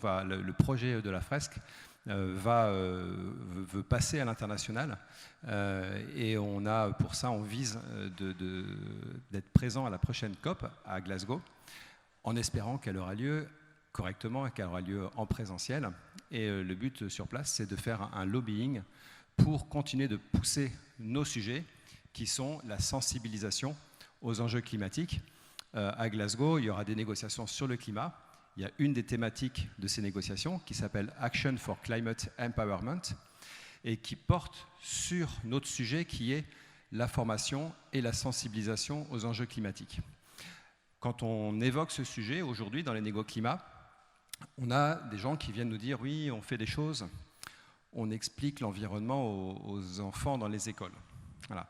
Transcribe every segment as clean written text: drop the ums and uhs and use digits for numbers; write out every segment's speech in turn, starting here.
le projet de la fresque veut passer à l'international et pour ça on vise d'être présent à la prochaine COP à Glasgow en espérant qu'elle aura lieu correctement et qu'elle aura lieu en présentiel. Et le but sur place, c'est de faire un lobbying pour continuer de pousser nos sujets qui sont la sensibilisation aux enjeux climatiques. À Glasgow, il y aura des négociations sur le climat. Il y a une des thématiques de ces négociations qui s'appelle Action for Climate Empowerment et qui porte sur notre sujet qui est la formation et la sensibilisation aux enjeux climatiques. Quand on évoque ce sujet aujourd'hui dans les négos climat, on a des gens qui viennent nous dire oui, on fait des choses, on explique l'environnement aux enfants dans les écoles. Voilà.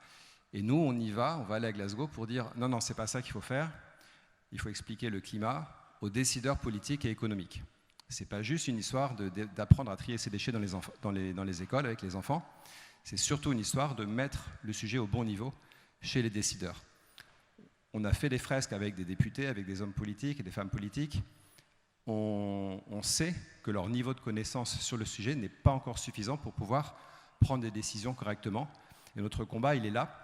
Et nous, on va aller à Glasgow pour dire non, non, c'est pas ça qu'il faut faire, il faut expliquer le climat aux décideurs politiques et économiques. C'est pas juste une histoire d'apprendre à trier ses déchets dans les écoles avec les enfants, c'est surtout une histoire de mettre le sujet au bon niveau chez les décideurs. On a fait des fresques avec des députés, avec des hommes politiques et des femmes politiques. On sait que leur niveau de connaissance sur le sujet n'est pas encore suffisant pour pouvoir prendre des décisions correctement. Et notre combat, il est là,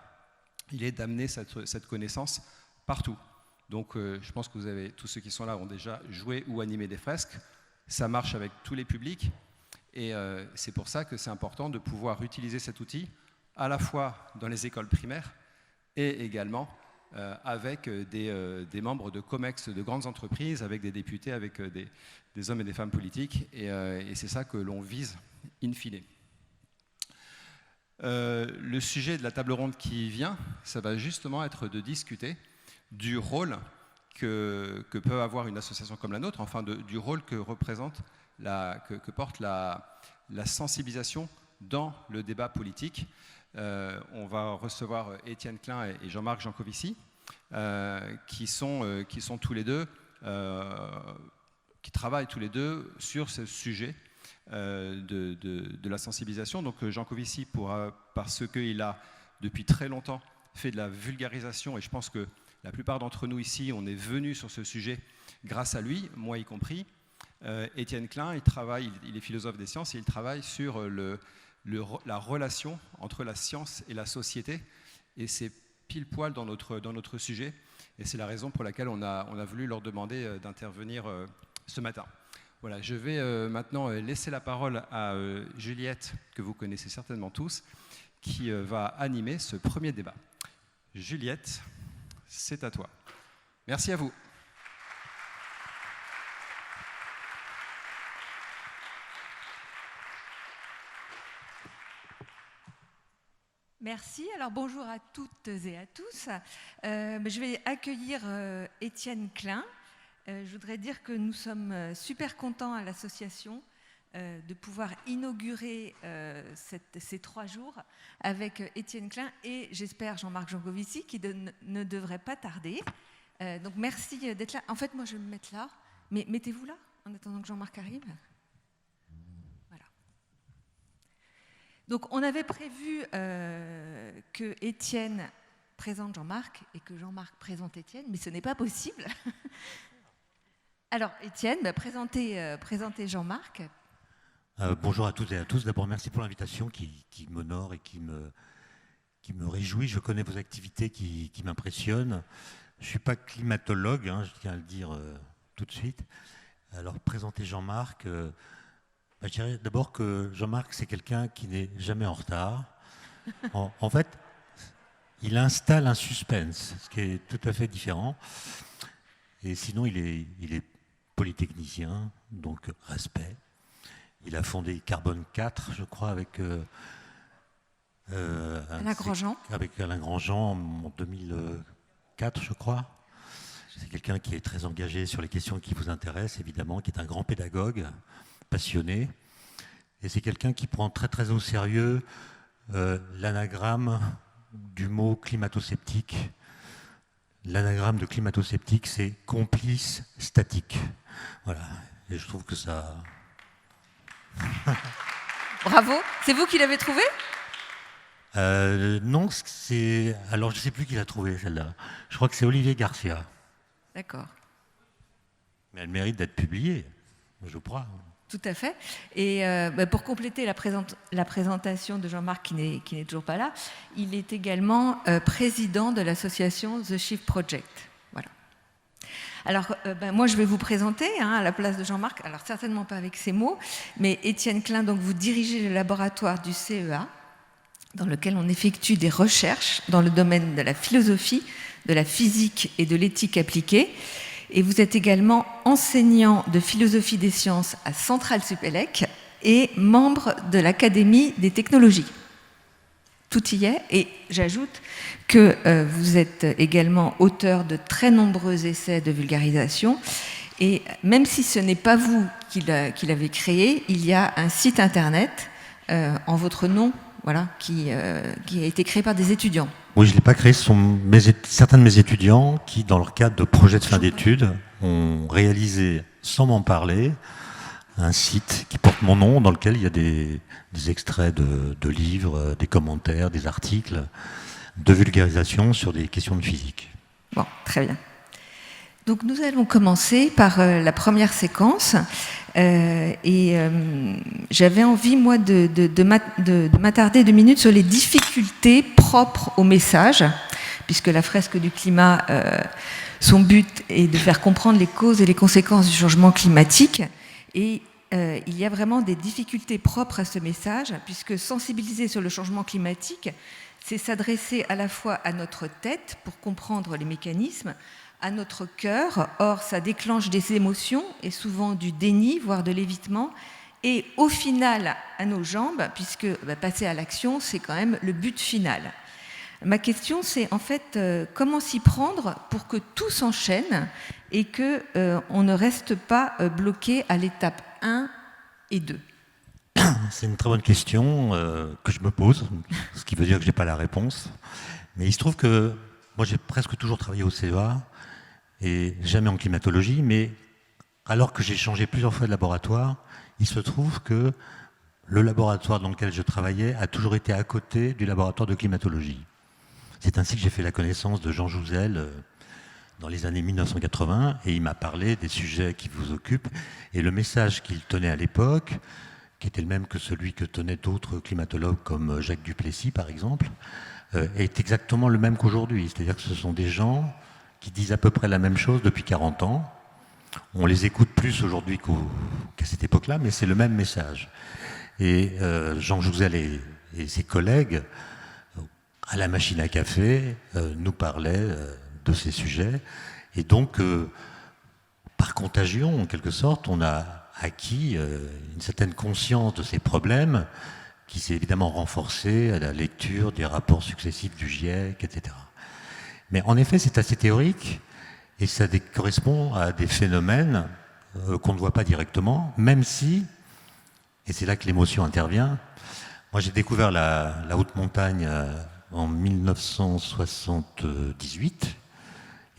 il est d'amener cette connaissance partout. Donc je pense que tous ceux qui sont là ont déjà joué ou animé des fresques. Ça marche avec tous les publics. Et c'est pour ça que c'est important de pouvoir utiliser cet outil à la fois dans les écoles primaires et également avec des membres de COMEX de grandes entreprises, avec des députés, avec des hommes et des femmes politiques. Et c'est ça que l'on vise in fine. Le sujet de la table ronde qui vient, ça va justement être de discuter du rôle que peut avoir une association comme la nôtre, enfin du rôle que porte la sensibilisation dans le débat politique. On va recevoir Étienne Klein et Jean-Marc Jancovici, qui travaillent tous les deux sur ce sujet de la sensibilisation. Donc Jancovici, parce qu'il a depuis très longtemps fait de la vulgarisation, et je pense que la plupart d'entre nous ici, on est venus sur ce sujet grâce à lui, moi y compris. Étienne Klein, il est philosophe des sciences et il travaille sur la relation entre la science et la société, et c'est pile poil dans notre sujet, et c'est la raison pour laquelle on a voulu leur demander d'intervenir ce matin. Voilà, je vais maintenant laisser la parole à Juliette, que vous connaissez certainement tous, qui va animer ce premier débat. Juliette, c'est à toi. Merci à vous. Merci. Alors bonjour à toutes et à tous. Je vais accueillir Étienne Klein. Je voudrais dire que nous sommes super contents à l'association de pouvoir inaugurer ces 3 jours avec Étienne Klein et j'espère Jean-Marc Jancovici qui ne devrait pas tarder. Donc merci d'être là. En fait, moi je vais me mettre là, mais mettez-vous là en attendant que Jean-Marc arrive. Voilà. Donc on avait prévu que Étienne présente Jean-Marc et que Jean-Marc présente Étienne, mais ce n'est pas possible. Alors Étienne, présentez Jean-Marc. Bonjour à toutes et à tous. D'abord, merci pour l'invitation qui m'honore et qui me réjouit. Je connais vos activités qui m'impressionnent. Je ne suis pas climatologue, je tiens à le dire tout de suite. Alors, présenter Jean-Marc, je dirais d'abord que Jean-Marc, c'est quelqu'un qui n'est jamais en retard. En fait, il installe un suspense, ce qui est tout à fait différent. Et sinon, il est polytechnicien, donc respect. Il a fondé Carbone 4, je crois, avec Alain Grandjean. Avec Alain Grandjean en 2004, je crois. C'est quelqu'un qui est très engagé sur les questions qui vous intéressent, évidemment, qui est un grand pédagogue, passionné. Et c'est quelqu'un qui prend très très au sérieux l'anagramme du mot climato-sceptique. L'anagramme de climato-sceptique, c'est complice statique. Voilà. Et je trouve que ça... Bravo. C'est vous qui l'avez trouvé ? Non, alors je ne sais plus qui l'a trouvé celle-là. Je crois que c'est Olivier Garcia. D'accord. Mais elle mérite d'être publiée. Je crois. Tout à fait. Et pour compléter la présentation de Jean-Marc, qui n'est toujours pas là, il est également président de l'association The Shift Project. Voilà. Alors, moi, je vais vous présenter à la place de Jean-Marc, alors certainement pas avec ces mots, mais Étienne Klein, donc vous dirigez le laboratoire du CEA, dans lequel on effectue des recherches dans le domaine de la philosophie, de la physique et de l'éthique appliquée. Et vous êtes également enseignant de philosophie des sciences à Centrale Supélec et membre de l'Académie des technologies. Tout y est. Et j'ajoute que vous êtes également auteur de très nombreux essais de vulgarisation. Et même si ce n'est pas vous qui l'avez créé, il y a un site internet en votre nom, voilà, qui a été créé par des étudiants. Oui, je ne l'ai pas créé, ce sont certains de mes étudiants qui, dans leur cadre de projet de fin d'études, ont réalisé, sans m'en parler, un site qui porte mon nom, dans lequel il y a des extraits de livres, des commentaires, des articles, de vulgarisation sur des questions de physique. Bon, très bien. Donc nous allons commencer par la première séquence. J'avais envie, moi, de m'attarder 2 minutes sur les difficultés propres au message, puisque la fresque du climat, son but est de faire comprendre les causes et les conséquences du changement climatique. Et il y a vraiment des difficultés propres à ce message, puisque sensibiliser sur le changement climatique, c'est s'adresser à la fois à notre tête pour comprendre les mécanismes, à notre cœur. Or, ça déclenche des émotions et souvent du déni, voire de l'évitement, et au final à nos jambes, puisque passer à l'action, c'est quand même le but final. Ma question, c'est en fait comment s'y prendre pour que tout s'enchaîne et qu'on ne reste pas bloqué à l'étape 1 et 2. C'est une très bonne question que je me pose, ce qui veut dire que je n'ai pas la réponse. Mais il se trouve que moi, j'ai presque toujours travaillé au CEA, et jamais en climatologie, mais alors que j'ai changé plusieurs fois de laboratoire, il se trouve que le laboratoire dans lequel je travaillais a toujours été à côté du laboratoire de climatologie. C'est ainsi que j'ai fait la connaissance de Jean Jouzel dans les années 1980, et il m'a parlé des sujets qui vous occupent, et le message qu'il tenait à l'époque, qui était le même que celui que tenaient d'autres climatologues comme Jacques Duplessis par exemple, est exactement le même qu'aujourd'hui. C'est-à-dire que ce sont des gens qui disent à peu près la même chose depuis 40 ans. On les écoute plus aujourd'hui qu'à cette époque-là, mais c'est le même message. Et Jean Jouzel et ses collègues, à la machine à café, nous parlaient de ces sujets. Et donc, par contagion, en quelque sorte, on a acquis une certaine conscience de ces problèmes qui s'est évidemment renforcée à la lecture des rapports successifs du GIEC, etc. Mais en effet, c'est assez théorique et ça correspond à des phénomènes qu'on ne voit pas directement, même si, et c'est là que l'émotion intervient, moi j'ai découvert la haute montagne en 1978,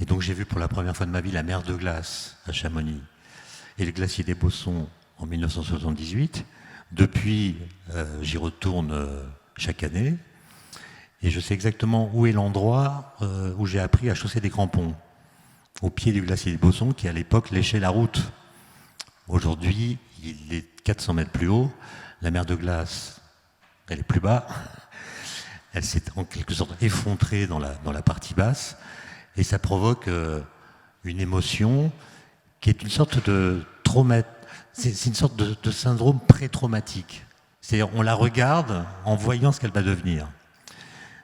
et donc j'ai vu pour la première fois de ma vie la mer de glace à Chamonix et le glacier des Bossons en 1978. Depuis, j'y retourne chaque année. Et je sais exactement où est l'endroit où j'ai appris à chausser des crampons, au pied du glacier des Bossons, qui à l'époque léchait la route. Aujourd'hui, il est 400 mètres plus haut. La mer de glace, elle est plus bas. Elle s'est en quelque sorte effondrée dans la partie basse. Et ça provoque une émotion qui est une sorte de trauma. C'est une sorte de syndrome pré-traumatique. C'est-à-dire, on la regarde en voyant ce qu'elle va devenir.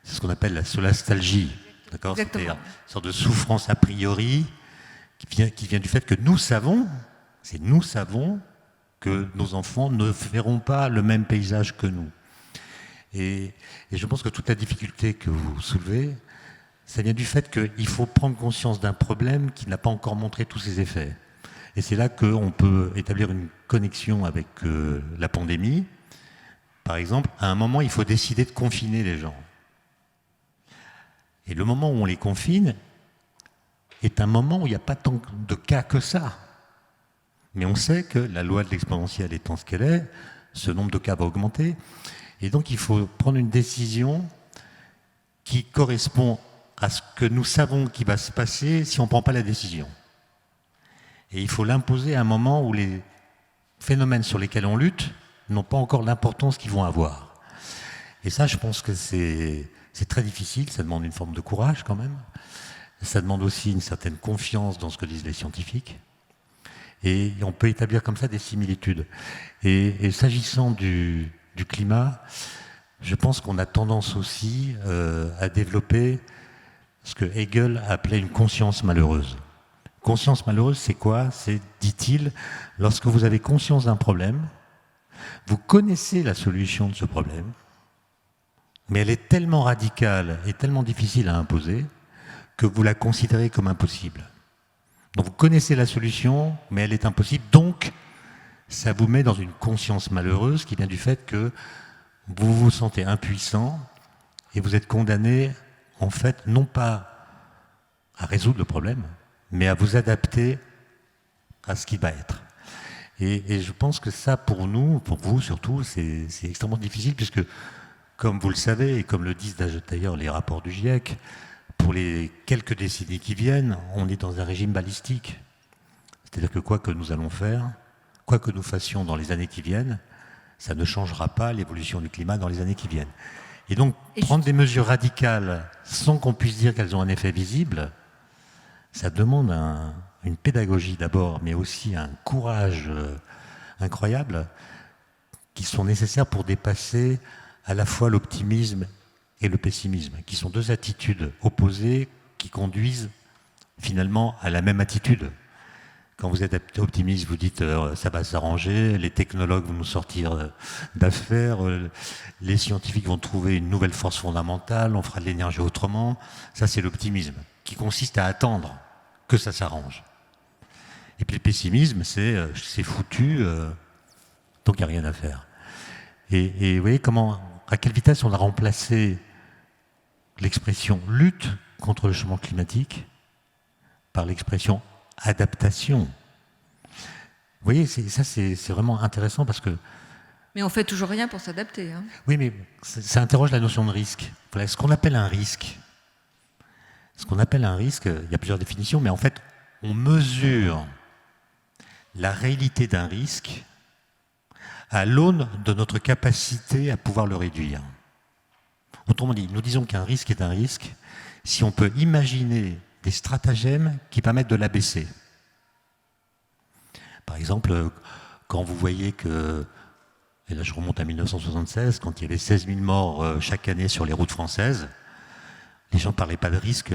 C'est ce qu'on appelle la solastalgie, d'accord ? C'est une sorte de souffrance a priori qui vient du fait que nous savons que nos enfants ne verront pas le même paysage que nous. Et je pense que toute la difficulté que vous soulevez, ça vient du fait qu'il faut prendre conscience d'un problème qui n'a pas encore montré tous ses effets. Et c'est là qu'on peut établir une connexion avec la pandémie. Par exemple, à un moment, il faut décider de confiner les gens. Et le moment où on les confine est un moment où il n'y a pas tant de cas que ça. Mais on sait que la loi de l'exponentielle étant ce qu'elle est, ce nombre de cas va augmenter. Et donc il faut prendre une décision qui correspond à ce que nous savons qui va se passer si on ne prend pas la décision. Et il faut l'imposer à un moment où les phénomènes sur lesquels on lutte n'ont pas encore l'importance qu'ils vont avoir. Et ça, je pense que c'est très difficile, ça demande une forme de courage quand même. Ça demande aussi une certaine confiance dans ce que disent les scientifiques. Et on peut établir comme ça des similitudes. Et s'agissant du climat, je pense qu'on a tendance aussi à développer ce que Hegel appelait une conscience malheureuse. Conscience malheureuse, c'est quoi? C'est, dit-il, lorsque vous avez conscience d'un problème, vous connaissez la solution de ce problème, mais elle est tellement radicale et tellement difficile à imposer que vous la considérez comme impossible. Donc vous connaissez la solution, mais elle est impossible, donc ça vous met dans une conscience malheureuse qui vient du fait que vous vous sentez impuissant et vous êtes condamné, en fait, non pas à résoudre le problème, mais à vous adapter à ce qui va être. Et je pense que ça, pour nous, pour vous surtout, c'est extrêmement difficile, puisque, comme vous le savez, et comme le disent d'ailleurs les rapports du GIEC, pour les quelques décennies qui viennent, on est dans un régime balistique. C'est-à-dire que quoi que nous allons faire, quoi que nous fassions dans les années qui viennent, ça ne changera pas l'évolution du climat dans les années qui viennent. Et donc, prendre des mesures radicales sans qu'on puisse dire qu'elles ont un effet visible, ça demande une pédagogie d'abord, mais aussi un courage incroyable, qui sont nécessaires pour dépasser à la fois l'optimisme et le pessimisme, qui sont deux attitudes opposées qui conduisent finalement à la même attitude. Quand vous êtes optimiste, vous dites ça va s'arranger, les technologues vont nous sortir d'affaires, les scientifiques vont trouver une nouvelle force fondamentale, on fera de l'énergie autrement. Ça, c'est l'optimisme, qui consiste à attendre que ça s'arrange. Et puis le pessimisme, c'est foutu, donc il n'y a rien à faire. Et vous voyez à quelle vitesse on a remplacé l'expression lutte contre le changement climatique par l'expression adaptation. Vous voyez, ça c'est vraiment intéressant parce que... Mais on fait toujours rien pour s'adapter. Hein. Oui, mais ça interroge la notion de risque. Voilà, ce qu'on appelle un risque. Ce qu'on appelle un risque, il y a plusieurs définitions, mais en fait, on mesure la réalité d'un risque à l'aune de notre capacité à pouvoir le réduire. Autrement dit, nous disons qu'un risque est un risque si on peut imaginer des stratagèmes qui permettent de l'abaisser. Par exemple, quand vous voyez que, et là je remonte à 1976, quand il y avait 16 000 morts chaque année sur les routes françaises, les gens ne parlaient pas de risque,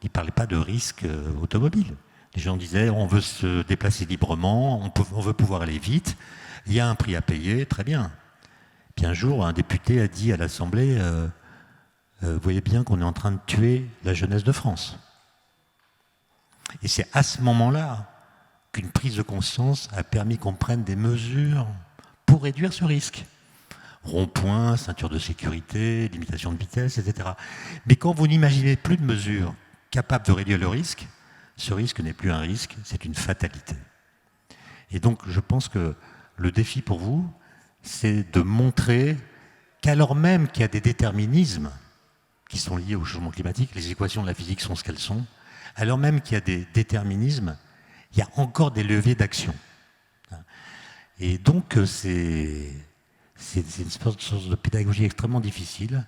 ils parlaient pas de risque automobile. Les gens disaient on veut se déplacer librement, on veut pouvoir aller vite, il y a un prix à payer, très bien. Puis un jour, un député a dit à l'Assemblée vous voyez bien qu'on est en train de tuer la jeunesse de France. Et c'est à ce moment-là qu'une prise de conscience a permis qu'on prenne des mesures pour réduire ce risque. Rond-point, ceinture de sécurité, limitation de vitesse, etc. Mais quand vous n'imaginez plus de mesures capables de réduire le risque, ce risque n'est plus un risque, c'est une fatalité. Et donc je pense que le défi pour vous, c'est de montrer qu'alors même qu'il y a des déterminismes qui sont liés au changement climatique, les équations de la physique sont ce qu'elles sont, alors même qu'il y a des déterminismes, il y a encore des leviers d'action. Et donc, c'est une sorte de pédagogie extrêmement difficile.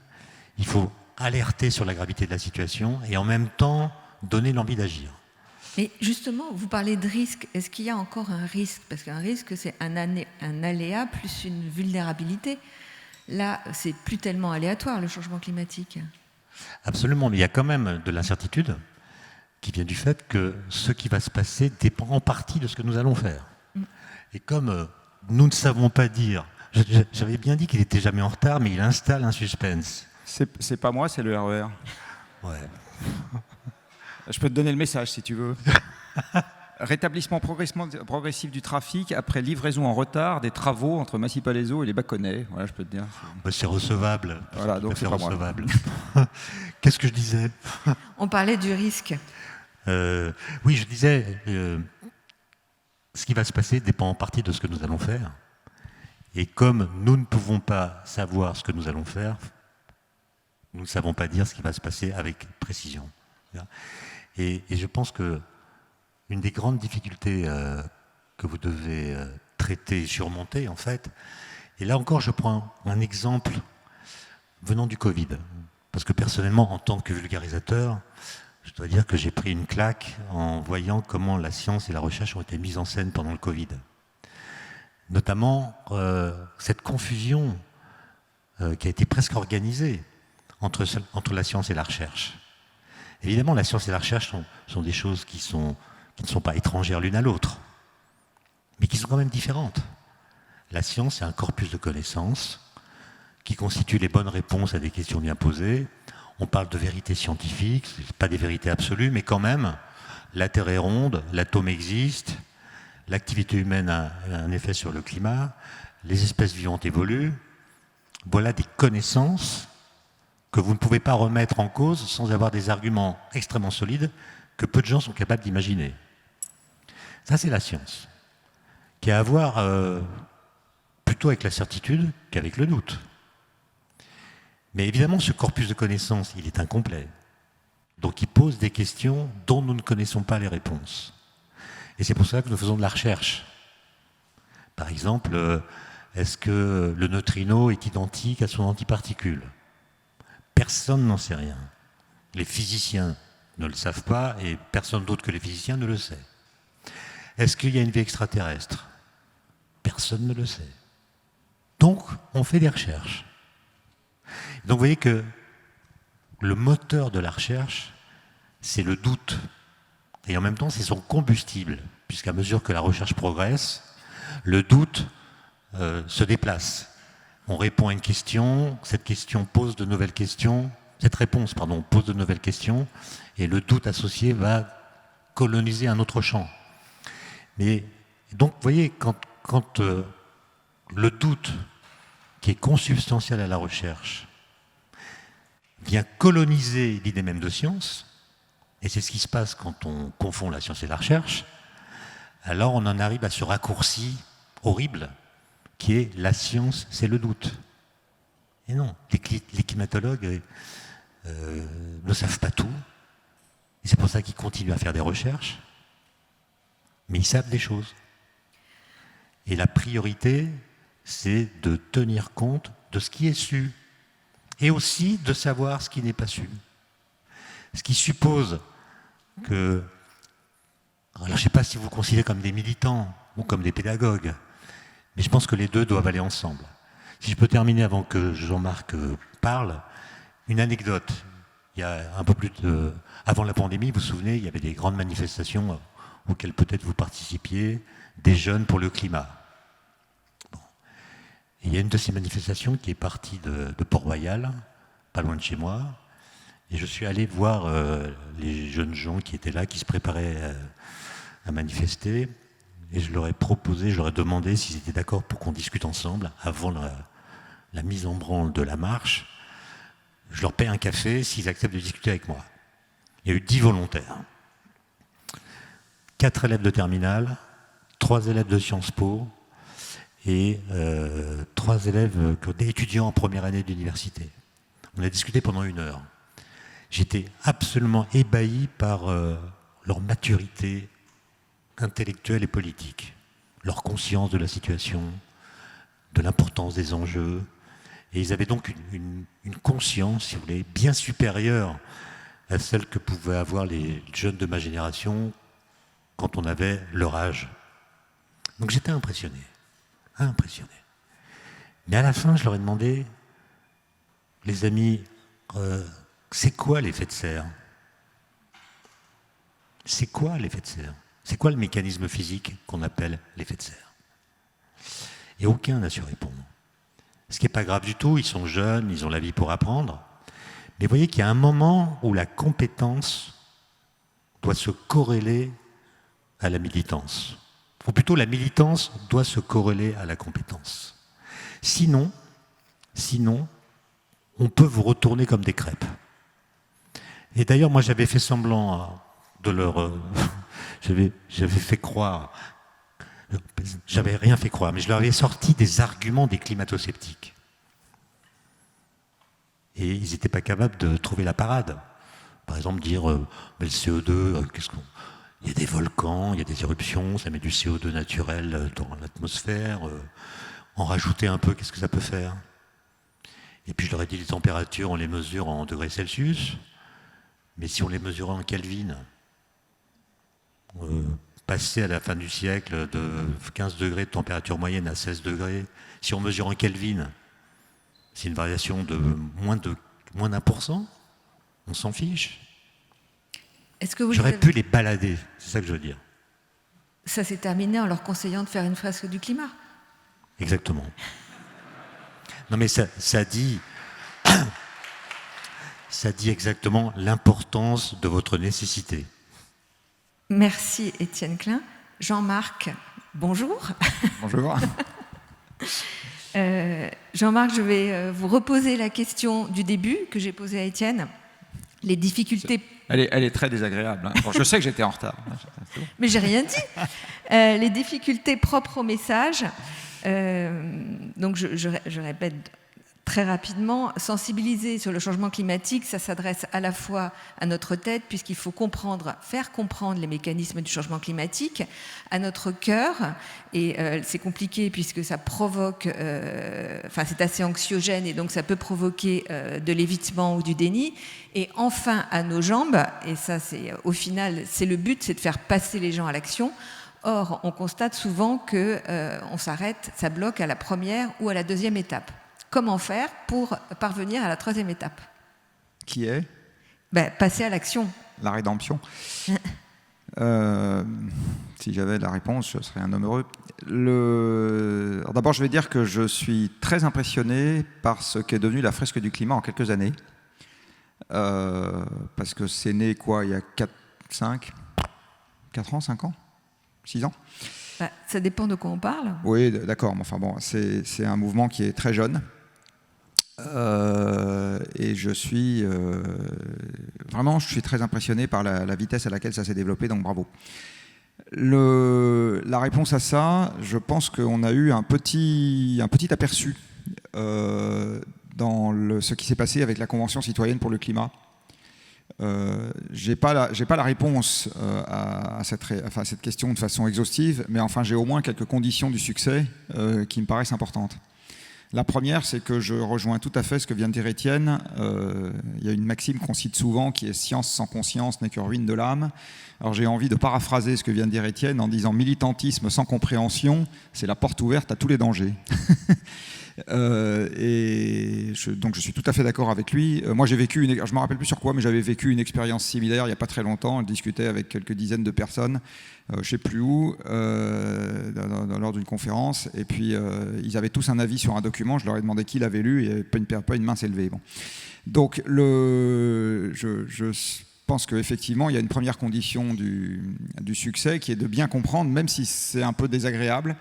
Il faut alerter sur la gravité de la situation et en même temps donner l'envie d'agir. Et justement, vous parlez de risque. Est-ce qu'il y a encore un risque? Parce qu'un risque, c'est un aléa plus une vulnérabilité. Là, c'est plus tellement aléatoire, le changement climatique. Absolument, mais il y a quand même de l'incertitude qui vient du fait que ce qui va se passer dépend en partie de ce que nous allons faire. Et comme nous ne savons pas dire... J'avais bien dit qu'il n'était jamais en retard, mais il installe un suspense. C'est pas moi, c'est le RER. Ouais. Je peux te donner le message si tu veux. Rétablissement progressif du trafic après livraison en retard des travaux entre Massy-Palaiseau et les Baconnais. Voilà, je peux te dire. C'est recevable. Voilà, donc c'est pas recevable. Qu'est-ce que je disais? On parlait du risque. Oui, je disais, ce qui va se passer dépend en partie de ce que nous allons faire. Et comme nous ne pouvons pas savoir ce que nous allons faire, nous ne savons pas dire ce qui va se passer avec précision. Et je pense que une des grandes difficultés que vous devez traiter et surmonter, en fait. Et là encore, je prends un exemple venant du Covid. Parce que personnellement, en tant que vulgarisateur, je dois dire que j'ai pris une claque en voyant comment la science et la recherche ont été mises en scène pendant le Covid. Notamment cette confusion qui a été presque organisée entre la science et la recherche. Évidemment, la science et la recherche sont des choses qui ne sont pas étrangères l'une à l'autre, mais qui sont quand même différentes. La science, c'est un corpus de connaissances qui constitue les bonnes réponses à des questions bien posées. On parle de vérité scientifique, ce n'est pas des vérités absolues, mais quand même, la Terre est ronde, l'atome existe, l'activité humaine a un effet sur le climat, les espèces vivantes évoluent. Voilà des connaissances que vous ne pouvez pas remettre en cause sans avoir des arguments extrêmement solides que peu de gens sont capables d'imaginer. Ça, c'est la science, qui a à voir plutôt avec la certitude qu'avec le doute. Mais évidemment, ce corpus de connaissances, il est incomplet. Donc il pose des questions dont nous ne connaissons pas les réponses. Et c'est pour ça que nous faisons de la recherche. Par exemple, est-ce que le neutrino est identique à son antiparticule ? Personne n'en sait rien. Les physiciens ne le savent pas et personne d'autre que les physiciens ne le sait. Est-ce qu'il y a une vie extraterrestre ? Personne ne le sait. Donc, on fait des recherches. Donc, vous voyez que le moteur de la recherche, c'est le doute. Et en même temps, c'est son combustible, puisqu'à mesure que la recherche progresse, le doute se déplace. On répond à une question, cette question pose de nouvelles questions, cette réponse, pardon, pose de nouvelles questions, et le doute associé va coloniser un autre champ. Mais donc, vous voyez, quand le doute, qui est consubstantiel à la recherche, vient coloniser l'idée même de science, et c'est ce qui se passe quand on confond la science et la recherche, alors on en arrive à ce raccourci horrible qui est la science, c'est le doute. Et non, les climatologues ne savent pas tout, et c'est pour ça qu'ils continuent à faire des recherches, mais ils savent des choses. Et la priorité, c'est de tenir compte de ce qui est su, et aussi de savoir ce qui n'est pas su. Ce qui suppose que... Alors, je ne sais pas si vous vous considérez comme des militants ou comme des pédagogues, mais je pense que les deux doivent aller ensemble. Si je peux terminer avant que Jean-Marc parle, une anecdote. Il y a un peu plus de... Avant la pandémie, vous vous souvenez, il y avait des grandes manifestations auxquelles peut-être vous participiez, des jeunes pour le climat. Bon. Et il y a une de ces manifestations qui est partie de Port-Royal, pas loin de chez moi, et je suis allé voir les jeunes gens qui étaient là, qui se préparaient à manifester, et je leur ai proposé, je leur ai demandé s'ils étaient d'accord pour qu'on discute ensemble avant la mise en branle de la marche. Je leur paie un café s'ils acceptent de discuter avec moi. Il y a eu 10 volontaires. 4 élèves de terminale, 3 élèves de Sciences Po et 3 élèves étudiants en première année d'université. On a discuté pendant 1 heure. J'étais absolument ébahi par leur maturité intellectuelle et politique, leur conscience de la situation, de l'importance des enjeux. Et ils avaient donc une conscience, si vous voulez, bien supérieure à celle que pouvaient avoir les jeunes de ma génération quand on avait leur âge. Donc j'étais impressionné. Mais à la fin, je leur ai demandé, les amis, c'est quoi l'effet de serre ? C'est quoi l'effet de serre ? C'est quoi le mécanisme physique qu'on appelle l'effet de serre ? Et aucun n'a su répondre. Ce qui n'est pas grave du tout, ils sont jeunes, ils ont la vie pour apprendre. Mais vous voyez qu'il y a un moment où la compétence doit se corréler à la militance. Ou plutôt, la militance doit se corréler à la compétence. Sinon, on peut vous retourner comme des crêpes. Et d'ailleurs, moi, j'avais fait semblant de leur... j'avais fait croire... J'avais rien fait croire, mais je leur avais sorti des arguments des climato-sceptiques. Et ils n'étaient pas capables de trouver la parade. Par exemple, dire mais le CO2, qu'est-ce qu'on... il y a des volcans, il y a des éruptions, ça met du CO2 naturel dans l'atmosphère. En rajouter un peu, qu'est-ce que ça peut faire? Et puis je leur ai dit, les températures, on les mesure en degrés Celsius, mais si on les mesurait en Kelvin, passer à la fin du siècle de 15 degrés de température moyenne à 16 degrés, si on mesure en Kelvin, c'est une variation de moins d'1%, on s'en fiche. J'aurais pu les balader, c'est ça que je veux dire. Ça s'est terminé en leur conseillant de faire une fresque du climat. Exactement. Non mais ça dit exactement l'importance de votre nécessité. Merci Étienne Klein. Jean-Marc, bonjour. Bonjour. Jean-Marc, je vais vous reposer la question du début que j'ai posée à Étienne. Les difficultés... Elle est très désagréable. Hein. Bon, je sais que j'étais en retard. Mais j'ai rien dit. Les difficultés propres au message. Donc je répète très rapidement, sensibiliser sur le changement climatique, ça s'adresse à la fois à notre tête, puisqu'il faut faire comprendre les mécanismes du changement climatique, à notre cœur, et c'est compliqué puisque ça provoque, c'est assez anxiogène et donc ça peut provoquer de l'évitement ou du déni, et enfin à nos jambes, et ça c'est au final, c'est le but, c'est de faire passer les gens à l'action. Or, on constate souvent qu'on s'arrête, ça bloque à la première ou à la deuxième étape. Comment faire pour parvenir à la troisième étape? Qui est? Passer à l'action. La rédemption. Si j'avais la réponse, je serais un homme heureux. Alors d'abord, je vais dire que je suis très impressionné par ce qu'est devenu la fresque du climat en quelques années. Parce que c'est né, il y a 4 ans, 5 ans 6 ans? Ça dépend de quoi on parle. Oui, d'accord. Mais enfin bon, c'est un mouvement qui est très jeune. Et je suis très impressionné par la vitesse à laquelle ça s'est développé, donc bravo. La réponse à ça, je pense qu'on a eu un petit aperçu dans ce qui s'est passé avec la Convention citoyenne pour le climat. J'ai pas la réponse à cette question de façon exhaustive, mais enfin j'ai au moins quelques conditions du succès qui me paraissent importantes. La première, c'est que je rejoins tout à fait ce que vient de dire Étienne. Il y a une maxime qu'on cite souvent qui est « science sans conscience n'est que ruine de l'âme ». Alors j'ai envie de paraphraser ce que vient de dire Étienne en disant « militantisme sans compréhension, c'est la porte ouverte à tous les dangers ». Donc je suis tout à fait d'accord avec lui. Moi j'ai vécu, je ne me rappelle plus sur quoi, mais j'avais vécu une expérience similaire il n'y a pas très longtemps. Je discutais avec quelques dizaines de personnes, je ne sais plus où, lors d'une conférence, et puis ils avaient tous un avis sur un document. Je leur ai demandé qui l'avait lu et pas une main s'est levée. Bon. Donc je pense qu'effectivement il y a une première condition du succès qui est de bien comprendre, même si c'est un peu désagréable.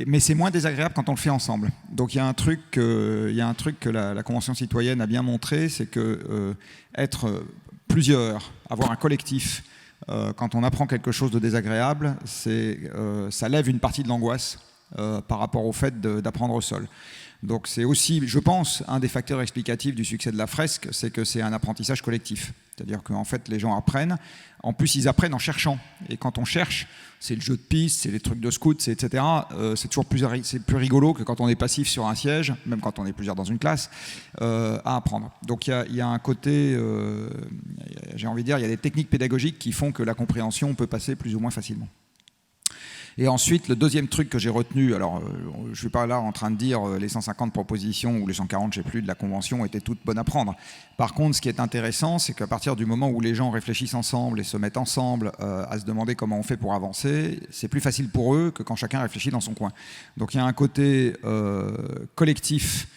Mais c'est moins désagréable quand on le fait ensemble. Donc il y a un truc que la Convention citoyenne a bien montré, c'est que être plusieurs, avoir un collectif, quand on apprend quelque chose de désagréable, ça lève une partie de l'angoisse par rapport au fait d'apprendre seul. Donc c'est aussi, je pense, un des facteurs explicatifs du succès de la fresque, c'est que c'est un apprentissage collectif. C'est-à-dire qu'en fait, les gens apprennent. En plus, ils apprennent en cherchant. Et quand on cherche, c'est le jeu de piste, c'est les trucs de scouts, etc. C'est toujours plus rigolo que quand on est passif sur un siège, même quand on est plusieurs dans une classe, à apprendre. Donc il y a un côté, j'ai envie de dire, il y a des techniques pédagogiques qui font que la compréhension peut passer plus ou moins facilement. Et ensuite, le deuxième truc que j'ai retenu, alors je ne suis pas là en train de dire les 150 propositions ou les 140, je ne sais plus, de la Convention étaient toutes bonnes à prendre. Par contre, ce qui est intéressant, c'est qu'à partir du moment où les gens réfléchissent ensemble et se mettent ensemble à se demander comment on fait pour avancer, c'est plus facile pour eux que quand chacun réfléchit dans son coin. Donc il y a un côté collectif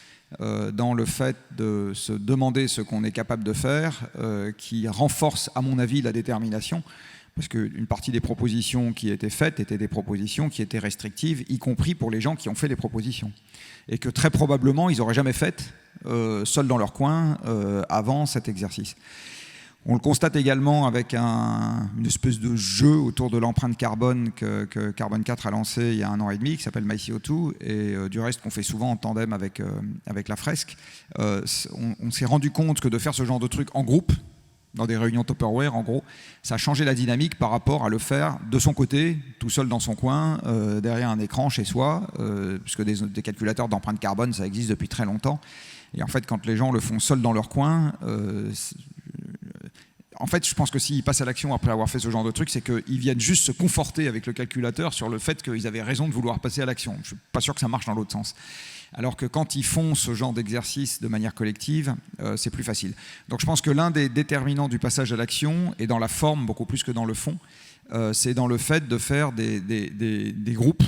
dans le fait de se demander ce qu'on est capable de faire qui renforce, à mon avis, la détermination. Parce qu'une partie des propositions qui étaient faites étaient des propositions qui étaient restrictives, y compris pour les gens qui ont fait les propositions. Et que très probablement, ils n'auraient jamais faites, seuls dans leur coin, avant cet exercice. On le constate également avec une espèce de jeu autour de l'empreinte carbone que Carbone 4 a lancé il y a 1 an et demi, qui s'appelle MyCO2, et du reste qu'on fait souvent en tandem avec la fresque. On s'est rendu compte que de faire ce genre de truc en groupe, dans des réunions Tupperware, en gros, ça a changé la dynamique par rapport à le faire de son côté, tout seul dans son coin, derrière un écran chez soi, puisque des calculateurs d'empreinte carbone, ça existe depuis très longtemps. Et en fait, quand les gens le font seuls dans leur coin, en fait, je pense que s'ils passent à l'action après avoir fait ce genre de truc, c'est qu'ils viennent juste se conforter avec le calculateur sur le fait qu'ils avaient raison de vouloir passer à l'action. Je ne suis pas sûr que ça marche dans l'autre sens. Alors que quand ils font ce genre d'exercice de manière collective, c'est plus facile. Donc je pense que l'un des déterminants du passage à l'action, est dans la forme beaucoup plus que dans le fond, c'est dans le fait de faire des groupes.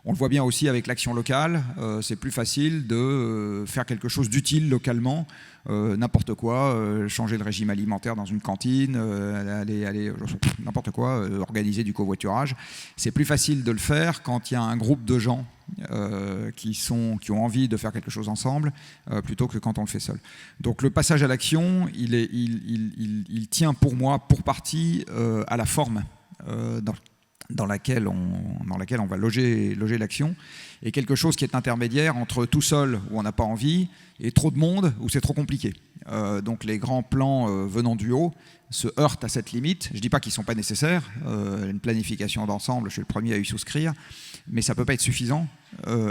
On le voit bien aussi avec l'action locale, c'est plus facile de faire quelque chose d'utile localement, n'importe quoi, changer le régime alimentaire dans une cantine, n'importe quoi, organiser du covoiturage. C'est plus facile de le faire quand il y a un groupe de gens qui ont envie de faire quelque chose ensemble, plutôt que quand on le fait seul. Donc le passage à l'action, il tient pour moi, pour partie, à la forme dans laquelle on va loger l'action, et quelque chose qui est intermédiaire entre tout seul, où on n'a pas envie, et trop de monde, où c'est trop compliqué. Donc les grands plans venant du haut se heurtent à cette limite. Je ne dis pas qu'ils ne sont pas nécessaires, une planification d'ensemble, je suis le premier à y souscrire, mais ça ne peut pas être suffisant,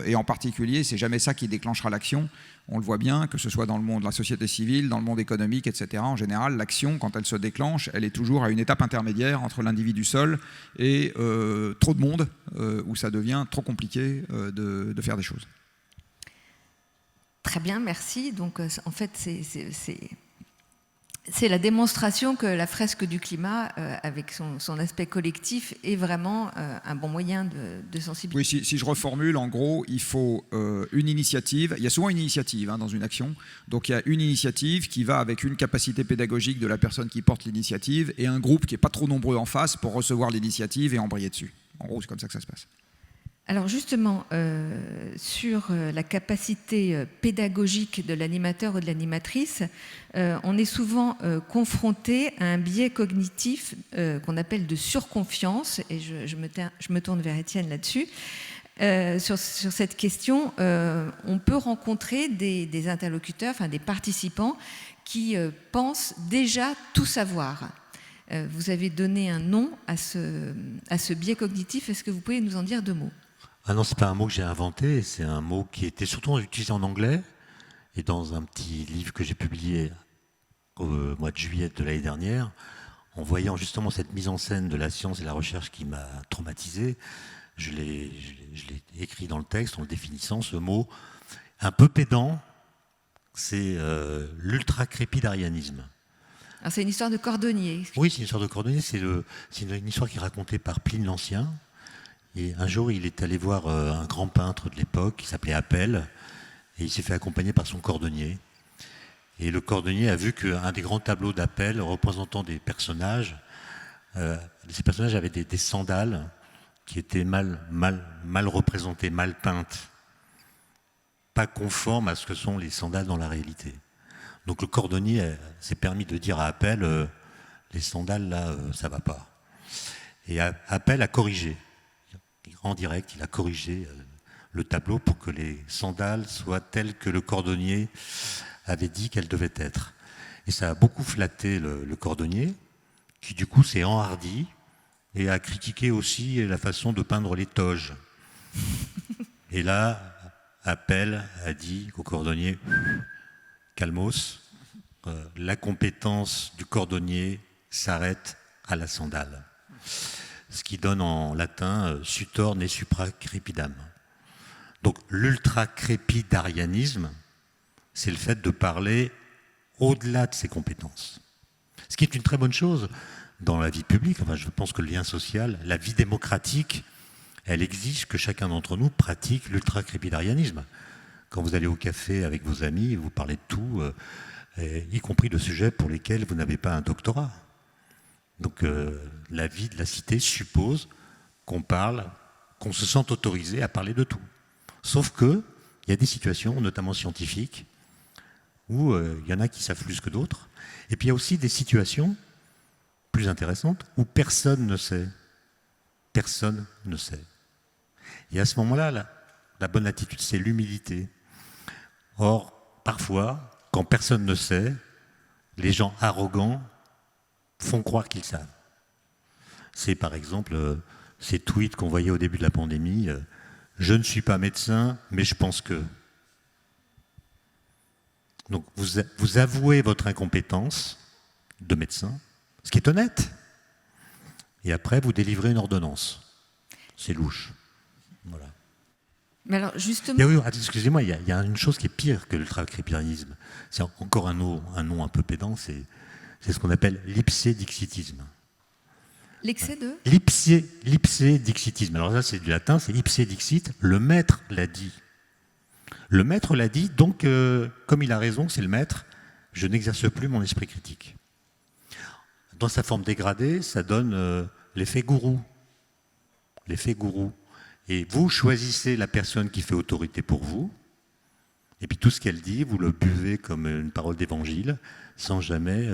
et en particulier, c'est jamais ça qui déclenchera l'action. On le voit bien, que ce soit dans le monde de la société civile, dans le monde économique, etc. En général, l'action, quand elle se déclenche, elle est toujours à une étape intermédiaire entre l'individu seul et trop de monde, où ça devient trop compliqué de faire des choses. Très bien, merci. Donc, en fait, c'est la démonstration que la fresque du climat, avec son aspect collectif, est vraiment un bon moyen de sensibiliser. Oui, si je reformule, en gros, il faut une initiative. Il y a souvent une initiative dans une action. Donc il y a une initiative qui va avec une capacité pédagogique de la personne qui porte l'initiative et un groupe qui n'est pas trop nombreux en face pour recevoir l'initiative et embrayer dessus. En gros, c'est comme ça que ça se passe. Alors justement, sur la capacité pédagogique de l'animateur ou de l'animatrice, on est souvent confronté à un biais cognitif qu'on appelle de surconfiance, et je me tourne vers Étienne là-dessus. Sur cette question, on peut rencontrer des interlocuteurs, enfin des participants qui pensent déjà tout savoir. Vous avez donné un nom à ce biais cognitif, est-ce que vous pouvez nous en dire deux mots ? Ah non, c'est pas un mot que j'ai inventé, c'est un mot qui était surtout utilisé en anglais, et dans un petit livre que j'ai publié au mois de juillet de l'année dernière, en voyant justement cette mise en scène de la science et la recherche qui m'a traumatisé, je l'ai écrit dans le texte en le définissant, ce mot un peu pédant, c'est l'ultra-crépidarianisme. Alors c'est une histoire de cordonnier. Oui, c'est une histoire de cordonnier, c'est une histoire qui est racontée par Pline l'Ancien. Et un jour, il est allé voir un grand peintre de l'époque qui s'appelait Apelle, et il s'est fait accompagner par son cordonnier. Et le cordonnier a vu qu'un des grands tableaux d'Apelle représentant des personnages, ces personnages avaient des sandales qui étaient mal représentées, mal peintes, pas conformes à ce que sont les sandales dans la réalité. Donc le cordonnier s'est permis de dire à Apelle, les sandales là, ça va pas. Et Apelle a corrigé. En direct, il a corrigé le tableau pour que les sandales soient telles que le cordonnier avait dit qu'elles devaient être. Et ça a beaucoup flatté le cordonnier, qui du coup s'est enhardi et a critiqué aussi la façon de peindre les toges. Et là, Apelle a dit au cordonnier, calmos, la compétence du cordonnier s'arrête à la sandale. Ce qui donne en latin sutor ne supra crepidam. Donc l'ultra-crépidarianisme, c'est le fait de parler au-delà de ses compétences. Ce qui est une très bonne chose dans la vie publique. Enfin, je pense que le lien social, la vie démocratique, elle exige que chacun d'entre nous pratique l'ultra-crépidarianisme. Quand vous allez au café avec vos amis, vous parlez de tout, y compris de sujets pour lesquels vous n'avez pas un doctorat. Donc la vie de la cité suppose qu'on parle, qu'on se sente autorisé à parler de tout. Sauf qu'il y a des situations, notamment scientifiques, où il y en a qui savent plus que d'autres. Et puis il y a aussi des situations plus intéressantes où personne ne sait. Personne ne sait. Et à ce moment-là, la bonne attitude, c'est l'humilité. Or, parfois, quand personne ne sait, les gens arrogants font croire qu'ils savent. C'est par exemple ces tweets qu'on voyait au début de la pandémie, je ne suis pas médecin, mais je pense que... Donc vous avouez votre incompétence de médecin, ce qui est honnête, et après vous délivrez une ordonnance. C'est louche. Voilà. Mais alors justement... Excusez-moi, il y a une chose qui est pire que l'ultracrépianisme. C'est encore un nom un peu pédant, c'est ce qu'on appelle l'ipsédixitisme. L'excès de L'ipsédixitisme. Alors ça, c'est du latin, c'est ipsédixit, le maître l'a dit. Le maître l'a dit, donc comme il a raison, c'est le maître, je n'exerce plus mon esprit critique. Dans sa forme dégradée, ça donne l'effet gourou. L'effet gourou. Et vous choisissez la personne qui fait autorité pour vous, et puis tout ce qu'elle dit, vous le buvez comme une parole d'évangile, sans jamais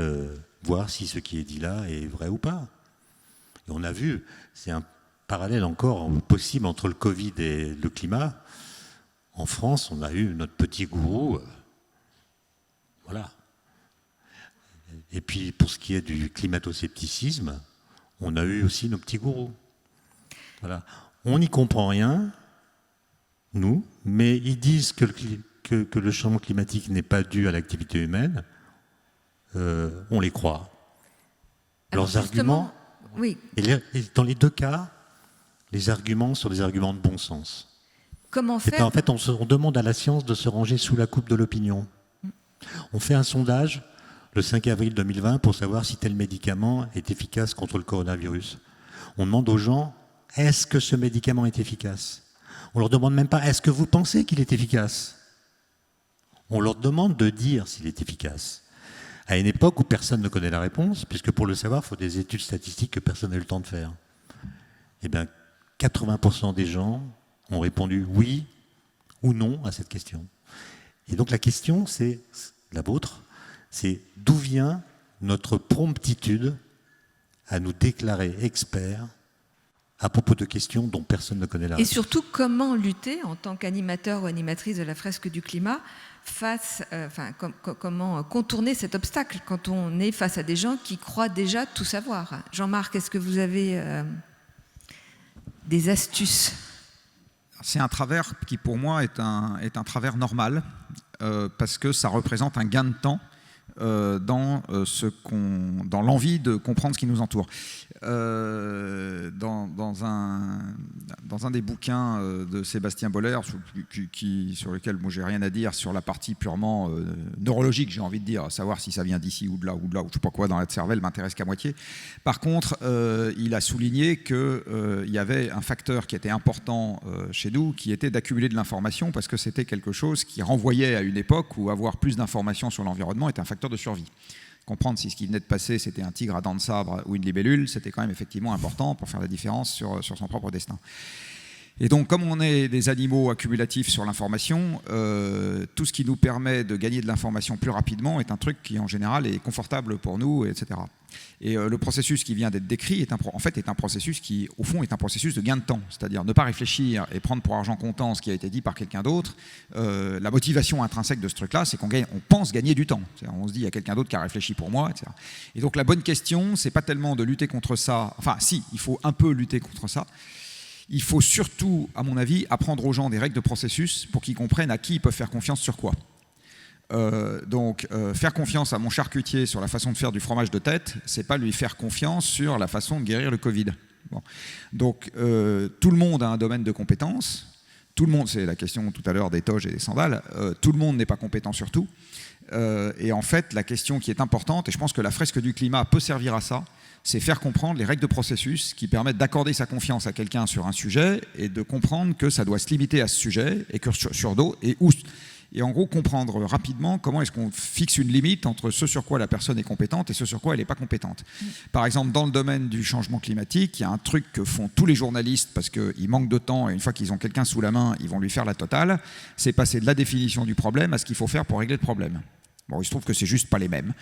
voir si ce qui est dit là est vrai ou pas. Et on a vu, c'est un parallèle encore possible entre le Covid et le climat. En France, on a eu notre petit gourou. Voilà. Et puis, pour ce qui est du climato-scepticisme, on a eu aussi nos petits gourous. Voilà. On n'y comprend rien, nous, mais ils disent que le changement climatique n'est pas dû à l'activité humaine. On les croit. Leurs arguments... Oui. Et dans les deux cas, les arguments sont des arguments de bon sens. Comment faire ? En fait, on demande à la science de se ranger sous la coupe de l'opinion. On fait un sondage le 5 avril 2020 pour savoir si tel médicament est efficace contre le coronavirus. On demande aux gens, est-ce que ce médicament est efficace ? On ne leur demande même pas, est-ce que vous pensez qu'il est efficace ? On leur demande de dire s'il est efficace. À une époque où personne ne connaît la réponse, puisque pour le savoir, il faut des études statistiques que personne n'a eu le temps de faire. Eh bien, 80% des gens ont répondu oui ou non à cette question. Et donc la question, c'est la vôtre, c'est d'où vient notre promptitude à nous déclarer experts à propos de questions dont personne ne connaît la réponse. Et surtout, comment lutter en tant qu'animateur ou animatrice de la fresque du climat comment contourner cet obstacle quand on est face à des gens qui croient déjà tout savoir. Jean-Marc, est-ce que vous avez des astuces ? C'est un travers qui, pour moi, est un travers normal, parce que ça représente un gain de temps dans l'envie de comprendre ce qui nous entoure. Dans un des bouquins de Sébastien Boller, sur lequel moi j'ai rien à dire, sur la partie purement neurologique, j'ai envie de dire, savoir si ça vient d'ici ou de là, ou je sais pas quoi dans la cervelle, m'intéresse qu'à moitié. Par contre, il a souligné qu'il y avait un facteur qui était important chez nous, qui était d'accumuler de l'information, parce que c'était quelque chose qui renvoyait à une époque où avoir plus d'informations sur l'environnement était un facteur de survie. Comprendre si ce qui venait de passer, c'était un tigre à dents de sabre ou une libellule, c'était quand même effectivement important pour faire la différence sur son propre destin. Et donc, comme on est des animaux accumulatifs sur l'information, tout ce qui nous permet de gagner de l'information plus rapidement est un truc qui, en général, est confortable pour nous, etc. Et le processus qui vient d'être décrit est un processus qui, au fond, est un processus de gain de temps. C'est-à-dire ne pas réfléchir et prendre pour argent comptant ce qui a été dit par quelqu'un d'autre. La motivation intrinsèque de ce truc-là, c'est qu'on pense gagner du temps. On se dit, il y a quelqu'un d'autre qui a réfléchi pour moi, etc. Et donc, la bonne question, c'est pas tellement de lutter contre ça. Enfin, si, il faut un peu lutter contre ça. Il faut surtout, à mon avis, apprendre aux gens des règles de processus pour qu'ils comprennent à qui ils peuvent faire confiance sur quoi. Faire confiance à mon charcutier sur la façon de faire du fromage de tête, c'est pas lui faire confiance sur la façon de guérir le Covid. Bon. Donc, tout le monde a un domaine de compétences. Tout le monde, c'est la question tout à l'heure des toges et des sandales, tout le monde n'est pas compétent sur tout. Et en fait, la question qui est importante, et je pense que la fresque du climat peut servir à ça, c'est faire comprendre les règles de processus qui permettent d'accorder sa confiance à quelqu'un sur un sujet et de comprendre que ça doit se limiter à ce sujet et que sur d'autres, et en gros comprendre rapidement comment est-ce qu'on fixe une limite entre ce sur quoi la personne est compétente et ce sur quoi elle n'est pas compétente. Par exemple, dans le domaine du changement climatique, il y a un truc que font tous les journalistes parce qu'ils manquent de temps et une fois qu'ils ont quelqu'un sous la main, ils vont lui faire la totale, c'est passer de la définition du problème à ce qu'il faut faire pour régler le problème. Bon, il se trouve que c'est juste pas les mêmes.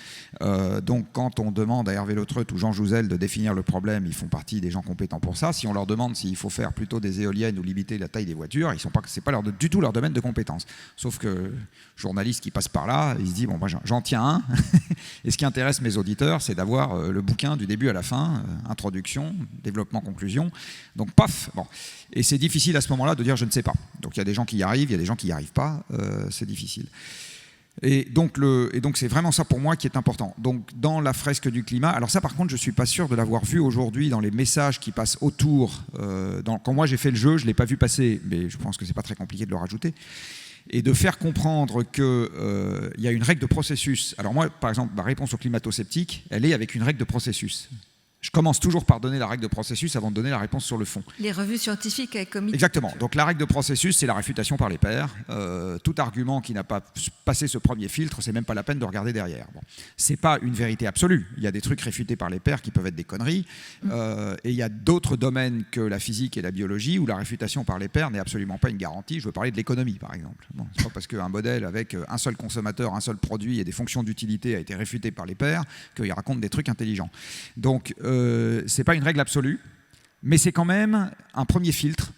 Donc, quand on demande à Hervé Le Treut ou Jean Jouzel de définir le problème, ils font partie des gens compétents pour ça. Si on leur demande s'il faut faire plutôt des éoliennes ou limiter la taille des voitures, c'est pas du tout leur domaine de compétence. Sauf que journaliste qui passe par là, il se dit bon, moi j'en tiens un. Et ce qui intéresse mes auditeurs, c'est d'avoir le bouquin du début à la fin, introduction, développement, conclusion. Donc, paf. Bon. Et c'est difficile à ce moment-là de dire je ne sais pas. Donc, il y a des gens qui y arrivent, il y a des gens qui n'y arrivent pas. C'est difficile. Et donc c'est vraiment ça pour moi qui est important. Donc dans la fresque du climat, alors ça par contre je ne suis pas sûr de l'avoir vu aujourd'hui dans les messages qui passent autour. Quand moi j'ai fait le jeu, je ne l'ai pas vu passer, mais je pense que ce n'est pas très compliqué de le rajouter. Et de faire comprendre qu'il y a une règle de processus. Alors moi par exemple, ma réponse aux climato-sceptiques, elle est avec une règle de processus. Je commence toujours par donner la règle de processus avant de donner la réponse sur le fond. Les revues scientifiques avec comité. Exactement. Donc la règle de processus, c'est la réfutation par les pairs. Tout argument qui n'a pas passé ce premier filtre, c'est même pas la peine de regarder derrière. Bon. C'est pas une vérité absolue. Il y a des trucs réfutés par les pairs qui peuvent être des conneries. Et il y a d'autres domaines que la physique et la biologie où la réfutation par les pairs n'est absolument pas une garantie. Je veux parler de l'économie, par exemple. Bon, c'est pas parce qu'un modèle avec un seul consommateur, un seul produit et des fonctions d'utilité a été réfuté par les pairs qu'il raconte des trucs intelligents. Donc c'est pas une règle absolue, mais c'est quand même un premier filtre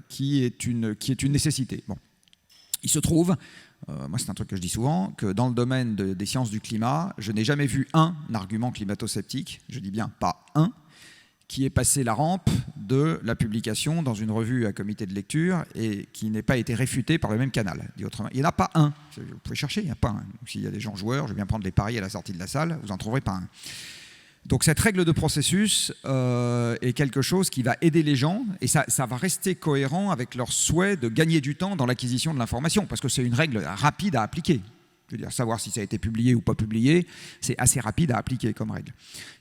qui est une nécessité. Bon. Il se trouve, moi c'est un truc que je dis souvent, que dans le domaine des sciences du climat, je n'ai jamais vu un argument climato-sceptique, je dis bien pas un, qui ait passé la rampe de la publication dans une revue à comité de lecture et qui n'ait pas été réfuté par le même canal. Dit autrement, il n'y en a pas un. Vous pouvez chercher, il n'y en a pas un. S'il y a des gens joueurs, je vais bien prendre les paris à la sortie de la salle, vous n'en trouverez pas un. Donc cette règle de processus est quelque chose qui va aider les gens et ça va rester cohérent avec leur souhait de gagner du temps dans l'acquisition de l'information parce que c'est une règle rapide à appliquer. Je veux dire, savoir si ça a été publié ou pas publié, c'est assez rapide à appliquer comme règle.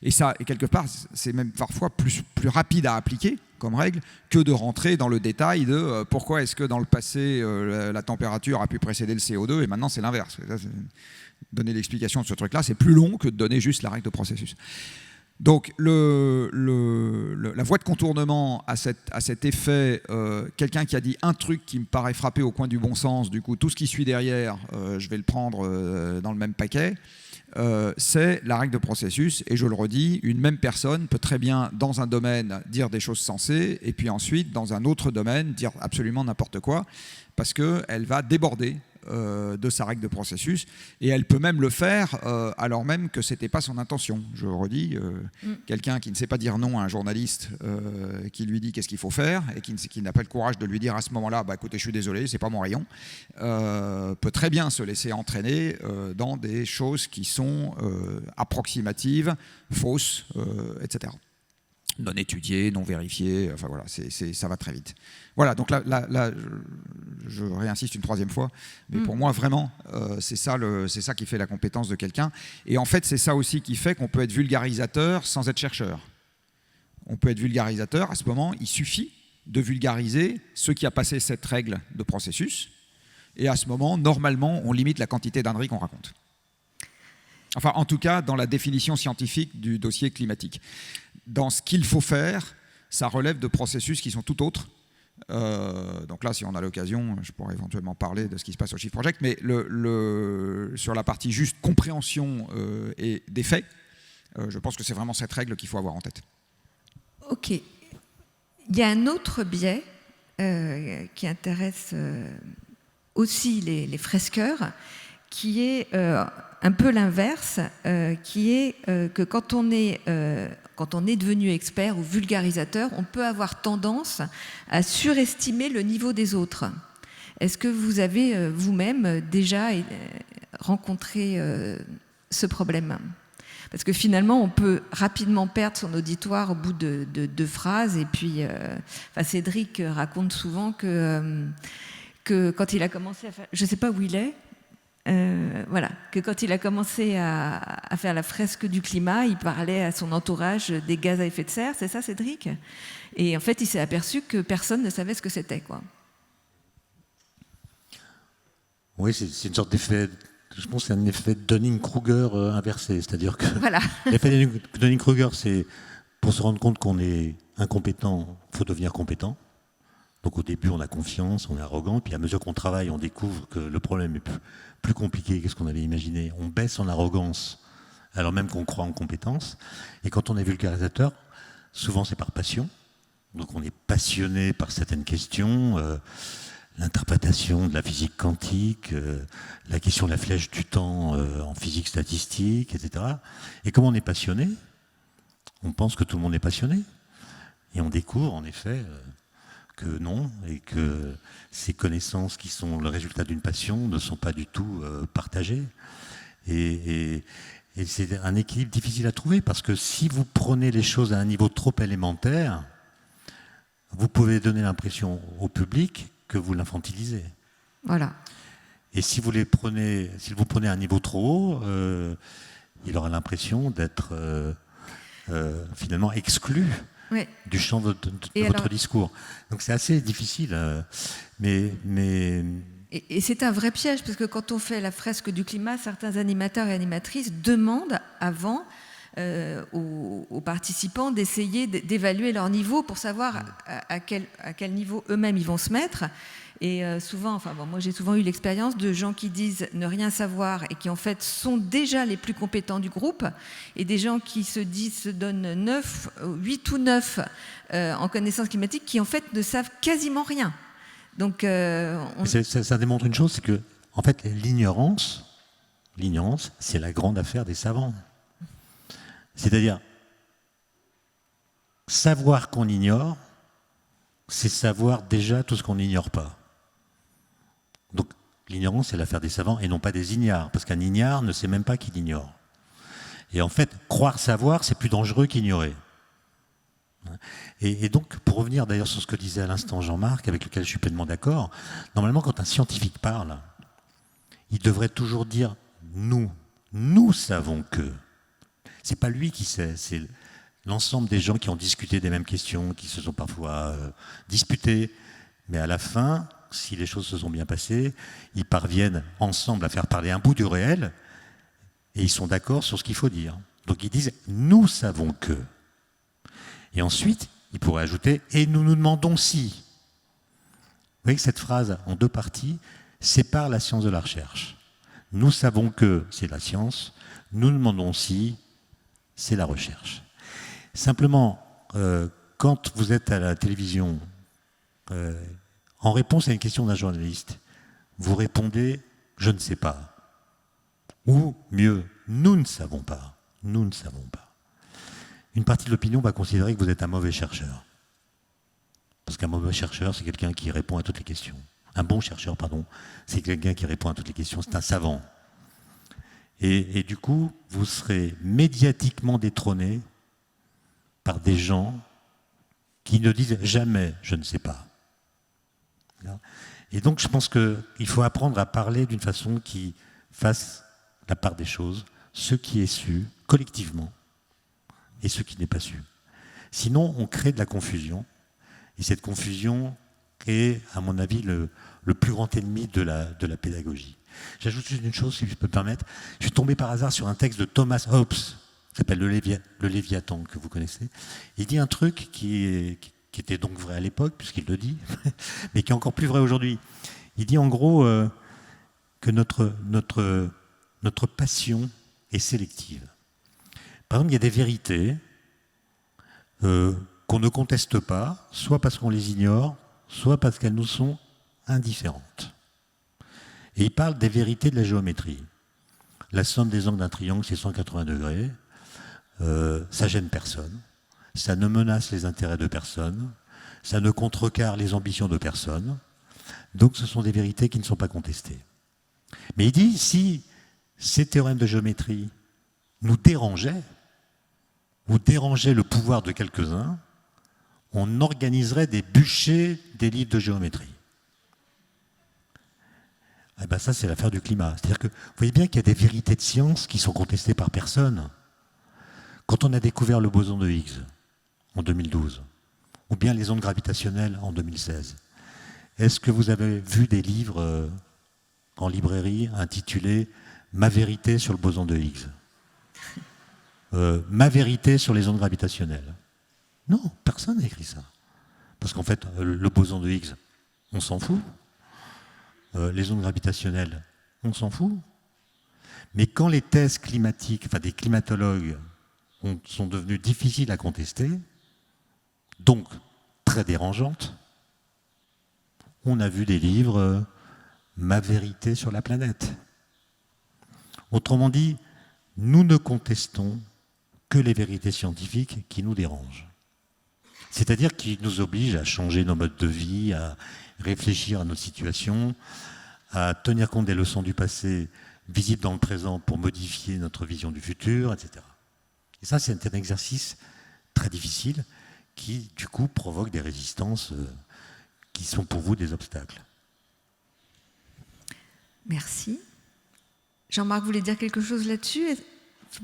Et quelque part, c'est même parfois plus rapide à appliquer comme règle que de rentrer dans le détail de pourquoi est-ce que dans le passé la température a pu précéder le CO2 et maintenant c'est l'inverse. Donner l'explication de ce truc-là, c'est plus long que de donner juste la règle de processus. Donc la voie de contournement à cet effet, quelqu'un qui a dit un truc qui me paraît frapper au coin du bon sens, du coup tout ce qui suit derrière, je vais le prendre dans le même paquet, c'est la règle de processus. Et je le redis, une même personne peut très bien dans un domaine dire des choses sensées et puis ensuite dans un autre domaine dire absolument n'importe quoi parce qu'elle va déborder de sa règle de processus et elle peut même le faire alors même que ce n'était pas son intention. Je redis, quelqu'un qui ne sait pas dire non à un journaliste qui lui dit qu'est-ce qu'il faut faire et qui n'a pas le courage de lui dire à ce moment-là bah, écoutez, je suis désolé, c'est pas mon rayon, peut très bien se laisser entraîner dans des choses qui sont approximatives, fausses, etc. Non étudiées, non vérifiées, enfin voilà, ça va très vite. Voilà, donc là je réinsiste une troisième fois, mais pour moi vraiment, c'est ça qui fait la compétence de quelqu'un. Et en fait, c'est ça aussi qui fait qu'on peut être vulgarisateur sans être chercheur. On peut être vulgarisateur, à ce moment, il suffit de vulgariser ce qui a passé cette règle de processus, et à ce moment, normalement, on limite la quantité d'âneries qu'on raconte. Enfin, en tout cas, dans la définition scientifique du dossier climatique. Dans ce qu'il faut faire, ça relève de processus qui sont tout autres. Donc là, si on a l'occasion, je pourrais éventuellement parler de ce qui se passe au Shift Project, mais sur la partie juste compréhension et des faits, je pense que c'est vraiment cette règle qu'il faut avoir en tête. Ok. Il y a un autre biais qui intéresse aussi les fresqueurs, qui est un peu l'inverse, qui est que quand on est devenu expert ou vulgarisateur, on peut avoir tendance à surestimer le niveau des autres. Est-ce que vous avez vous-même déjà rencontré ce problème ? Parce que finalement, on peut rapidement perdre son auditoire au bout de 2 phrases. Et puis, Cédric raconte souvent que quand il a commencé à faire... Je ne sais pas où il est. Voilà, que quand il a commencé à faire la fresque du climat, il parlait à son entourage des gaz à effet de serre, c'est ça Cédric ? Et en fait, il s'est aperçu que personne ne savait ce que c'était, quoi. Oui, c'est une sorte d'effet, je pense que c'est un effet Dunning-Kruger inversé, c'est-à-dire que voilà. l'effet Dunning-Kruger, c'est pour se rendre compte qu'on est incompétent, il faut devenir compétent. Donc au début, on a confiance, on est arrogant, puis à mesure qu'on travaille, on découvre que le problème est plus compliqué que ce qu'on avait imaginé. On baisse en arrogance, alors même qu'on croit en compétence. Et quand on est vulgarisateur, souvent c'est par passion. Donc on est passionné par certaines questions, l'interprétation de la physique quantique, la question de la flèche du temps en physique statistique, etc. Et comme on est passionné, on pense que tout le monde est passionné. Et on découvre en effet que non, et que ces connaissances qui sont le résultat d'une passion ne sont pas du tout partagées. Et c'est un équilibre difficile à trouver, parce que si vous prenez les choses à un niveau trop élémentaire, vous pouvez donner l'impression au public que vous l'infantilisez. Voilà. Et si vous le prenez à un niveau trop haut, il aura l'impression d'être finalement exclu du champ de votre discours. Donc c'est assez difficile. Et c'est un vrai piège, parce que quand on fait la fresque du climat, certains animateurs et animatrices demandent avant aux participants d'essayer d'évaluer leur niveau pour savoir à quel niveau eux-mêmes ils vont se mettre. Et souvent, moi j'ai souvent eu l'expérience de gens qui disent ne rien savoir et qui en fait sont déjà les plus compétents du groupe, et des gens qui se donnent 8 ou 9 en connaissances climatiques, qui en fait ne savent quasiment rien. Donc, ça démontre une chose, c'est que en fait l'ignorance, c'est la grande affaire des savants. C'est-à-dire, savoir qu'on ignore, c'est savoir déjà tout ce qu'on n'ignore pas. Donc l'ignorance, c'est l'affaire des savants et non pas des ignares, parce qu'un ignare ne sait même pas qu'il ignore. Et en fait, croire savoir, c'est plus dangereux qu'ignorer. Et donc, pour revenir d'ailleurs sur ce que disait à l'instant Jean-Marc, avec lequel je suis pleinement d'accord, normalement, quand un scientifique parle, il devrait toujours dire « nous savons que ». C'est pas lui qui sait, c'est l'ensemble des gens qui ont discuté des mêmes questions, qui se sont parfois disputés, mais à la fin, si les choses se sont bien passées, ils parviennent ensemble à faire parler un bout du réel, et ils sont d'accord sur ce qu'il faut dire. Donc ils disent « nous savons que ». Et ensuite, ils pourraient ajouter « et nous nous demandons si ». Vous voyez que cette phrase, en 2 parties, sépare la science de la recherche. Nous savons que c'est la science, nous nous demandons si c'est la recherche. Simplement, quand vous êtes à la télévision, en réponse à une question d'un journaliste, vous répondez « je ne sais pas ». Ou mieux, « nous ne savons pas ». Nous ne savons pas. Une partie de l'opinion va considérer que vous êtes un mauvais chercheur. Parce qu'un mauvais chercheur, c'est quelqu'un qui répond à toutes les questions. Un bon chercheur, pardon, c'est quelqu'un qui répond à toutes les questions, c'est un savant. Et du coup, vous serez médiatiquement détrôné par des gens qui ne disent jamais « je ne sais pas ». Et donc, je pense qu'il faut apprendre à parler d'une façon qui fasse la part des choses, ce qui est su collectivement et ce qui n'est pas su. Sinon, on crée de la confusion, et cette confusion est, à mon avis, le plus grand ennemi de la pédagogie. J'ajoute juste une chose, si je peux me permettre. Je suis tombé par hasard sur un texte de Thomas Hobbes, qui s'appelle le Léviathan, que vous connaissez. Il dit un truc qui était donc vrai à l'époque, puisqu'il le dit, mais qui est encore plus vrai aujourd'hui. Il dit en gros que notre passion est sélective. Par exemple, il y a des vérités qu'on ne conteste pas, soit parce qu'on les ignore, soit parce qu'elles nous sont indifférentes. Et il parle des vérités de la géométrie. La somme des angles d'un triangle, c'est 180 degrés. Ça gêne personne. Ça ne menace les intérêts de personne. Ça ne contrecarre les ambitions de personne. Donc ce sont des vérités qui ne sont pas contestées. Mais il dit, si ces théorèmes de géométrie nous dérangeaient, ou dérangeaient le pouvoir de quelques-uns, on organiserait des bûchers des livres de géométrie. Eh ben ça, c'est l'affaire du climat. C'est-à-dire que vous voyez bien qu'il y a des vérités de science qui sont contestées par personne. Quand on a découvert le boson de Higgs en 2012, ou bien les ondes gravitationnelles en 2016, est-ce que vous avez vu des livres en librairie intitulés « Ma vérité sur le boson de Higgs » Ma vérité sur les ondes gravitationnelles. Non, personne n'a écrit ça. Parce qu'en fait, le boson de Higgs, on s'en fout. Les ondes gravitationnelles, on s'en fout. Mais quand les thèses climatiques, enfin des climatologues, sont devenues difficiles à contester, donc très dérangeantes, on a vu des livres Ma vérité sur la planète. Autrement dit, nous ne contestons que les vérités scientifiques qui nous dérangent. C'est-à-dire qui nous obligent à changer nos modes de vie, à réfléchir à notre situation, à tenir compte des leçons du passé visibles dans le présent pour modifier notre vision du futur, etc. Et ça, c'est un exercice très difficile qui, du coup, provoque des résistances qui sont pour vous des obstacles. Merci. Jean-Marc voulait dire quelque chose là-dessus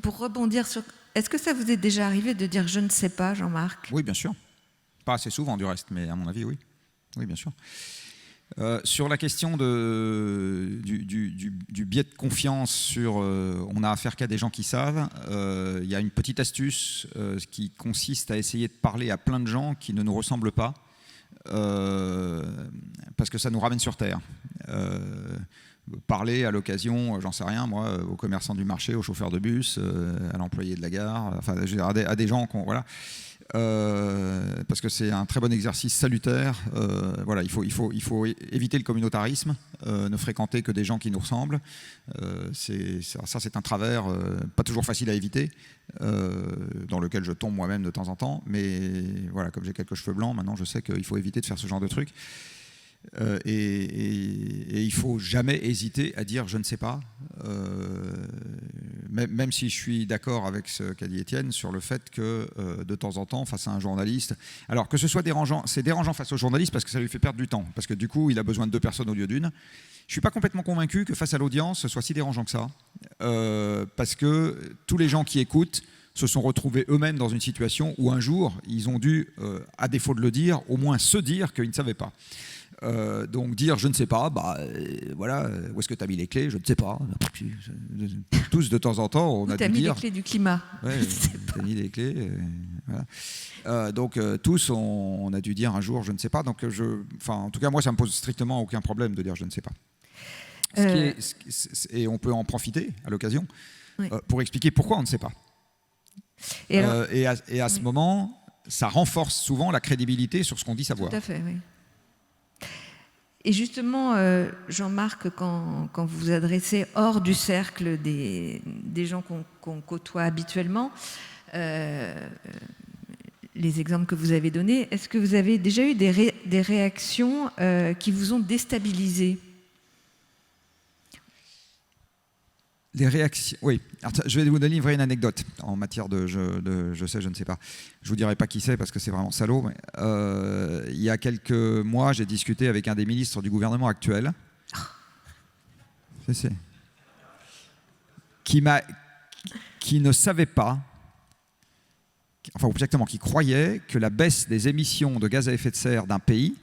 pour rebondir sur... Est-ce que ça vous est déjà arrivé de dire « je ne sais pas », Jean-Marc ? Oui, bien sûr. Pas assez souvent du reste, mais à mon avis, oui. Oui, bien sûr. Sur la question du biais de confiance sur on n'a affaire qu'à des gens qui savent, il y a une petite astuce qui consiste à essayer de parler à plein de gens qui ne nous ressemblent pas, parce que ça nous ramène sur Terre. Parler à l'occasion, j'en sais rien, moi, aux commerçants du marché, aux chauffeurs de bus, à l'employé de la gare, enfin, je veux dire, à des gens qu'on... Voilà. Parce que c'est un très bon exercice salutaire. Voilà, il faut éviter le communautarisme, ne fréquenter que des gens qui nous ressemblent. Ça, c'est un travers pas toujours facile à éviter, dans lequel je tombe moi-même de temps en temps. Mais voilà, comme j'ai quelques cheveux blancs, maintenant je sais qu'il faut éviter de faire ce genre de truc. Et il ne faut jamais hésiter à dire je ne sais pas, même si je suis d'accord avec ce qu'a dit Étienne sur le fait que de temps en temps, face à un journaliste, alors que ce soit dérangeant, c'est dérangeant face au journaliste parce que ça lui fait perdre du temps, parce que du coup il a besoin de 2 personnes au lieu d'une. Je ne suis pas complètement convaincu que face à l'audience ce soit si dérangeant que ça, parce que tous les gens qui écoutent se sont retrouvés eux-mêmes dans une situation où un jour ils ont dû, à défaut de le dire, au moins se dire qu'ils ne savaient pas. Donc dire je ne sais pas, voilà, où est-ce que tu as mis les clés, je ne sais pas. Tous de temps en temps, on a dû dire. Tu as mis les clés du climat. Ouais, tu as mis les clés. Voilà. Donc tous, on a dû dire un jour je ne sais pas. Donc en tout cas moi ça me pose strictement aucun problème de dire je ne sais pas. Et on peut en profiter à l'occasion pour expliquer pourquoi on ne sait pas. Et à ce moment, ça renforce souvent la crédibilité sur ce qu'on dit savoir. Tout à fait, oui. Et justement, Jean-Marc, quand vous vous adressez hors du cercle des gens qu'on côtoie habituellement, les exemples que vous avez donnés, est-ce que vous avez déjà eu des réactions qui vous ont déstabilisé ? Les réactions, oui. Alors, je vais vous donner une vraie anecdote en matière de je sais, je ne sais pas. Je ne vous dirai pas qui c'est parce que c'est vraiment salaud. Mais, il y a quelques mois, j'ai discuté avec un des ministres du gouvernement actuel. Qui ne savait pas, enfin exactement, qui croyait que la baisse des émissions de gaz à effet de serre d'un pays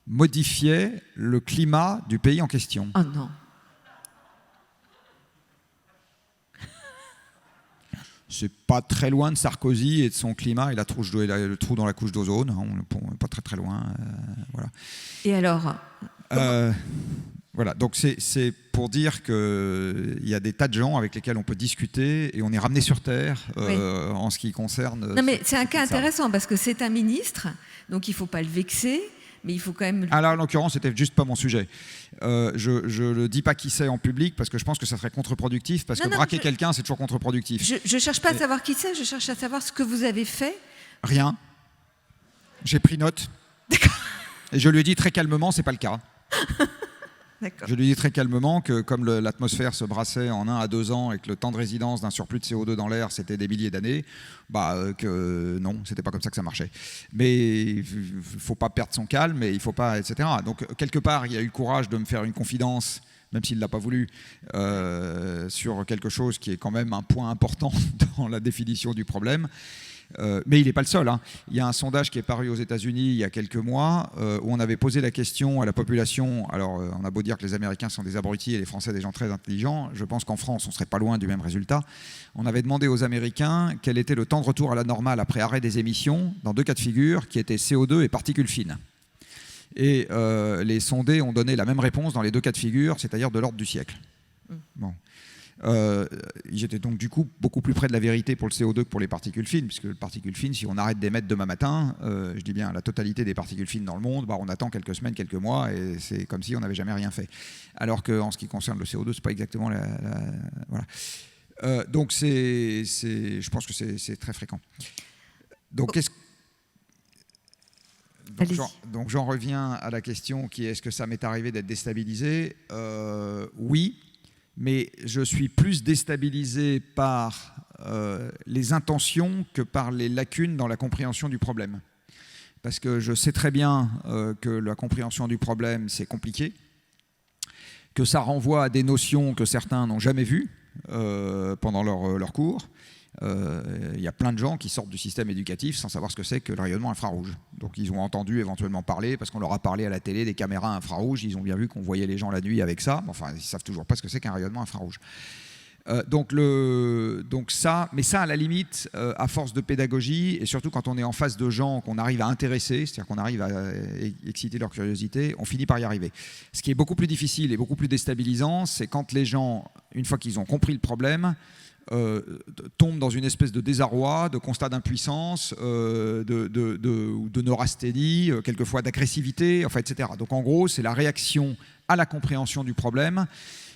modifiait le climat du pays en question. Oh non. C'est pas très loin de Sarkozy et de son climat et le trou dans la couche d'ozone. On n'est pas très très loin. Voilà. Et alors Voilà, donc c'est pour dire qu'il y a des tas de gens avec lesquels on peut discuter et on est ramené sur Terre en ce qui concerne... Non mais c'est un cas intéressant parce que c'est un ministre, donc il ne faut pas le vexer. Mais il faut quand même... Ah là, en l'occurrence, c'était juste pas mon sujet. Je ne dis pas qui c'est en public parce que je pense que ça serait contre-productif, parce que braquer quelqu'un, c'est toujours contre-productif. Je ne cherche pas à savoir qui c'est, je cherche à savoir ce que vous avez fait. Rien. J'ai pris note. D'accord. Et je lui ai dit très calmement, c'est pas le cas. D'accord. Je lui ai dit très calmement que comme l'atmosphère se brassait en 1 à 2 ans et que le temps de résidence d'un surplus de CO2 dans l'air, c'était des milliers d'années, que non, c'était pas comme ça que ça marchait. Mais il faut pas perdre son calme, et il faut pas, etc. Donc quelque part, il a eu le courage de me faire une confidence, même s'il ne l'a pas voulu, sur quelque chose qui est quand même un point important dans la définition du problème. Mais il n'est pas le seul. Il y a un sondage qui est paru aux États-Unis il y a quelques mois où on avait posé la question à la population. Alors, on a beau dire que les Américains sont des abrutis et les Français des gens très intelligents. Je pense qu'en France, on ne serait pas loin du même résultat. On avait demandé aux Américains quel était le temps de retour à la normale après arrêt des émissions dans 2 cas de figure qui étaient CO2 et particules fines. Et les sondés ont donné la même réponse dans les 2 cas de figure, c'est-à-dire de l'ordre du siècle. Bon. J'étais donc du coup beaucoup plus près de la vérité pour le CO2 que pour les particules fines, puisque les particules fines, si on arrête d'émettre demain matin, je dis bien la totalité des particules fines dans le monde, on attend quelques semaines, quelques mois, et c'est comme si on n'avait jamais rien fait. Alors qu'en ce qui concerne le CO2, c'est pas exactement voilà. Donc je pense que c'est très fréquent. Donc Donc j'en reviens à la question qui est est-ce que ça m'est arrivé d'être déstabilisé ? Oui, mais je suis plus déstabilisé par les intentions que par les lacunes dans la compréhension du problème. Parce que je sais très bien que la compréhension du problème, c'est compliqué, que ça renvoie à des notions que certains n'ont jamais vues pendant leur cours. Il y a plein de gens qui sortent du système éducatif sans savoir ce que c'est que le rayonnement infrarouge. Donc ils ont entendu éventuellement parler, parce qu'on leur a parlé à la télé des caméras infrarouges, ils ont bien vu qu'on voyait les gens la nuit avec ça, enfin ils ne savent toujours pas ce que c'est qu'un rayonnement infrarouge. Donc ça, mais ça à la limite, à force de pédagogie, et surtout quand on est en face de gens qu'on arrive à intéresser, c'est-à-dire qu'on arrive à exciter leur curiosité, on finit par y arriver. Ce qui est beaucoup plus difficile et beaucoup plus déstabilisant, c'est quand les gens, une fois qu'ils ont compris le problème, tombent dans une espèce de désarroi, de constat d'impuissance, de neurasthénie, quelquefois d'agressivité, enfin, etc. Donc en gros, c'est la réaction à la compréhension du problème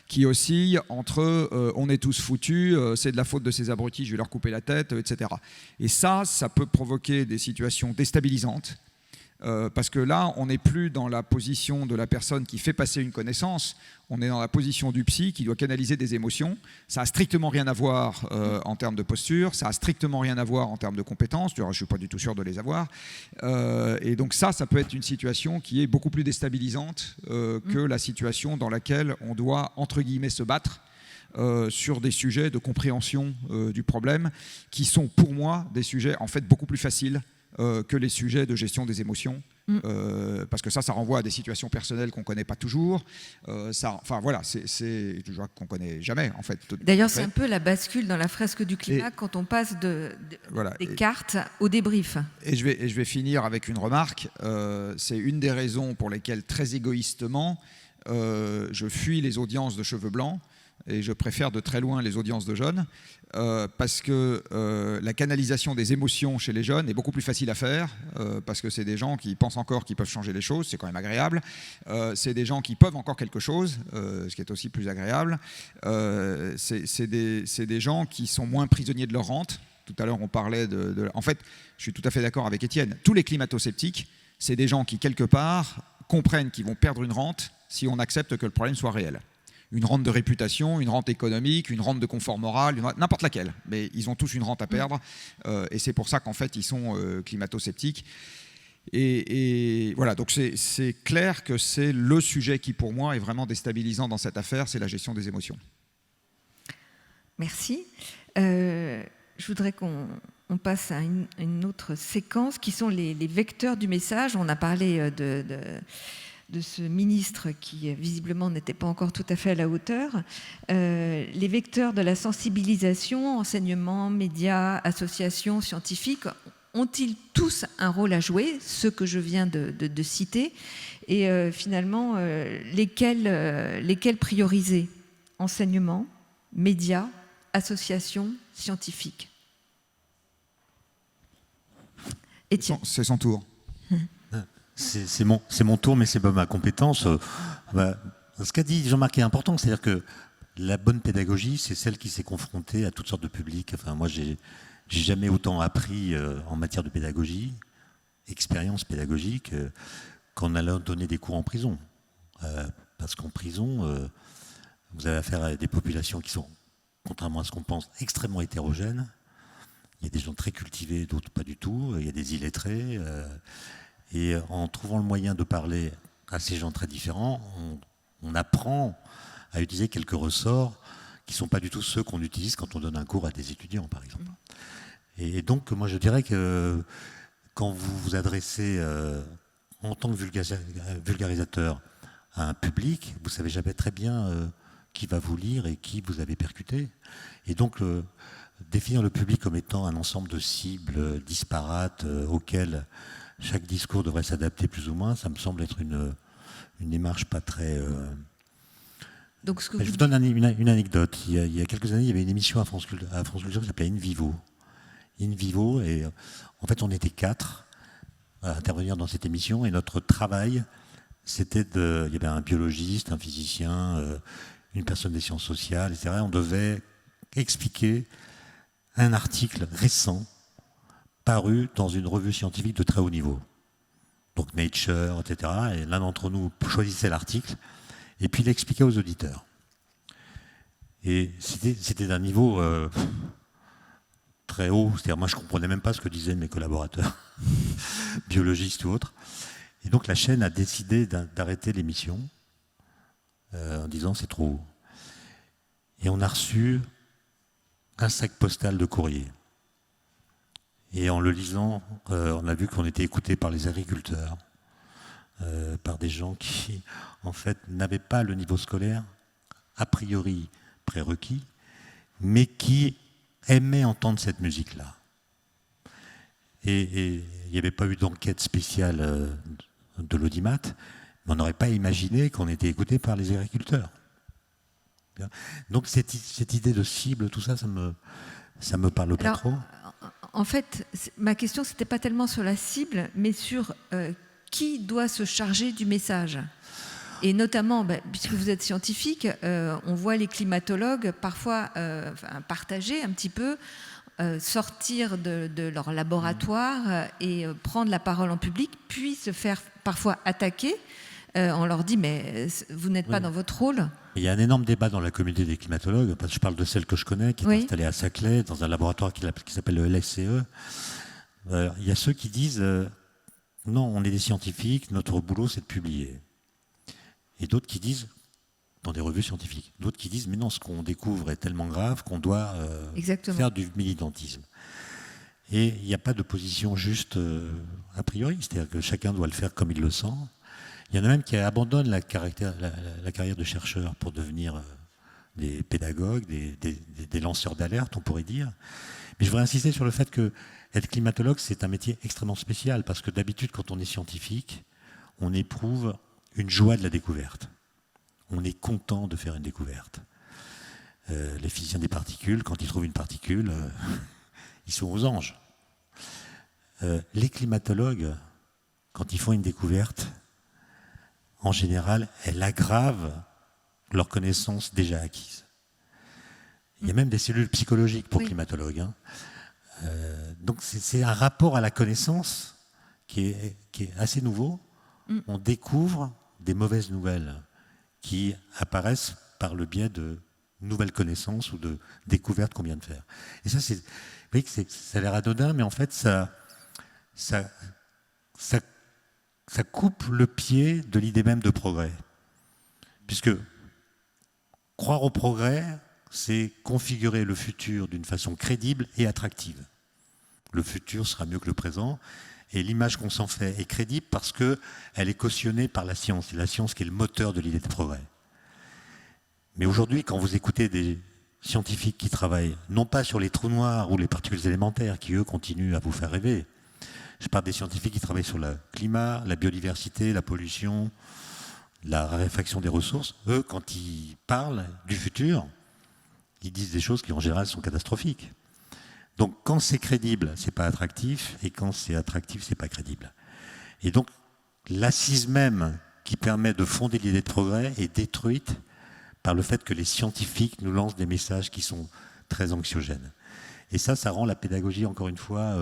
qui oscille entre on est tous foutus, c'est de la faute de ces abrutis, je vais leur couper la tête, etc. Et ça peut provoquer des situations déstabilisantes. Parce que là, on n'est plus dans la position de la personne qui fait passer une connaissance, on est dans la position du psy qui doit canaliser des émotions. Ça n'a strictement rien à voir en termes de posture, ça n'a strictement rien à voir en termes de compétences, je ne suis pas du tout sûr de les avoir. Et donc ça peut être une situation qui est beaucoup plus déstabilisante que la situation dans laquelle on doit, entre guillemets, se battre sur des sujets de compréhension du problème, qui sont pour moi des sujets en fait beaucoup plus faciles que les sujets de gestion des émotions, parce que ça renvoie à des situations personnelles qu'on ne connaît pas toujours. Enfin voilà, c'est toujours qu'on ne connaît jamais en fait. D'ailleurs, c'est un peu la bascule dans la fresque du climat quand on passe des cartes au débrief. Et je vais finir avec une remarque. C'est une des raisons pour lesquelles, très égoïstement, je fuis les audiences de cheveux blancs et je préfère de très loin les audiences de jeunes. Parce que la canalisation des émotions chez les jeunes est beaucoup plus facile à faire, parce que c'est des gens qui pensent encore qu'ils peuvent changer les choses, c'est quand même agréable. C'est des gens qui peuvent encore quelque chose, ce qui est aussi plus agréable. C'est des gens qui sont moins prisonniers de leur rente. Tout à l'heure, on parlait En fait, je suis tout à fait d'accord avec Étienne. Tous les climato-sceptiques, c'est des gens qui, quelque part, comprennent qu'ils vont perdre une rente si on accepte que le problème soit réel. Une rente de réputation, une rente économique, une rente de confort moral, n'importe laquelle. Mais ils ont tous une rente à perdre. Et c'est pour ça qu'en fait, ils sont climato-sceptiques. Et voilà, donc c'est clair que c'est le sujet qui, pour moi, est vraiment déstabilisant dans cette affaire, c'est la gestion des émotions. Merci. Je voudrais qu'on passe à une autre séquence, qui sont les vecteurs du message. On a parlé de ce ministre qui visiblement n'était pas encore tout à fait à la hauteur. Les vecteurs de la sensibilisation, enseignement, médias, associations, scientifiques, ont-ils tous un rôle à jouer, ceux que je viens de citer, et finalement, lesquels prioriser ? Enseignement, médias, associations, scientifiques. Étienne. C'est son tour. C'est mon tour, mais c'est pas ma compétence. Ce qu'a dit Jean-Marc est important, c'est-à-dire que la bonne pédagogie, c'est celle qui s'est confrontée à toutes sortes de publics. Enfin, moi, j'ai jamais autant appris en matière de pédagogie, expérience pédagogique, qu'en allant donner des cours en prison. Parce qu'en prison, vous avez affaire à des populations qui sont, contrairement à ce qu'on pense, extrêmement hétérogènes. Il y a des gens très cultivés, d'autres pas du tout. Il y a des illettrés. Et en trouvant le moyen de parler à ces gens très différents, on apprend à utiliser quelques ressorts qui ne sont pas du tout ceux qu'on utilise quand on donne un cours à des étudiants, par exemple. Et donc, moi, je dirais que quand vous vous adressez en tant que vulgarisateur à un public, vous savez jamais très bien qui va vous lire et qui vous avez percuté. Et donc, définir le public comme étant un ensemble de cibles disparates auxquelles chaque discours devrait s'adapter plus ou moins, ça me semble être une démarche pas très... Donc, Je vous donne une anecdote. Il y a quelques années, il y avait une émission à France Culture qui s'appelait In Vivo. In Vivo, et en fait, on était 4 à intervenir dans cette émission, et notre travail, c'était il y avait un biologiste, un physicien, une personne des sciences sociales, etc. On devait expliquer un article récent paru dans une revue scientifique de très haut niveau. Donc Nature, etc. Et l'un d'entre nous choisissait l'article et puis l'expliquait aux auditeurs. Et c'était d'un niveau très haut. C'est-à-dire, moi, je ne comprenais même pas ce que disaient mes collaborateurs, biologistes ou autres. Et donc, la chaîne a décidé d'arrêter l'émission en disant c'est trop haut. Et on a reçu un sac postal de courrier. Et en le lisant, on a vu qu'on était écouté par les agriculteurs, par des gens qui, en fait, n'avaient pas le niveau scolaire a priori prérequis, mais qui aimaient entendre cette musique-là. Et il n'y avait pas eu d'enquête spéciale de l'audimat, mais on n'aurait pas imaginé qu'on était écouté par les agriculteurs. Donc cette idée de cible, tout ça, ça me parle pas trop. En fait, ma question, ce n'était pas tellement sur la cible, mais sur qui doit se charger du message. Et notamment, puisque vous êtes scientifique, on voit les climatologues parfois partager un petit peu, sortir de leur laboratoire et prendre la parole en public, puis se faire parfois attaquer. On leur dit, mais vous n'êtes pas dans votre rôle. Il y a un énorme débat dans la communauté des climatologues, parce que je parle de celle que je connais, qui est installée à Saclay, dans un laboratoire qui s'appelle le LSCE. Il y a ceux qui disent non, on est des scientifiques, notre boulot c'est de publier. Et d'autres qui disent, dans des revues scientifiques, d'autres qui disent mais non, ce qu'on découvre est tellement grave qu'on doit faire du militantisme. Et il n'y a pas de position juste a priori, c'est-à-dire que chacun doit le faire comme il le sent. Il y en a même qui abandonnent la carrière de chercheur pour devenir des pédagogues, des lanceurs d'alerte, on pourrait dire. Mais je voudrais insister sur le fait que être climatologue, c'est un métier extrêmement spécial, parce que d'habitude, quand on est scientifique, on éprouve une joie de la découverte. On est content de faire une découverte. Les physiciens des particules, quand ils trouvent une particule, ils sont aux anges. Les climatologues, quand ils font une découverte, en général, elle aggrave leurs connaissances déjà acquises. Il y a même des cellules psychologiques pour climatologues. Donc c'est un rapport à la connaissance qui est assez nouveau. On découvre des mauvaises nouvelles qui apparaissent par le biais de nouvelles connaissances ou de découvertes qu'on vient de faire. Et ça, vous voyez que ça a l'air anodin, mais en fait, ça coupe le pied de l'idée même de progrès. Puisque croire au progrès, c'est configurer le futur d'une façon crédible et attractive. Le futur sera mieux que le présent, et l'image qu'on s'en fait est crédible parce qu'elle est cautionnée par la science. C'est la science qui est le moteur de l'idée de progrès. Mais aujourd'hui, quand vous écoutez des scientifiques qui travaillent non pas sur les trous noirs ou les particules élémentaires, qui eux continuent à vous faire rêver, je parle des scientifiques qui travaillent sur le climat, la biodiversité, la pollution, la raréfaction des ressources. Eux, quand ils parlent du futur, ils disent des choses qui en général sont catastrophiques. Donc quand c'est crédible, c'est pas attractif, et quand c'est attractif, c'est pas crédible. Et donc l'assise même qui permet de fonder l'idée de progrès est détruite par le fait que les scientifiques nous lancent des messages qui sont très anxiogènes. Et ça rend la pédagogie, encore une fois,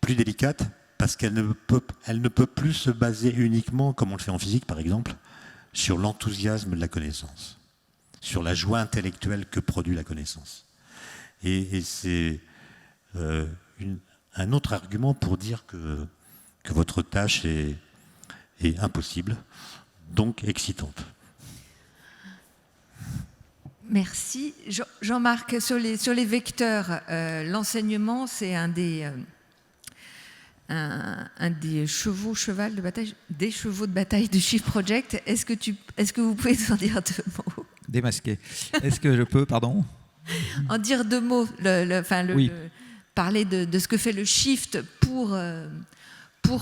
plus délicate, parce qu'elle ne peut plus se baser uniquement, comme on le fait en physique par exemple, sur l'enthousiasme de la connaissance, sur la joie intellectuelle que produit la connaissance. Et c'est un autre argument pour dire que votre tâche est impossible, donc excitante. Merci. Jean-Marc, sur les vecteurs, l'enseignement, c'est un des chevaux de bataille du Shift Project. Est-ce que vous pouvez nous en dire 2 mots? Démasqué. Est-ce que je peux, pardon? En dire 2 mots, oui. Parler de ce que fait le Shift pour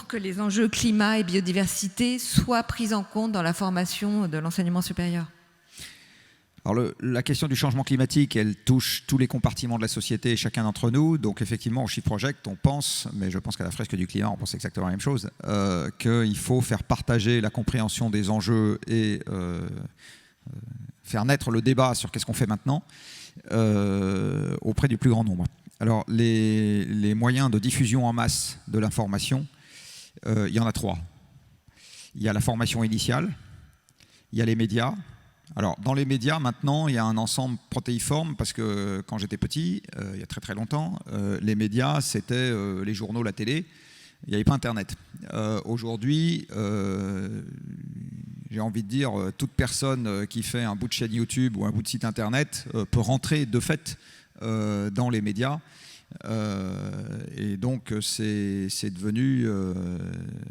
que les enjeux climat et biodiversité soient pris en compte dans la formation de l'enseignement supérieur. Alors la question du changement climatique, elle touche tous les compartiments de la société et chacun d'entre nous. Donc effectivement, au Shift Project, on pense, mais je pense qu'à la fresque du climat, on pense exactement la même chose, qu'il faut faire partager la compréhension des enjeux et faire naître le débat sur qu'est-ce qu'on fait maintenant auprès du plus grand nombre. Alors les moyens de diffusion en masse de l'information, il y en a 3. Il y a la formation initiale, il y a les médias. Alors, dans les médias, maintenant, il y a un ensemble protéiforme, parce que quand j'étais petit, il y a très très longtemps, les médias, c'était les journaux, la télé, il n'y avait pas Internet. Aujourd'hui, j'ai envie de dire, toute personne qui fait un bout de chaîne YouTube ou un bout de site Internet peut rentrer de fait dans les médias. Et donc c'est devenu,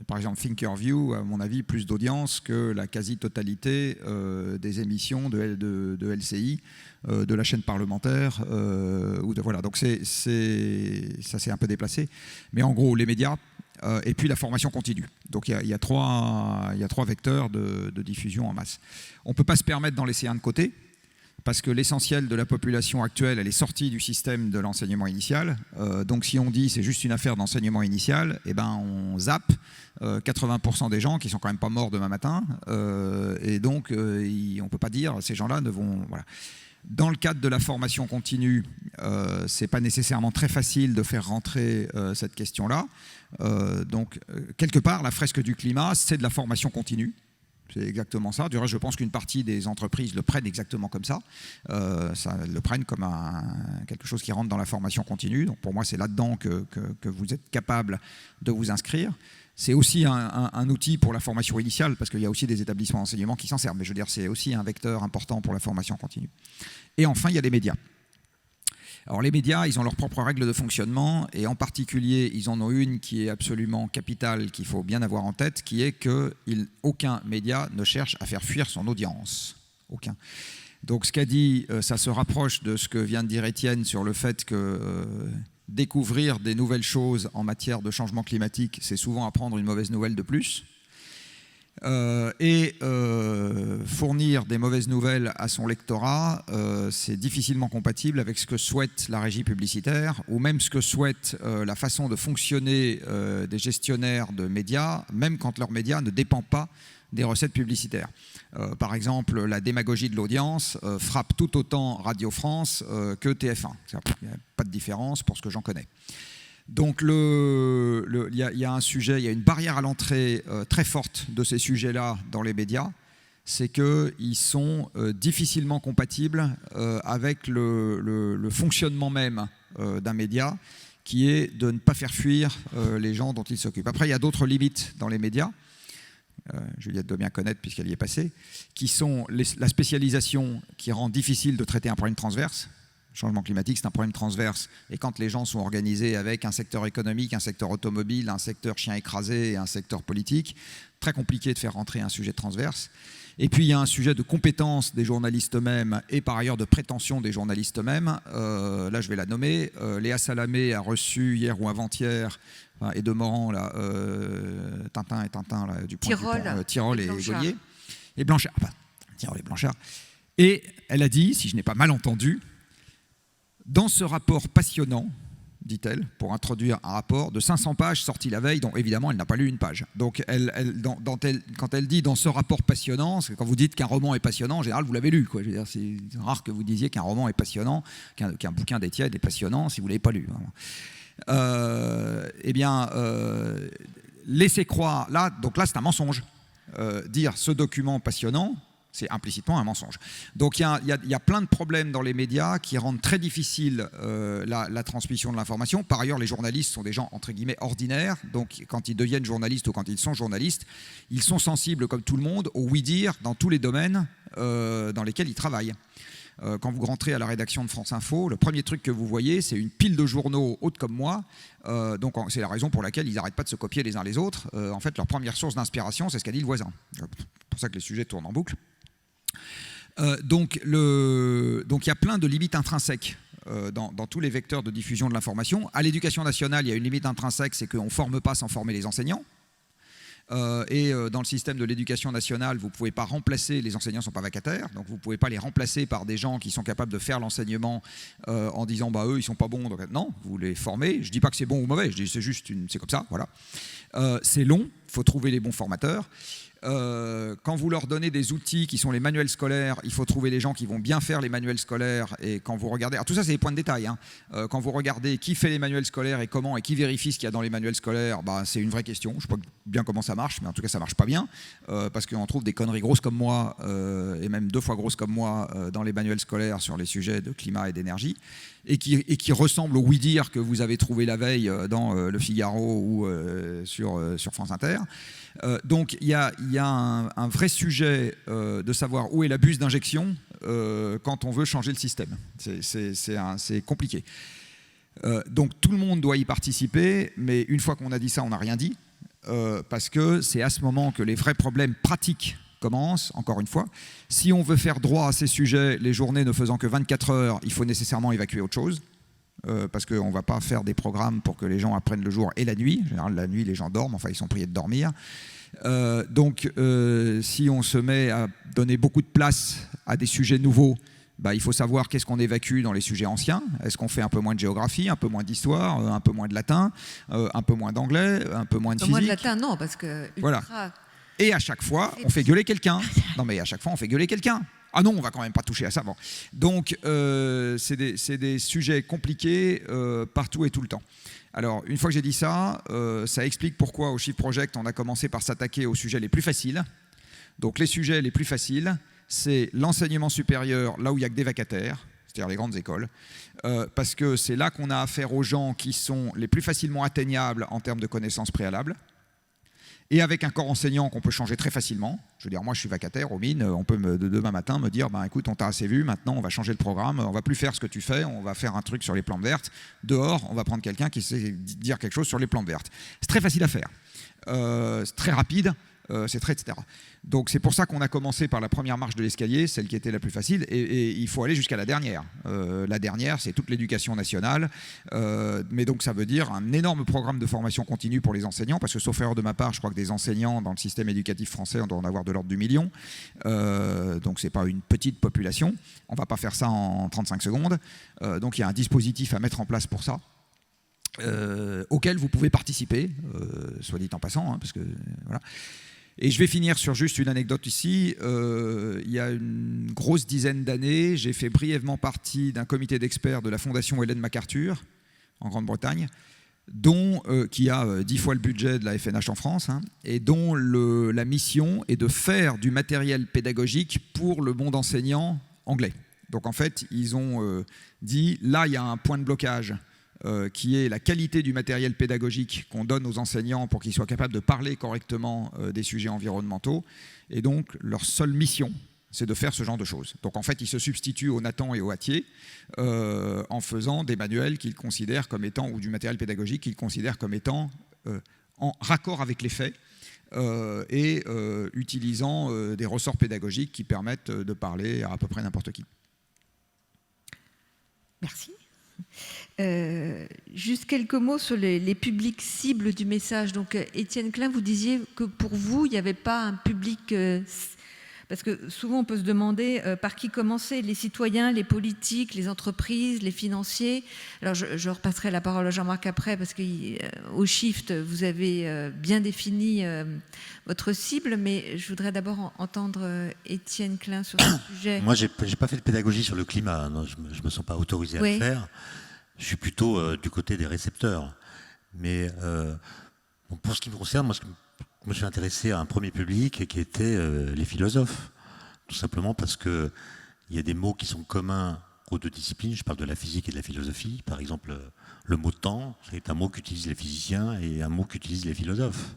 par exemple, Thinkerview, à mon avis, plus d'audience que la quasi-totalité des émissions de LCI, de la chaîne parlementaire. Voilà. Donc ça s'est un peu déplacé. Mais en gros, les médias et puis la formation continue. Donc il y a trois vecteurs de diffusion en masse. On ne peut pas se permettre d'en laisser un de côté, parce que l'essentiel de la population actuelle, elle est sortie du système de l'enseignement initial. Donc si on dit c'est juste une affaire d'enseignement initial, eh ben on zappe 80% des gens qui sont quand même pas morts demain matin. Et donc on ne peut pas dire ces gens-là ne vont... Voilà. Dans le cadre de la formation continue, c'est pas nécessairement très facile de faire rentrer cette question-là. Donc quelque part, la fresque du climat, c'est de la formation continue. C'est exactement ça. Du reste, je pense qu'une partie des entreprises le prennent exactement comme ça. Le prennent comme quelque chose qui rentre dans la formation continue. Donc pour moi, c'est là-dedans que vous êtes capable de vous inscrire. C'est aussi un outil pour la formation initiale, parce qu'il y a aussi des établissements d'enseignement qui s'en servent. Mais je veux dire, c'est aussi un vecteur important pour la formation continue. Et enfin, il y a les médias. Alors les médias, ils ont leurs propres règles de fonctionnement, et en particulier, ils en ont une qui est absolument capitale, qu'il faut bien avoir en tête, qui est qu'aucun média ne cherche à faire fuir son audience. Aucun. Donc ce qu'a dit, ça se rapproche de ce que vient de dire Étienne sur le fait que découvrir des nouvelles choses en matière de changement climatique, c'est souvent apprendre une mauvaise nouvelle de plus. Fournir des mauvaises nouvelles à son lectorat, c'est difficilement compatible avec ce que souhaite la régie publicitaire, ou même ce que souhaite la façon de fonctionner des gestionnaires de médias, même quand leur média ne dépend pas des recettes publicitaires. Par exemple, la démagogie de l'audience frappe tout autant Radio France que TF1. Il n'y a pas de différence pour ce que j'en connais. Donc il y a un sujet, il y a une barrière à l'entrée très forte de ces sujets-là dans les médias, c'est qu'ils sont difficilement compatibles avec le fonctionnement même d'un média, qui est de ne pas faire fuir les gens dont il s'occupe. Après, il y a d'autres limites dans les médias, Juliette doit bien connaître puisqu'elle y est passée, qui sont la spécialisation qui rend difficile de traiter un problème transverse. Le changement climatique, c'est un problème transverse. Et quand les gens sont organisés avec un secteur économique, un secteur automobile, un secteur chien écrasé et un secteur politique, très compliqué de faire rentrer un sujet transverse. Et puis, il y a un sujet de compétence des journalistes eux-mêmes et par ailleurs de prétention des journalistes eux-mêmes. Là, je vais la nommer. Léa Salamé a reçu hier ou avant-hier, et de Morand, là, Tintin là, du point Tirole et Gaulier. Et Blanchard. Tirole et Blanchard. Et elle a dit, si je n'ai pas mal entendu, dans ce rapport passionnant, dit-elle, pour introduire un rapport de 500 pages sorti la veille, dont évidemment elle n'a pas lu une page. Donc quand elle dit dans ce rapport passionnant, c'est quand vous dites qu'un roman est passionnant, en général vous l'avez lu, quoi. Je veux dire, c'est rare que vous disiez qu'un roman est passionnant, qu'un bouquin d'Étienne est passionnant si vous ne l'avez pas lu. Laissez croire, donc là c'est un mensonge. Dire ce document passionnant, c'est implicitement un mensonge. Donc il y a plein de problèmes dans les médias qui rendent très difficile la transmission de l'information. Par ailleurs, les journalistes sont des gens entre guillemets ordinaires. Donc quand ils deviennent journalistes ou quand ils sont journalistes, ils sont sensibles comme tout le monde au oui-dire dans tous les domaines dans lesquels ils travaillent. Quand vous rentrez à la rédaction de France Info, le premier truc que vous voyez, c'est une pile de journaux hautes comme moi. Donc c'est la raison pour laquelle ils n'arrêtent pas de se copier les uns les autres. En fait, leur première source d'inspiration, c'est ce qu'a dit le voisin. C'est pour ça que les sujets tournent en boucle. Donc il y a plein de limites intrinsèques dans tous les vecteurs de diffusion de l'information. À l'Éducation nationale, il y a une limite intrinsèque, c'est qu'on ne forme pas sans former les enseignants. Dans le système de l'éducation nationale, vous ne pouvez pas remplacer, les enseignants ne sont pas vacataires, donc vous ne pouvez pas les remplacer par des gens qui sont capables de faire l'enseignement en disant eux ils ne sont pas bons, donc non, vous les formez. Je ne dis pas que c'est bon ou mauvais, je dis c'est comme ça, voilà. C'est long, il faut trouver les bons formateurs. Quand vous leur donnez des outils qui sont les manuels scolaires, il faut trouver les gens qui vont bien faire les manuels scolaires. Et quand vous regardez, alors tout ça c'est des points de détail, hein. Quand vous regardez qui fait les manuels scolaires et comment et qui vérifie ce qu'il y a dans les manuels scolaires, c'est une vraie question. Je ne sais pas bien comment ça marche, mais en tout cas ça marche pas bien parce qu'on trouve des conneries grosses comme moi et même 2 fois grosses comme moi dans les manuels scolaires sur les sujets de climat et d'énergie et qui ressemblent au oui-dire que vous avez trouvé la veille dans Le Figaro ou sur France Inter. Donc il y a un vrai sujet de savoir où est la buse d'injection quand on veut changer le système. C'est compliqué. Donc tout le monde doit y participer, mais une fois qu'on a dit ça, on n'a rien dit, parce que c'est à ce moment que les vrais problèmes pratiques commencent, encore une fois. Si on veut faire droit à ces sujets, les journées ne faisant que 24 heures, il faut nécessairement évacuer autre chose. Parce qu'on ne va pas faire des programmes pour que les gens apprennent le jour et la nuit. En général, la nuit, les gens dorment, enfin, ils sont priés de dormir. Donc, si on se met à donner beaucoup de place à des sujets nouveaux, il faut savoir qu'est-ce qu'on évacue dans les sujets anciens. Est-ce qu'on fait un peu moins de géographie, un peu moins d'histoire, un peu moins de latin, un peu moins d'anglais, un peu moins de physique? Moins de latin, non, parce que... Voilà. Et à chaque fois, on fait gueuler quelqu'un. Non, mais à chaque fois, on fait gueuler quelqu'un. Ah non, on va quand même pas toucher à ça. Bon. Donc, c'est des sujets compliqués partout et tout le temps. Alors, une fois que j'ai dit ça, ça explique pourquoi au Shift Project, on a commencé par s'attaquer aux sujets les plus faciles. Donc, les sujets les plus faciles, c'est l'enseignement supérieur, là où il n'y a que des vacataires, c'est-à-dire les grandes écoles, parce que c'est là qu'on a affaire aux gens qui sont les plus facilement atteignables en termes de connaissances préalables. Et avec un corps enseignant qu'on peut changer très facilement. Je veux dire, moi je suis vacataire aux mines, on peut demain matin me dire, écoute, on t'a assez vu, maintenant on va changer le programme, on va plus faire ce que tu fais, on va faire un truc sur les plantes vertes. Dehors, on va prendre quelqu'un qui sait dire quelque chose sur les plantes vertes. C'est très facile à faire, c'est très rapide, c'est très, etc. Donc c'est pour ça qu'on a commencé par la première marche de l'escalier, celle qui était la plus facile, et il faut aller jusqu'à la dernière. La dernière, c'est toute l'éducation nationale, mais donc ça veut dire un énorme programme de formation continue pour les enseignants, parce que sauf erreur de ma part, je crois que des enseignants dans le système éducatif français, on doit en avoir de l'ordre du million, donc c'est pas une petite population, on va pas faire ça en 35 secondes, donc il y a un dispositif à mettre en place pour ça. Auquel vous pouvez participer, soit dit en passant, hein, parce que voilà. Et je vais finir sur juste une anecdote ici. Il y a une grosse dizaine d'années, j'ai fait brièvement partie d'un comité d'experts de la Fondation Ellen MacArthur en Grande-Bretagne, qui a 10 fois le budget de la FNH en France, hein, et dont la mission est de faire du matériel pédagogique pour le monde enseignant anglais. Donc en fait, ils ont dit, là il y a un point de blocage qui est la qualité du matériel pédagogique qu'on donne aux enseignants pour qu'ils soient capables de parler correctement des sujets environnementaux. Et donc, leur seule mission, c'est de faire ce genre de choses. Donc, en fait, ils se substituent au Nathan et au Hatier en faisant des manuels qu'ils considèrent comme étant, ou du matériel pédagogique qu'ils considèrent comme étant en raccord avec les faits et utilisant des ressorts pédagogiques qui permettent de parler à peu près n'importe qui. Merci. Juste quelques mots sur les publics cibles du message. Donc, Étienne Klein, vous disiez que pour vous, il n'y avait pas un public... parce que souvent, on peut se demander par qui commencer, les citoyens, les politiques, les entreprises, les financiers. Alors, je repasserai la parole à Jean-Marc après, parce qu'au Shift, vous avez bien défini votre cible, mais je voudrais d'abord entendre Étienne Klein sur ce sujet. Moi, je n'ai pas fait de pédagogie sur le climat, non, je ne me sens pas autorisé à le faire. Je suis plutôt du côté des récepteurs. Mais pour ce qui me concerne, moi, je me suis intéressé à un premier public qui était les philosophes. Tout simplement parce qu'il y a des mots qui sont communs aux deux disciplines. Je parle de la physique et de la philosophie. Par exemple, le mot temps, c'est un mot qu'utilisent les physiciens et un mot qu'utilisent les philosophes.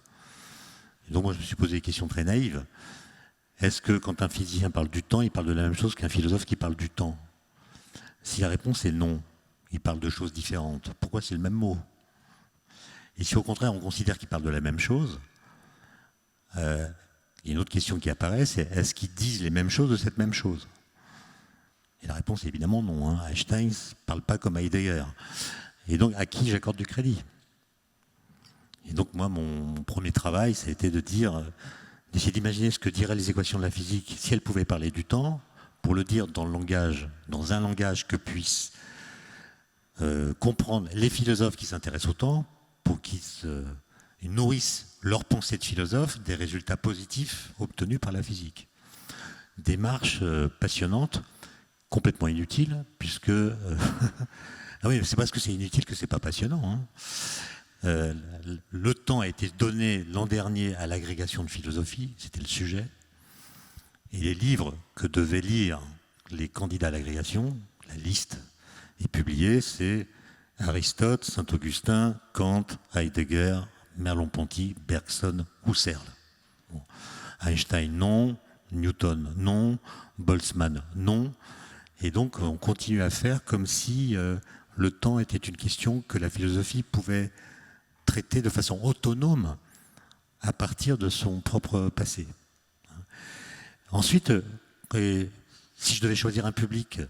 Et donc moi, je me suis posé des questions très naïves. Est-ce que quand un physicien parle du temps, il parle de la même chose qu'un philosophe qui parle du temps ? Si la réponse est non, ils parlent de choses différentes. Pourquoi c'est le même mot? Et si au contraire on considère qu'ils parlent de la même chose, il y a une autre question qui apparaît, c'est est-ce qu'ils disent les mêmes choses de cette même chose? Et la réponse est évidemment non. Hein. Einstein ne parle pas comme Heidegger. Et donc à qui j'accorde du crédit? Et donc moi, mon premier travail, ça a été d'essayer d'imaginer ce que diraient les équations de la physique si elles pouvaient parler du temps, pour le dire dans un langage que puissent comprendre les philosophes qui s'intéressent au temps, pour qu'ils nourrissent leur pensée de philosophe des résultats positifs obtenus par la physique. Démarche passionnante, complètement inutile, puisque... ah oui, c'est parce que c'est inutile que c'est pas passionnant. Hein. Le temps a été donné l'an dernier à l'agrégation de philosophie, c'était le sujet. Et les livres que devaient lire les candidats à l'agrégation, la liste est publiée, c'est Aristote, Saint-Augustin, Kant, Heidegger, Merleau-Ponty, Bergson, Husserl. Bon. Einstein, non. Newton, non. Boltzmann, non. Et donc, on continue à faire comme si le temps était une question que la philosophie pouvait traiter de façon autonome à partir de son propre passé. Ensuite, si je devais choisir un public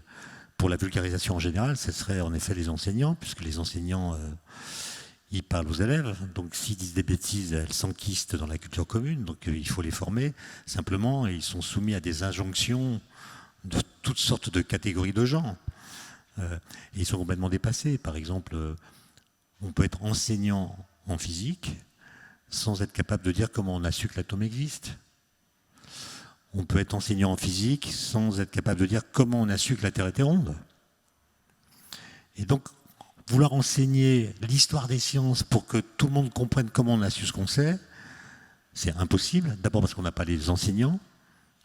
pour la vulgarisation en général, ce serait en effet les enseignants, puisque les enseignants, ils parlent aux élèves. Donc s'ils disent des bêtises, elles s'enquistent dans la culture commune, donc il faut les former. Simplement, ils sont soumis à des injonctions de toutes sortes de catégories de gens. Et ils sont complètement dépassés. Par exemple, on peut être enseignant en physique sans être capable de dire comment on a su que l'atome existe. On peut être enseignant en physique sans être capable de dire comment on a su que la Terre était ronde. Et donc, vouloir enseigner l'histoire des sciences pour que tout le monde comprenne comment on a su ce qu'on sait, c'est impossible. D'abord parce qu'on n'a pas les enseignants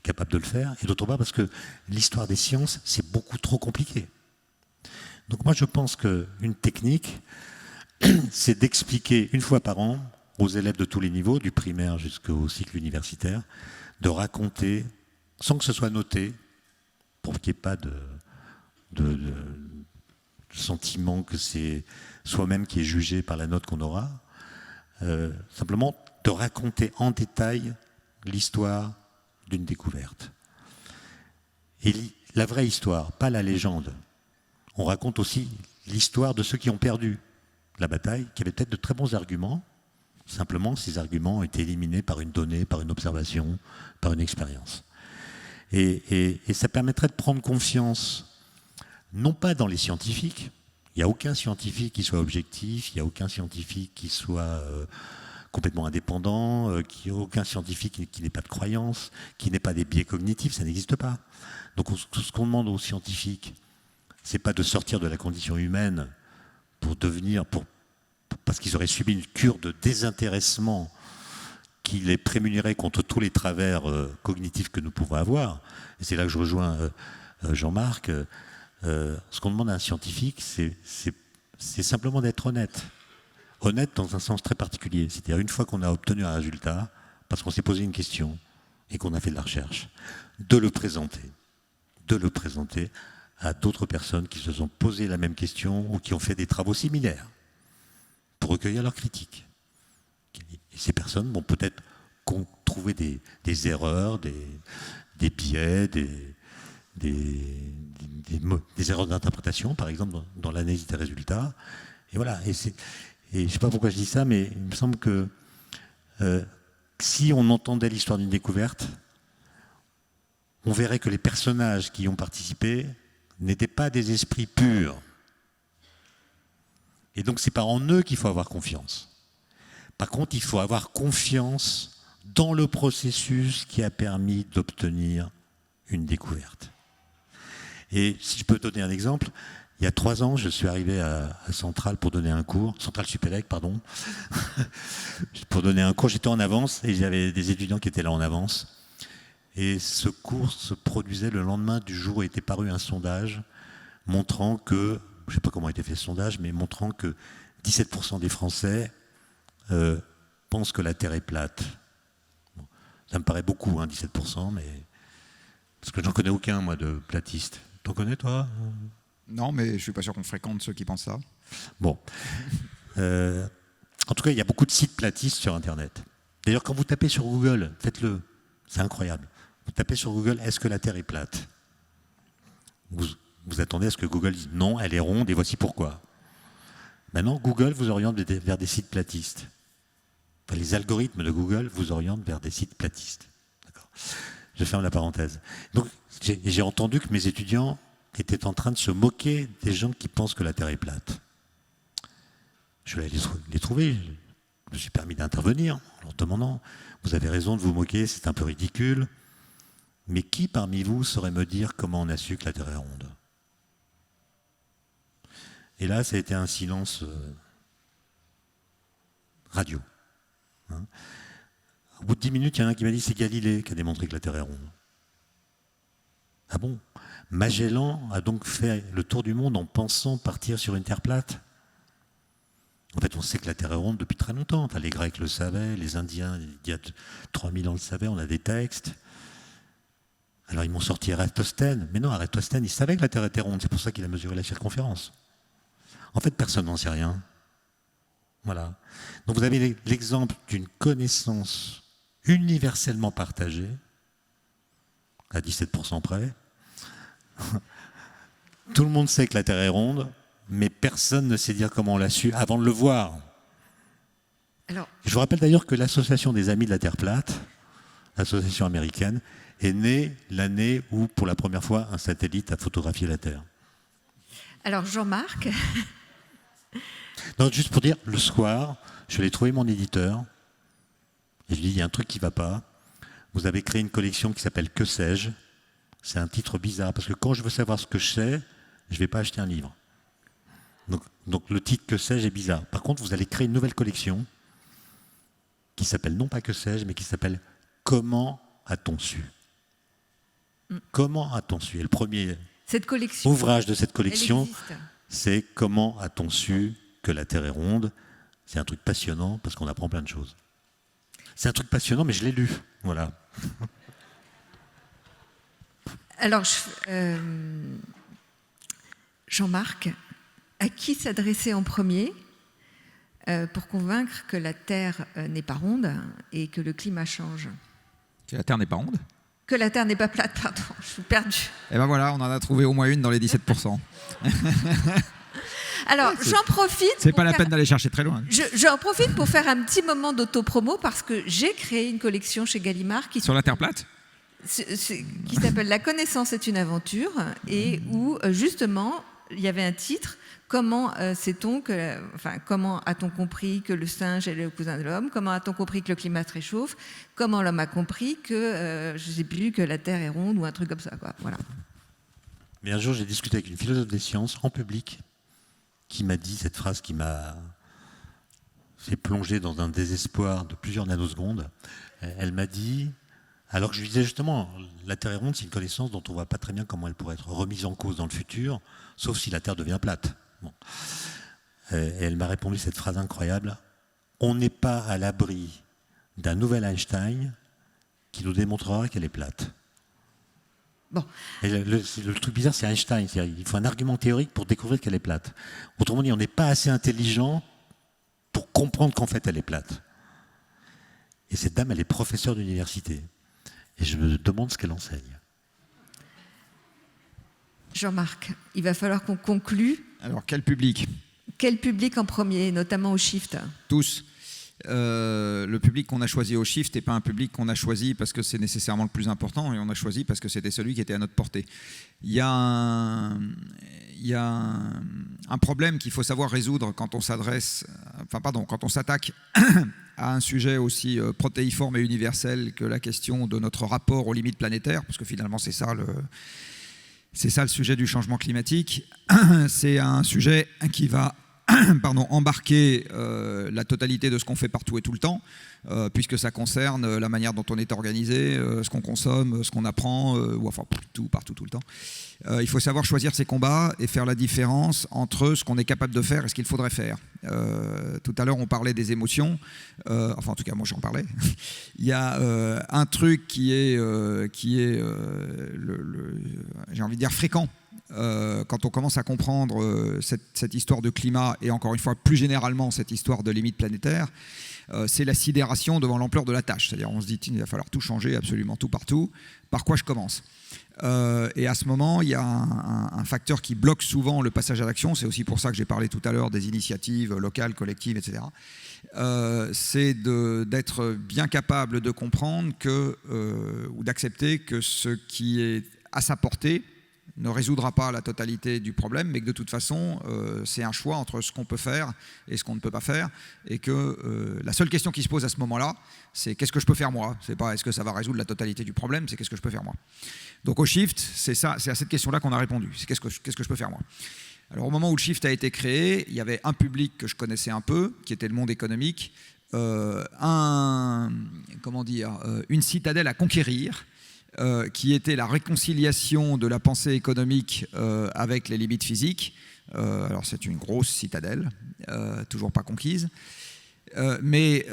capables de le faire, et d'autre part parce que l'histoire des sciences, c'est beaucoup trop compliqué. Donc moi, je pense qu'une technique, c'est d'expliquer une fois par an aux élèves de tous les niveaux, du primaire jusqu'au cycle universitaire, de raconter, sans que ce soit noté, pour qu'il n'y ait pas de sentiment que c'est soi-même qui est jugé par la note qu'on aura, simplement de raconter en détail l'histoire d'une découverte. Et la vraie histoire, pas la légende. On raconte aussi l'histoire de ceux qui ont perdu la bataille, qui avaient peut-être de très bons arguments. Simplement, ces arguments ont été éliminés par une donnée, par une observation, par une expérience. Et ça permettrait de prendre confiance, non pas dans les scientifiques. Il n'y a aucun scientifique qui soit objectif, il n'y a aucun scientifique qui soit complètement indépendant, aucun scientifique qui n'ait pas de croyance, qui n'ait pas des biais cognitifs, ça n'existe pas. Donc ce qu'on demande aux scientifiques, c'est pas de sortir de la condition humaine parce qu'ils auraient subi une cure de désintéressement qui les prémunirait contre tous les travers cognitifs que nous pouvons avoir. Et c'est là que je rejoins Jean-Marc. Ce qu'on demande à un scientifique, c'est simplement d'être honnête. Honnête dans un sens très particulier. C'est-à-dire une fois qu'on a obtenu un résultat, parce qu'on s'est posé une question et qu'on a fait de la recherche, de le présenter à d'autres personnes qui se sont posées la même question ou qui ont fait des travaux similaires pour recueillir leurs critiques. Et ces personnes vont peut-être trouver des erreurs, des biais, des erreurs d'interprétation, par exemple, dans l'analyse des résultats. Et voilà. Et je ne sais pas pourquoi je dis ça, mais il me semble que si on entendait l'histoire d'une découverte, on verrait que les personnages qui y ont participé n'étaient pas des esprits purs. Et donc, c'est pas en eux qu'il faut avoir confiance. Par contre, il faut avoir confiance dans le processus qui a permis d'obtenir une découverte. Et si je peux donner un exemple, il y a 3 ans, je suis arrivé à Centrale pour donner un cours, Centrale Supélec, pardon. Pour donner un cours, j'étais en avance et j'avais des étudiants qui étaient là en avance. Et ce cours se produisait le lendemain du jour où était paru un sondage montrant que, je ne sais pas comment a été fait ce sondage, mais montrant que 17% des Français pensent que la Terre est plate. Bon, ça me paraît beaucoup, 17%, mais... Parce que j'en connais aucun, moi, de platiste. T'en connais, toi ? Non, mais je ne suis pas sûr qu'on fréquente ceux qui pensent ça. Bon. En tout cas, il y a beaucoup de sites platistes sur Internet. D'ailleurs, quand vous tapez sur Google, faites-le, c'est incroyable. Vous tapez sur Google, est-ce que la Terre est plate ? Vous attendez à ce que Google dise non, elle est ronde et voici pourquoi. Maintenant, Google vous oriente vers des sites platistes. Enfin, les algorithmes de Google vous orientent vers des sites platistes. D'accord. Je ferme la parenthèse. Donc, j'ai entendu que mes étudiants étaient en train de se moquer des gens qui pensent que la Terre est plate. Je vais les trouver. Je me suis permis d'intervenir en leur demandant « Vous avez raison de vous moquer, c'est un peu ridicule. Mais qui parmi vous saurait me dire comment on a su que la Terre est ronde ?» Et là, ça a été un silence radio. Hein. Au bout de 10 minutes, il y en a un qui m'a dit « C'est Galilée qui a démontré que la Terre est ronde. » Ah bon ? Magellan a donc fait le tour du monde en pensant partir sur une Terre plate ? En fait, on sait que la Terre est ronde depuis très longtemps. Enfin, les Grecs le savaient, les Indiens, il y a 3000 ans, le savaient, on a des textes. Alors, ils m'ont sorti Eratosthène. Mais non, Eratosthène, il savait que la Terre était ronde. C'est pour ça qu'il a mesuré la circonférence. En fait, personne n'en sait rien. Voilà. Donc, vous avez l'exemple d'une connaissance universellement partagée, à 17% près. Tout le monde sait que la Terre est ronde, mais personne ne sait dire comment on l'a su avant de le voir. Alors, je vous rappelle d'ailleurs que l'Association des Amis de la Terre plate, l'association américaine, est née l'année où, pour la première fois, un satellite a photographié la Terre. Alors, Jean-Marc. Non, juste pour dire, le soir, je vais aller trouver mon éditeur, et je lui dis, il y a un truc qui ne va pas. Vous avez créé une collection qui s'appelle « Que sais-je ?» C'est un titre bizarre, parce que quand je veux savoir ce que je sais, je ne vais pas acheter un livre. Donc le titre « Que sais-je » est bizarre. Par contre, vous allez créer une nouvelle collection qui s'appelle non pas « Que sais-je », mais qui s'appelle « Comment a-t-on su ?» Comment a-t-on su ? Et le premier ouvrage de cette collection, c'est « Comment a-t-on su que la Terre est ronde ?» C'est un truc passionnant parce qu'on apprend plein de choses. C'est un truc passionnant, mais je l'ai lu. Voilà. Alors, Jean-Marc, à qui s'adresser en premier pour convaincre que la Terre n'est pas ronde et que le climat change ? Que la Terre n'est pas ronde ? Que la Terre n'est pas plate, pardon, je suis perdue. Et ben voilà, on en a trouvé au moins une dans les 17%. Alors, j'en profite. C'est pas la peine d'aller chercher très loin. J'en profite pour faire un petit moment d'autopromo parce que j'ai créé une collection chez Gallimard qui sur la Terre plate, qui s'appelle La connaissance est une aventure et où justement il y avait un titre. Comment sait-on comment a-t-on compris que le singe est le cousin de l'homme ? Comment a-t-on compris que le climat se réchauffe ? Comment l'homme a compris que je sais plus que la Terre est ronde ou un truc comme ça, quoi. Voilà. Mais un jour, j'ai discuté avec une philosophe des sciences en public qui m'a dit cette phrase qui m'a fait plonger dans un désespoir de plusieurs nanosecondes. Elle m'a dit, alors que je lui disais justement, la Terre est ronde, c'est une connaissance dont on ne voit pas très bien comment elle pourrait être remise en cause dans le futur, sauf si la Terre devient plate. Bon. Et elle m'a répondu cette phrase incroyable, on n'est pas à l'abri d'un nouvel Einstein qui nous démontrera qu'elle est plate. Bon. Et le truc bizarre, c'est Einstein. Il faut un argument théorique pour découvrir qu'elle est plate. Autrement dit, on n'est pas assez intelligent pour comprendre qu'en fait, elle est plate. Et cette dame, elle est professeure d'université. Et je me demande ce qu'elle enseigne. Jean-Marc, il va falloir qu'on conclue. Alors, quel public ? Quel public en premier, notamment au Shift ? Tous. Le public qu'on a choisi au Shift n'est pas un public qu'on a choisi parce que c'est nécessairement le plus important, et on a choisi parce que c'était celui qui était à notre portée. Il y a un problème qu'il faut savoir résoudre quand on quand on s'attaque à un sujet aussi protéiforme et universel que la question de notre rapport aux limites planétaires, parce que finalement c'est ça le sujet du changement climatique. C'est un sujet qui va embarquer la totalité de ce qu'on fait partout et tout le temps, puisque ça concerne la manière dont on est organisé, ce qu'on consomme, ce qu'on apprend, partout, tout le temps. Il faut savoir choisir ses combats et faire la différence entre ce qu'on est capable de faire et ce qu'il faudrait faire. Tout à l'heure, on parlait des émotions. En tout cas, moi, j'en parlais. Il y a un truc qui est j'ai envie de dire fréquent quand on commence à comprendre cette histoire de climat et encore une fois plus généralement cette histoire de limite planétaire, c'est la sidération devant l'ampleur de la tâche. C'est-à-dire on se dit il va falloir tout changer, absolument tout partout. Par quoi je commence ? Et à ce moment, il y a un facteur qui bloque souvent le passage à l'action. C'est aussi pour ça que j'ai parlé tout à l'heure des initiatives locales, collectives, etc. C'est d'être bien capable de comprendre ou d'accepter que ce qui est à sa portée ne résoudra pas la totalité du problème, mais que de toute façon, c'est un choix entre ce qu'on peut faire et ce qu'on ne peut pas faire, et que la seule question qui se pose à ce moment-là, c'est qu'est-ce que je peux faire moi ? C'est pas est-ce que ça va résoudre la totalité du problème, c'est qu'est-ce que je peux faire moi. Donc au Shift, c'est à cette question-là qu'on a répondu, c'est qu'est-ce que je peux faire moi. Alors au moment où le Shift a été créé, il y avait un public que je connaissais un peu, qui était le monde économique, une citadelle à conquérir, qui était la réconciliation de la pensée économique avec les limites physiques. Alors c'est une grosse citadelle, toujours pas conquise, mais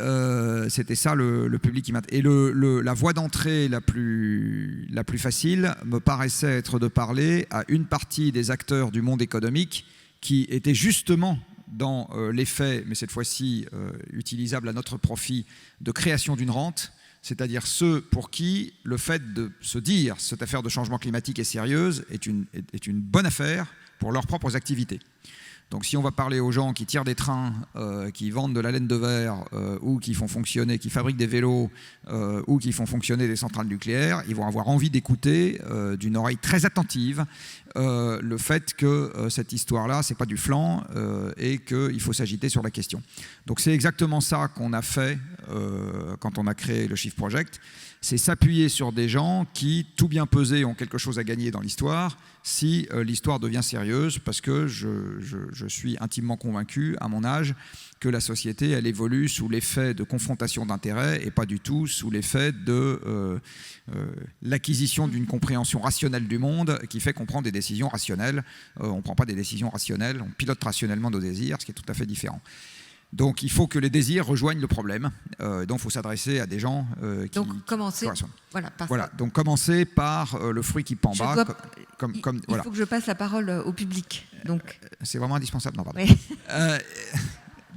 c'était ça le public qui m'intéressait. Et la voie d'entrée la plus facile me paraissait être de parler à une partie des acteurs du monde économique qui étaient justement dans l'effet, mais cette fois-ci utilisable à notre profit, de création d'une rente. C'est-à-dire ceux pour qui le fait de se dire cette affaire de changement climatique est sérieuse est une bonne affaire pour leurs propres activités. Donc si on va parler aux gens qui tirent des trains, qui vendent de la laine de verre ou qui fabriquent des vélos ou qui font fonctionner des centrales nucléaires, ils vont avoir envie d'écouter d'une oreille très attentive le fait que cette histoire-là, c'est pas du flan et qu'il faut s'agiter sur la question. Donc c'est exactement ça qu'on a fait quand on a créé le Shift Project. C'est s'appuyer sur des gens qui, tout bien pesés, ont quelque chose à gagner dans l'histoire si l'histoire devient sérieuse, parce que je suis intimement convaincu, à mon âge, que la société, elle évolue sous l'effet de confrontation d'intérêts et pas du tout sous l'effet de l'acquisition d'une compréhension rationnelle du monde qui fait qu'on prend des décisions rationnelles. On ne prend pas des décisions rationnelles, on pilote rationnellement nos désirs, ce qui est tout à fait différent. Donc il faut que les désirs rejoignent le problème. Donc il faut s'adresser à des gens qui correspondent. Voilà, donc commencer par le fruit qui pend bas. Il faut que je passe la parole au public. Donc. C'est vraiment indispensable. Non, pardon. Oui.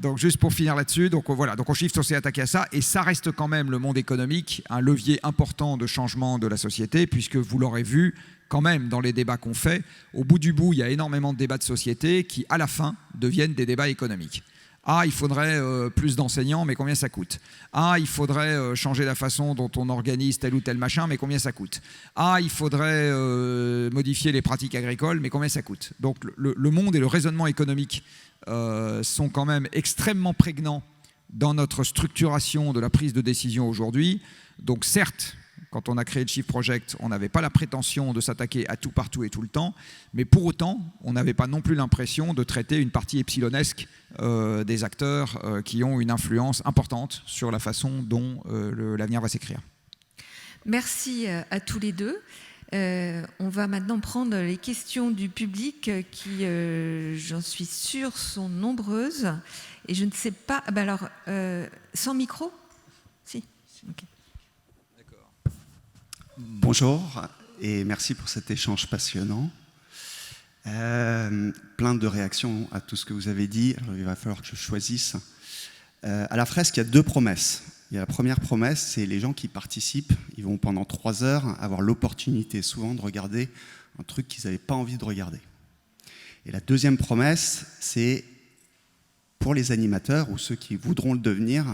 Donc juste pour finir là-dessus, donc au Shift on s'est attaqué à ça, et ça reste quand même le monde économique, un levier important de changement de la société, puisque vous l'aurez vu quand même dans les débats qu'on fait, au bout du bout, il y a énormément de débats de société qui, à la fin, deviennent des débats économiques. Ah, il faudrait plus d'enseignants, mais combien ça coûte ? Ah, il faudrait changer la façon dont on organise tel ou tel machin, mais combien ça coûte ? Ah, il faudrait modifier les pratiques agricoles, mais combien ça coûte ? Donc le monde et le raisonnement économique sont quand même extrêmement prégnants dans notre structuration de la prise de décision aujourd'hui. Donc certes, quand on a créé le Shift Project, on n'avait pas la prétention de s'attaquer à tout, partout et tout le temps, mais pour autant, on n'avait pas non plus l'impression de traiter une partie epsilonesque des acteurs qui ont une influence importante sur la façon dont l'avenir va s'écrire. Merci à tous les deux. On va maintenant prendre les questions du public qui, j'en suis sûre, sont nombreuses. Et je ne sais pas... sans micro ? Si. Okay. Bonjour et merci pour cet échange passionnant. Plein de réactions à tout ce que vous avez dit. Alors, il va falloir que je choisisse. À la fresque, il y a 2 promesses. Il y a la première promesse, c'est les gens qui participent. Ils vont pendant 3 heures avoir l'opportunité souvent de regarder un truc qu'ils n'avaient pas envie de regarder. Et la deuxième promesse, c'est pour les animateurs ou ceux qui voudront le devenir,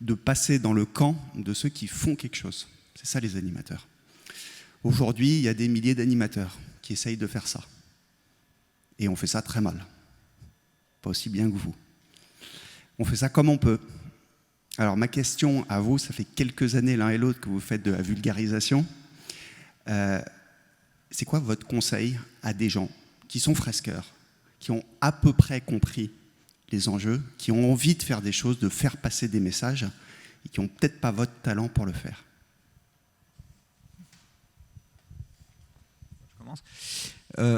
de passer dans le camp de ceux qui font quelque chose. C'est ça les animateurs. Aujourd'hui, il y a des milliers d'animateurs qui essayent de faire ça. Et on fait ça très mal. Pas aussi bien que vous. On fait ça comme on peut. Alors ma question à vous, ça fait quelques années l'un et l'autre que vous faites de la vulgarisation. C'est quoi votre conseil à des gens qui sont fresqueurs, qui ont à peu près compris les enjeux, qui ont envie de faire des choses, de faire passer des messages, et qui n'ont peut-être pas votre talent pour le faire?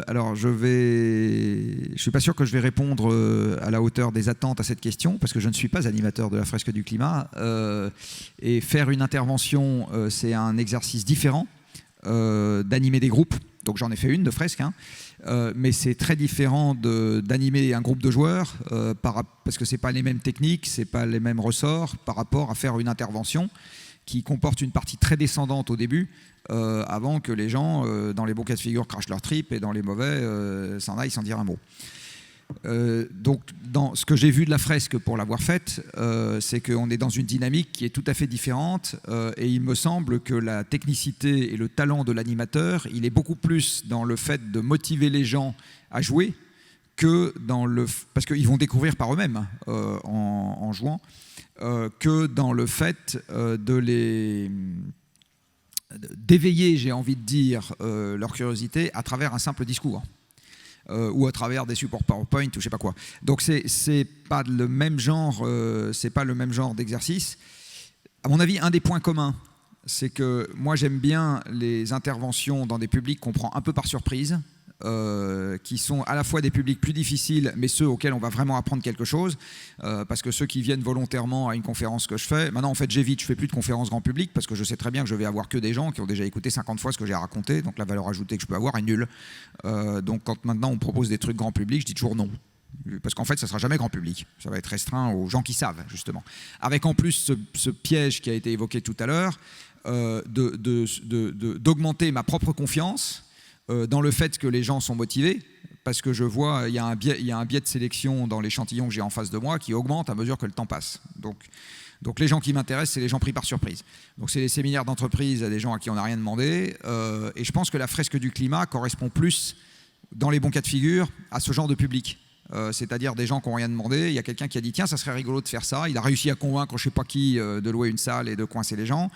Alors, je suis pas sûr que je vais répondre à la hauteur des attentes à cette question, parce que je ne suis pas animateur de la fresque du climat. Et faire une intervention, c'est un exercice différent d'animer des groupes. Donc j'en ai fait une de fresque, hein. Mais c'est très différent d'animer un groupe de joueurs parce que c'est pas les mêmes techniques, c'est pas les mêmes ressorts par rapport à faire une intervention qui comporte une partie très descendante au début, avant que les gens, dans les bons cas de figure, crachent leur trip et dans les mauvais, s'en aillent sans dire un mot. Donc, dans ce que j'ai vu de la fresque pour l'avoir faite, c'est qu'on est dans une dynamique qui est tout à fait différente, et il me semble que la technicité et le talent de l'animateur, il est beaucoup plus dans le fait de motiver les gens à jouer que dans parce qu'ils vont découvrir par eux-mêmes en jouant, que dans le fait d'éveiller, j'ai envie de dire, leur curiosité à travers un simple discours. Ou à travers des supports PowerPoint ou je sais pas quoi. Donc c'est pas le même genre, d'exercice. À mon avis, un des points communs, c'est que moi j'aime bien les interventions dans des publics qu'on prend un peu par surprise, qui sont à la fois des publics plus difficiles, mais ceux auxquels on va vraiment apprendre quelque chose, parce que ceux qui viennent volontairement à une conférence que je fais, maintenant en fait j'évite, je fais plus de conférences grand public, parce que je sais très bien que je vais avoir que des gens qui ont déjà écouté 50 fois ce que j'ai raconté, donc la valeur ajoutée que je peux avoir est nulle. Donc quand maintenant on propose des trucs grand public, je dis toujours non. Parce qu'en fait, ça ne sera jamais grand public. Ça va être restreint aux gens qui savent, justement. Avec en plus ce piège qui a été évoqué tout à l'heure, d'augmenter ma propre confiance dans le fait que les gens sont motivés, parce que je vois, il y a un biais de sélection dans l'échantillon que j'ai en face de moi qui augmente à mesure que le temps passe. Donc les gens qui m'intéressent, c'est les gens pris par surprise. Donc c'est les séminaires d'entreprise à des gens à qui on n'a rien demandé, et je pense que la fresque du climat correspond plus, dans les bons cas de figure, à ce genre de public. C'est-à-dire des gens qui n'ont rien demandé. Il y a quelqu'un qui a dit tiens, ça serait rigolo de faire ça. Il a réussi à convaincre je ne sais pas qui de louer une salle et de coincer les gens.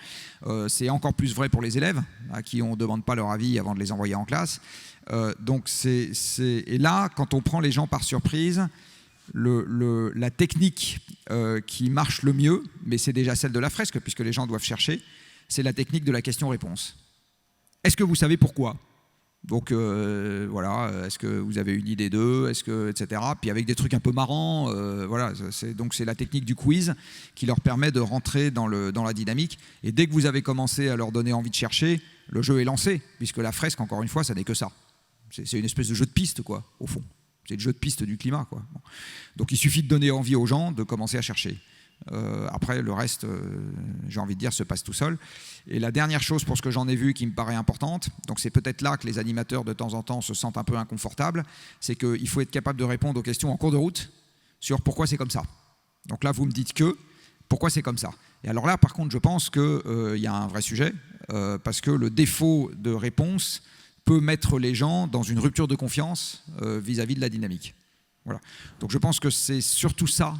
C'est encore plus vrai pour les élèves à qui on ne demande pas leur avis avant de les envoyer en classe. Et là, quand on prend les gens par surprise, la technique qui marche le mieux, mais c'est déjà celle de la fresque puisque les gens doivent chercher, c'est la technique de la question-réponse. Est-ce que vous savez pourquoi ? Donc voilà, est-ce que vous avez une idée d'eux, etc. Puis avec des trucs un peu marrants, voilà. Donc c'est la technique du quiz qui leur permet de rentrer dans la dynamique. Et dès que vous avez commencé à leur donner envie de chercher, le jeu est lancé, puisque la fresque, encore une fois, ça n'est que ça. C'est une espèce de jeu de piste, quoi, au fond. C'est le jeu de piste du climat, quoi. Bon. Donc il suffit de donner envie aux gens de commencer à chercher. Après, le reste, j'ai envie de dire, se passe tout seul. Et la dernière chose pour ce que j'en ai vu qui me paraît importante, donc c'est peut-être là que les animateurs de temps en temps se sentent un peu inconfortables, c'est qu'il faut être capable de répondre aux questions en cours de route sur pourquoi c'est comme ça. Donc là, vous me dites que, pourquoi c'est comme ça. Et alors là, par contre, je pense qu'il y a un vrai sujet, parce que le défaut de réponse peut mettre les gens dans une rupture de confiance vis-à-vis de la dynamique. Voilà. Donc je pense que c'est surtout ça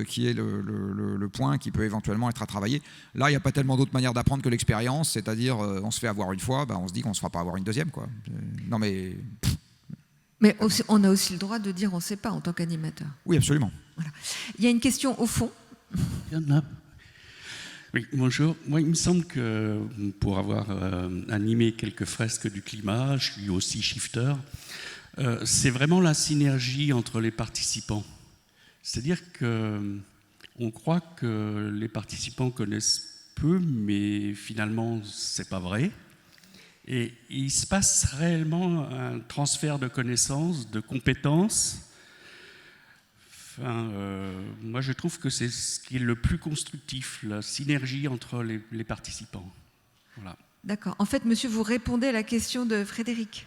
qui est le point qui peut éventuellement être à travailler. Là, il n'y a pas tellement d'autres manières d'apprendre que l'expérience, c'est-à-dire on se fait avoir une fois, on se dit qu'on ne se fera pas avoir une deuxième, quoi. Non mais... Mais on a aussi le droit de dire on ne sait pas en tant qu'animateur. Oui, absolument. Voilà. Il y a une question au fond. Il y en a. Oui, bonjour. Moi, il me semble que pour avoir animé quelques fresques du climat, je suis aussi shifter. C'est vraiment la synergie entre les participants. C'est-à-dire qu'on croit que les participants connaissent peu, mais finalement, c'est pas vrai. Et il se passe réellement un transfert de connaissances, de compétences. Enfin, moi, je trouve que c'est ce qui est le plus constructif, la synergie entre les participants. Voilà. D'accord. En fait, monsieur, vous répondez à la question de Frédéric.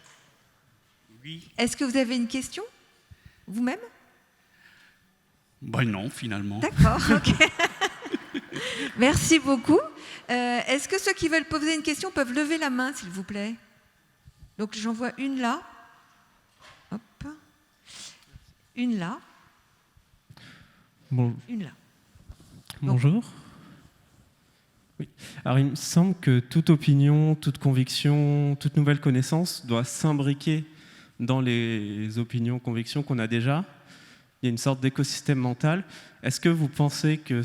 Oui. Est-ce que vous avez une question, vous-même ? Ben non, finalement. D'accord, ok. Merci beaucoup. Est-ce que ceux qui veulent poser une question peuvent lever la main, s'il vous plaît ? Donc j'en vois une là. Hop. Une là. Bon. Une là. Bonjour. Oui. Alors il me semble que toute opinion, toute conviction, toute nouvelle connaissance doit s'imbriquer dans les opinions, convictions qu'on a déjà. Il y a une sorte d'écosystème mental. Est-ce que vous pensez que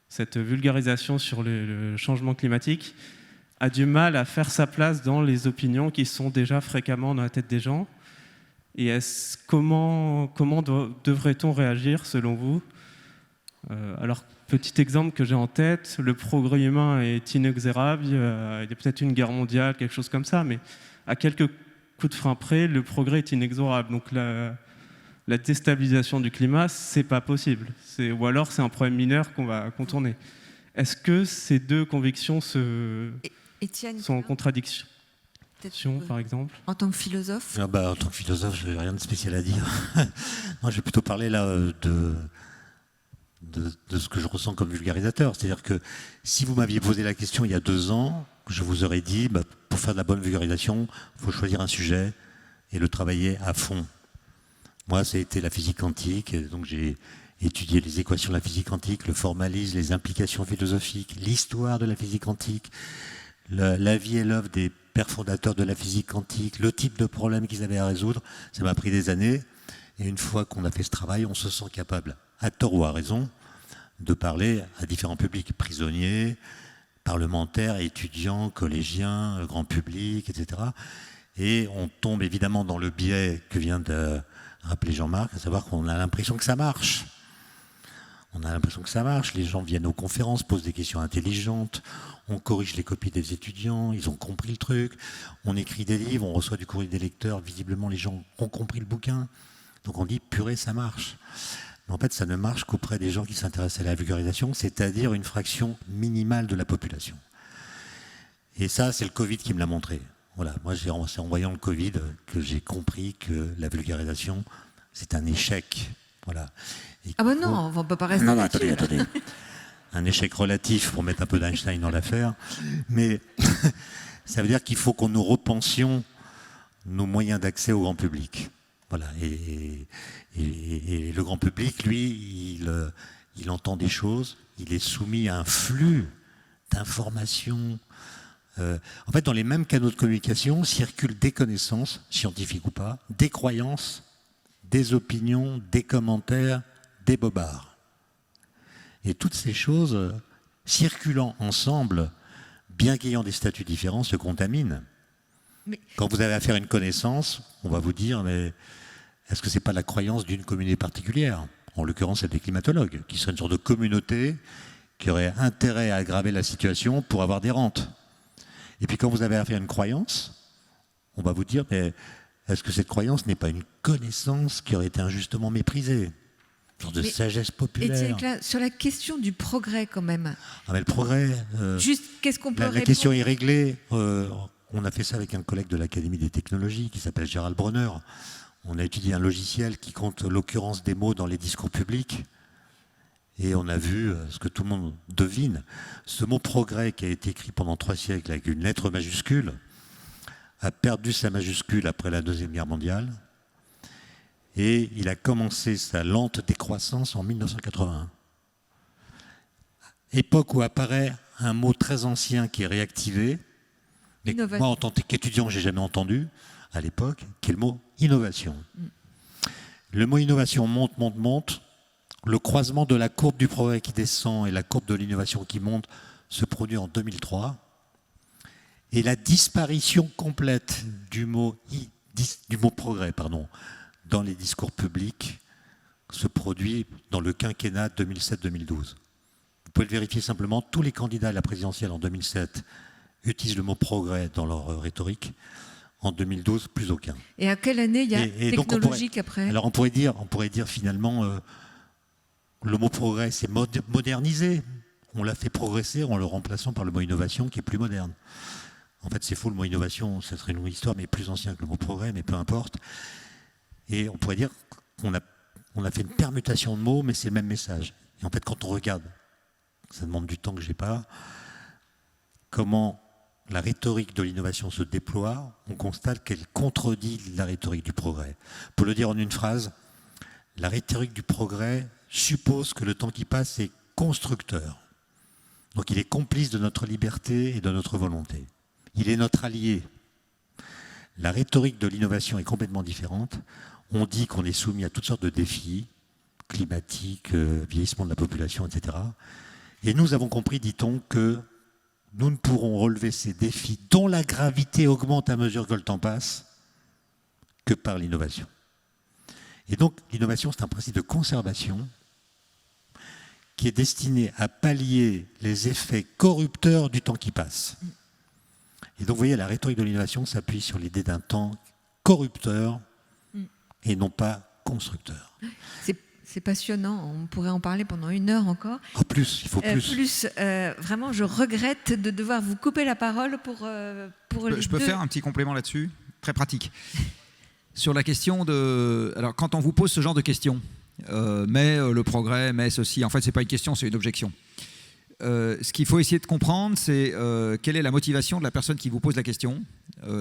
cette vulgarisation sur le changement climatique a du mal à faire sa place dans les opinions qui sont déjà fréquemment dans la tête des gens ? Et comment devrait-on réagir, selon vous, alors petit exemple que j'ai en tête, le progrès humain est inexorable, il y a peut-être une guerre mondiale, quelque chose comme ça, mais à quelques coups de frein près, le progrès est inexorable. Donc la déstabilisation du climat, c'est pas possible. Ou alors c'est un problème mineur qu'on va contourner. Est-ce que ces deux convictions Étienne, sont en contradiction, par exemple? En tant que philosophe? En tant que philosophe, je n'ai rien de spécial à dire. Moi, je vais plutôt parler là de ce que je ressens comme vulgarisateur. C'est-à-dire que si vous m'aviez posé la question il y a 2 ans, je vous aurais dit, pour faire de la bonne vulgarisation, il faut choisir un sujet et le travailler à fond. Moi, ça a été la physique quantique, et donc j'ai étudié les équations de la physique quantique, le formalisme, les implications philosophiques, l'histoire de la physique quantique, la vie et l'œuvre des pères fondateurs de la physique quantique, le type de problème qu'ils avaient à résoudre. Ça m'a pris des années, et une fois qu'on a fait ce travail, on se sent capable, à tort ou à raison, de parler à différents publics, prisonniers, parlementaires, étudiants, collégiens, grand public, etc. Et on tombe évidemment dans le biais que vient de rappeler Jean-Marc, à savoir qu'on a l'impression que ça marche. On a l'impression que ça marche. Les gens viennent aux conférences, posent des questions intelligentes, on corrige les copies des étudiants, ils ont compris le truc, on écrit des livres, on reçoit du courrier des lecteurs, visiblement les gens ont compris le bouquin. Donc on dit, purée, ça marche. Mais en fait, ça ne marche qu'auprès des gens qui s'intéressent à la vulgarisation, c'est-à-dire une fraction minimale de la population. Et ça, c'est le Covid qui me l'a montré. Voilà, moi, c'est en voyant le Covid que j'ai compris que la vulgarisation, c'est un échec. Voilà. Ah ben non, on ne va pas rester là-dessus. Attendez. Un échec relatif pour mettre un peu d'Einstein dans l'affaire. Mais ça veut dire qu'il faut qu'on nous repensions nos moyens d'accès au grand public. Voilà. Et le grand public, lui, il entend des choses, il est soumis à un flux d'informations. En fait, dans les mêmes canaux de communication circulent des connaissances, scientifiques ou pas, des croyances, des opinions, des commentaires, des bobards. Et toutes ces choses, circulant ensemble, bien qu'ayant des statuts différents, se contaminent. Mais quand vous avez affaire à une connaissance, on va vous dire, mais est-ce que ce n'est pas la croyance d'une communauté particulière? En l'occurrence, celle des climatologues, qui serait une sorte de communauté qui aurait intérêt à aggraver la situation pour avoir des rentes. Et puis quand vous avez affaire à une croyance, on va vous dire, mais est-ce que cette croyance n'est pas une connaissance qui aurait été injustement méprisée? Une sorte de sagesse populaire. Étienne Klein, sur la question du progrès quand même. Ah mais le progrès... Juste, qu'est-ce qu'on peut la question est réglée. On a fait ça avec un collègue de l'Académie des technologies qui s'appelle Gérald Bronner. On a étudié un logiciel qui compte l'occurrence des mots dans les discours publics. Et on a vu ce que tout le monde devine. Ce mot progrès qui a été écrit pendant 3 siècles avec une lettre majuscule a perdu sa majuscule après la Deuxième Guerre mondiale. Et il a commencé sa lente décroissance en 1981. Époque où apparaît un mot très ancien qui est réactivé, mais que moi en tant qu'étudiant je n'ai jamais entendu à l'époque, qui est le mot innovation. Le mot innovation monte. Le croisement de la courbe du progrès qui descend et la courbe de l'innovation qui monte se produit en 2003. Et la disparition complète du mot progrès dans les discours publics se produit dans le quinquennat 2007-2012. Vous pouvez le vérifier simplement, tous les candidats à la présidentielle en 2007 utilisent le mot progrès dans leur rhétorique. En 2012, plus aucun. Et à quelle année il y a technologique après? Alors on pourrait dire finalement, le mot progrès c'est modernisé. On l'a fait progresser en le remplaçant par le mot innovation qui est plus moderne. En fait c'est faux, le mot innovation, ça serait une longue histoire, mais plus ancien que le mot progrès, mais peu importe. Et on pourrait dire qu'on a fait une permutation de mots, mais c'est le même message. Et en fait quand on regarde, ça demande du temps que je n'ai pas, comment la rhétorique de l'innovation se déploie, on constate qu'elle contredit la rhétorique du progrès. Pour le dire en une phrase, la rhétorique du progrès suppose que le temps qui passe est constructeur. Donc il est complice de notre liberté et de notre volonté. Il est notre allié. La rhétorique de l'innovation est complètement différente. On dit qu'on est soumis à toutes sortes de défis, climatiques, vieillissement de la population, etc. Et nous avons compris, dit-on, que nous ne pourrons relever ces défis dont la gravité augmente à mesure que le temps passe que par l'innovation. Et donc l'innovation, c'est un principe de conservation qui est destiné à pallier les effets corrupteurs du temps qui passe. Et donc, vous voyez, la rhétorique de l'innovation s'appuie sur l'idée d'un temps corrupteur et non pas constructeur. C'est passionnant, on pourrait en parler pendant 1 heure encore. En plus, il faut plus. Vraiment, je regrette de devoir vous couper la parole pour les Je peux deux. faire un petit complément là-dessus, très pratique. Sur la question de... Alors, quand on vous pose ce genre de questions, mais le progrès, mais ceci, en fait, ce n'est pas une question, c'est une objection. Ce qu'il faut essayer de comprendre, c'est quelle est la motivation de la personne qui vous pose la question.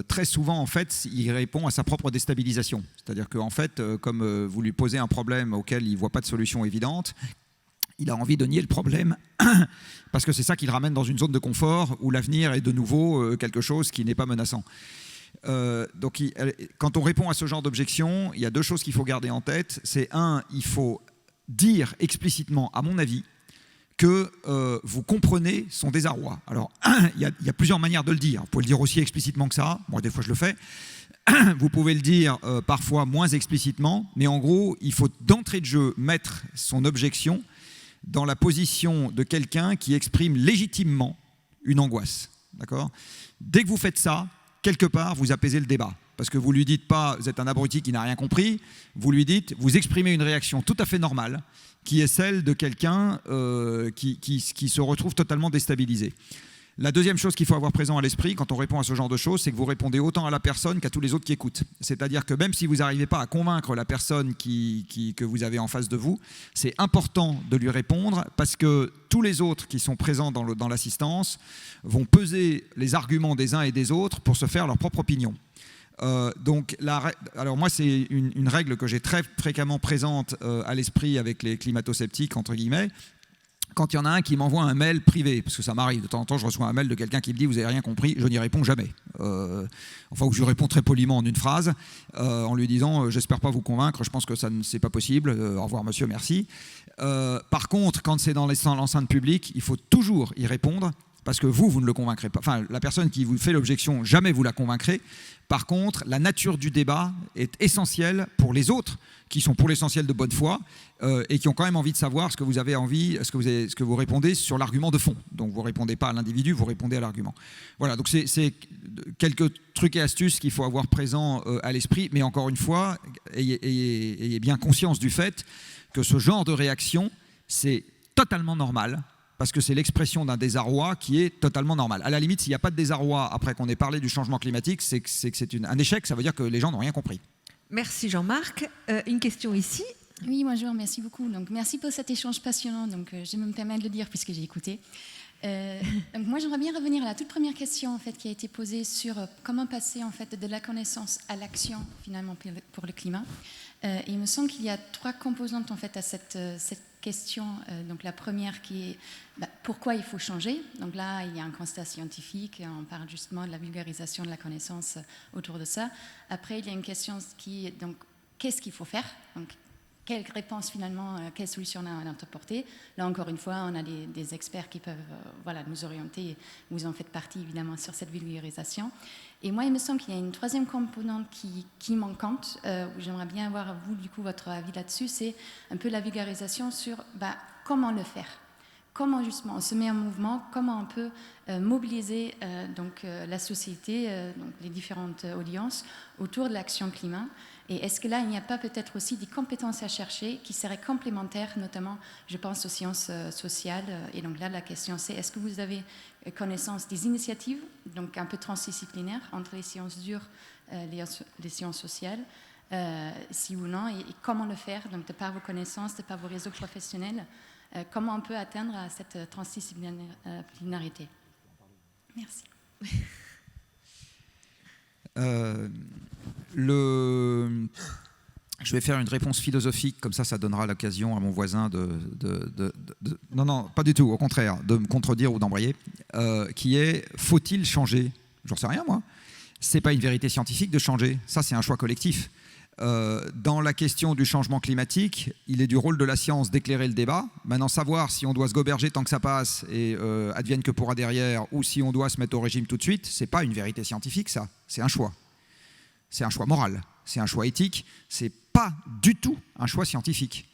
Très souvent, en fait, il répond à sa propre déstabilisation. C'est-à-dire qu'en fait, comme vous lui posez un problème auquel il ne voit pas de solution évidente, il a envie de nier le problème parce que c'est ça qui le ramène dans une zone de confort où l'avenir est de nouveau quelque chose qui n'est pas menaçant. Donc, quand on répond à ce genre d'objection, il y a 2 choses qu'il faut garder en tête. C'est il faut dire explicitement, à mon avis, que vous comprenez son désarroi. Alors, il y a plusieurs manières de le dire. Vous pouvez le dire aussi explicitement que ça. Moi, des fois, je le fais. Vous pouvez le dire parfois moins explicitement. Mais en gros, il faut d'entrée de jeu mettre son objection dans la position de quelqu'un qui exprime légitimement une angoisse. D'accord ? Dès que vous faites ça, quelque part, vous apaisez le débat. Parce que vous ne lui dites pas, vous êtes un abruti qui n'a rien compris, vous lui dites, vous exprimez une réaction tout à fait normale, qui est celle de quelqu'un qui se retrouve totalement déstabilisé. La deuxième chose qu'il faut avoir présent à l'esprit quand on répond à ce genre de choses, c'est que vous répondez autant à la personne qu'à tous les autres qui écoutent. C'est-à-dire que même si vous n'arrivez pas à convaincre la personne que vous avez en face de vous, c'est important de lui répondre parce que tous les autres qui sont présents dans l'assistance vont peser les arguments des uns et des autres pour se faire leur propre opinion. Alors moi, c'est une règle que j'ai très fréquemment présente à l'esprit avec les climato-sceptiques, entre guillemets. Quand il y en a un qui m'envoie un mail privé, parce que ça m'arrive, de temps en temps, je reçois un mail de quelqu'un qui me dit « vous n'avez rien compris », je n'y réponds jamais. Enfin, ou je lui réponds très poliment en une phrase, en lui disant « j'espère pas vous convaincre, je pense que ça c'est pas possible, au revoir monsieur, merci ». Par contre, quand c'est dans l'enceinte publique, il faut toujours y répondre, parce que vous ne le convaincrez pas. Enfin, la personne qui vous fait l'objection, jamais vous la convaincrez. Par contre, la nature du débat est essentielle pour les autres, qui sont pour l'essentiel de bonne foi, et qui ont quand même envie de savoir ce que vous avez envie, ce que vous répondez sur l'argument de fond. Donc vous ne répondez pas à l'individu, vous répondez à l'argument. Voilà, donc c'est quelques trucs et astuces qu'il faut avoir présent à l'esprit, mais encore une fois, ayez bien conscience du fait que ce genre de réaction, c'est totalement normal, parce que c'est l'expression d'un désarroi qui est totalement normal. À la limite, s'il n'y a pas de désarroi après qu'on ait parlé du changement climatique, c'est que c'est un échec, ça veut dire que les gens n'ont rien compris. Merci Jean-Marc. Une question ici. Oui, bonjour, merci beaucoup. Donc, merci pour cet échange passionnant. Donc, je me permets de le dire puisque j'ai écouté. Donc moi, j'aimerais bien revenir à la toute première question en fait, qui a été posée sur comment passer en fait, de la connaissance à l'action finalement pour le climat. Et il me semble qu'il y a 3 composantes en fait, à cette question. Donc la première qui est pourquoi il faut changer. Donc là, il y a un constat scientifique. On parle justement de la vulgarisation de la connaissance autour de ça. Après, il y a une question qui est donc qu'est-ce qu'il faut faire. Donc, quelle réponse finalement, quelle solution on a à apporter. Là encore une fois, on a des experts qui peuvent nous orienter. Vous en faites partie évidemment sur cette vulgarisation. Et moi, il me semble qu'il y a une 3e composante qui manquante, où j'aimerais bien avoir vous du coup votre avis là-dessus, c'est un peu la vulgarisation sur comment le faire. Comment justement on se met en mouvement, comment on peut mobiliser la société, donc les différentes audiences autour de l'action climat. Et est-ce que là, il n'y a pas peut-être aussi des compétences à chercher qui seraient complémentaires, notamment, je pense, aux sciences sociales. Et donc là, la question, c'est est-ce que vous avez connaissance des initiatives, donc un peu transdisciplinaires, entre les sciences dures, les sciences sociales, si ou non, et comment le faire, donc de par vos connaissances, de par vos réseaux professionnels, comment on peut atteindre à cette transdisciplinarité. Merci. Je vais faire une réponse philosophique, comme ça donnera l'occasion à mon voisin non, pas du tout, au contraire, de me contredire ou d'embrayer, qui est, faut-il changer ? J'en sais rien, moi. C'est pas une vérité scientifique de changer, ça c'est un choix collectif. Dans la question du changement climatique, il est du rôle de la science d'éclairer le débat. Maintenant, savoir si on doit se goberger tant que ça passe et advienne que pourra derrière, ou si on doit se mettre au régime tout de suite, c'est pas une vérité scientifique, ça. C'est un choix. C'est un choix moral. C'est un choix éthique. C'est pas du tout un choix scientifique.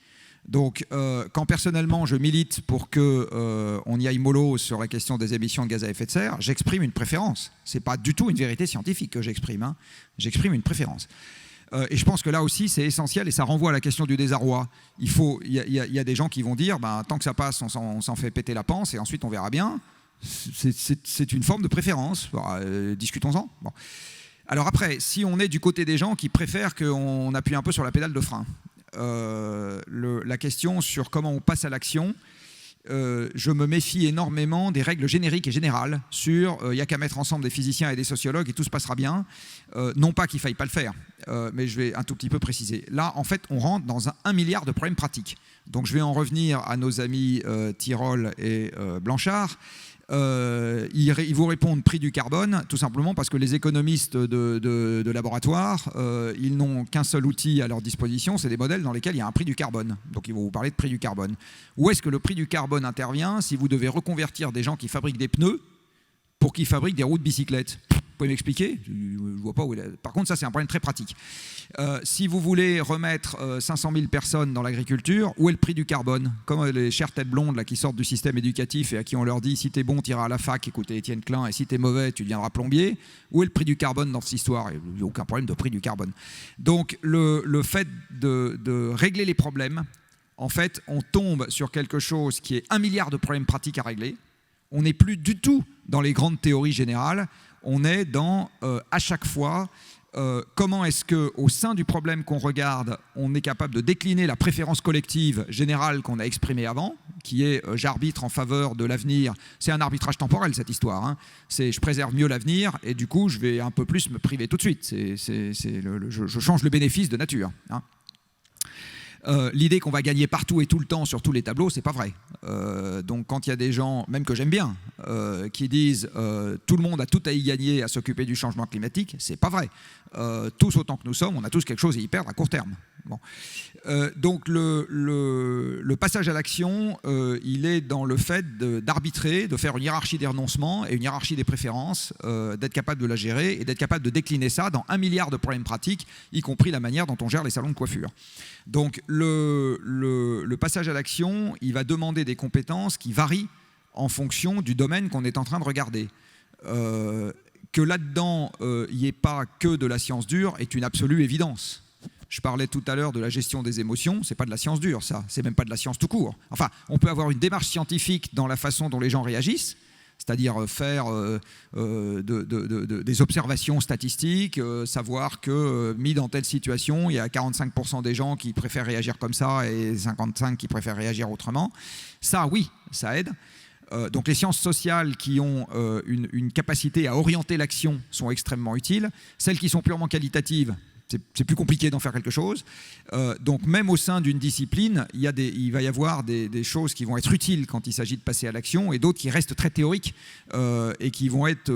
Donc, quand personnellement je milite pour qu'on y aille mollo sur la question des émissions de gaz à effet de serre, j'exprime une préférence. Ce n'est pas du tout une vérité scientifique que j'exprime, hein. J'exprime une préférence. Et je pense que là aussi, c'est essentiel et ça renvoie à la question du désarroi. Il y a des gens qui vont dire, tant que ça passe, on s'en fait péter la panse et ensuite on verra bien. C'est une forme de préférence. Discutons-en. Bon. Alors après, si on est du côté des gens qui préfèrent qu'on appuie un peu sur la pédale de frein, la question sur comment on passe à l'action, je me méfie énormément des règles génériques et générales sur il n'y a qu'à mettre ensemble des physiciens et des sociologues et tout se passera bien. Non pas qu'il ne faille pas le faire, mais je vais un tout petit peu préciser. Là, en fait, on rentre dans 1 milliard de problèmes pratiques. Donc je vais en revenir à nos amis Tirole et Blanchard. Ils vous répondent prix du carbone, tout simplement parce que les économistes de laboratoire, ils n'ont qu'un seul outil à leur disposition, c'est des modèles dans lesquels il y a un prix du carbone. Donc ils vont vous parler de prix du carbone. Où est-ce que le prix du carbone intervient si vous devez reconvertir des gens qui fabriquent des pneus pour qu'ils fabriquent des roues de bicyclette? Vous pouvez m'expliquer? Je vois pas où il est. Par contre, ça, c'est un problème très pratique. Si vous voulez remettre 500 000 personnes dans l'agriculture, où est le prix du carbone? Comme les chères têtes blondes là, qui sortent du système éducatif et à qui on leur dit si t'es bon, t'iras à la fac, écoutez Étienne Klein, et si t'es mauvais, tu deviendras plombier. Où est le prix du carbone dans cette histoire? Il n'y a aucun problème de prix du carbone. Donc, le fait de régler les problèmes, en fait, on tombe sur quelque chose qui est 1 milliard de problèmes pratiques à régler. On n'est plus du tout dans les grandes théories générales. On est dans, à chaque fois, comment est-ce qu'au sein du problème qu'on regarde, on est capable de décliner la préférence collective générale qu'on a exprimée avant, qui est j'arbitre en faveur de l'avenir. C'est un arbitrage temporel, cette histoire. Hein. C'est je préserve mieux l'avenir et du coup, je vais un peu plus me priver tout de suite. Je change le bénéfice de nature. Hein. L'idée qu'on va gagner partout et tout le temps sur tous les tableaux, c'est pas vrai. Donc quand il y a des gens, même que j'aime bien, qui disent tout le monde a tout à y gagner à s'occuper du changement climatique, c'est pas vrai. Tous autant que nous sommes, on a tous quelque chose à y perdre à court terme. Bon. Donc le passage à l'action, il est dans le fait d'arbitrer, de faire une hiérarchie des renoncements et une hiérarchie des préférences, d'être capable de la gérer et d'être capable de décliner ça dans 1 milliard de problèmes pratiques, y compris la manière dont on gère les salons de coiffure. Donc le passage à l'action, il va demander des compétences qui varient en fonction du domaine qu'on est en train de regarder. Que là-dedans, il n'y ait pas que de la science dure est une absolue évidence. Je parlais tout à l'heure de la gestion des émotions, c'est pas de la science dure, ça, c'est même pas de la science tout court. Enfin, on peut avoir une démarche scientifique dans la façon dont les gens réagissent, c'est-à-dire faire des observations statistiques, savoir que mis dans telle situation, il y a 45% des gens qui préfèrent réagir comme ça et 55% qui préfèrent réagir autrement. Ça, oui, ça aide. Donc les sciences sociales qui ont une capacité à orienter l'action sont extrêmement utiles. Celles qui sont purement qualitatives, c'est plus compliqué d'en faire quelque chose. Donc même au sein d'une discipline, il va y avoir des choses qui vont être utiles quand il s'agit de passer à l'action et d'autres qui restent très théoriques et qui vont être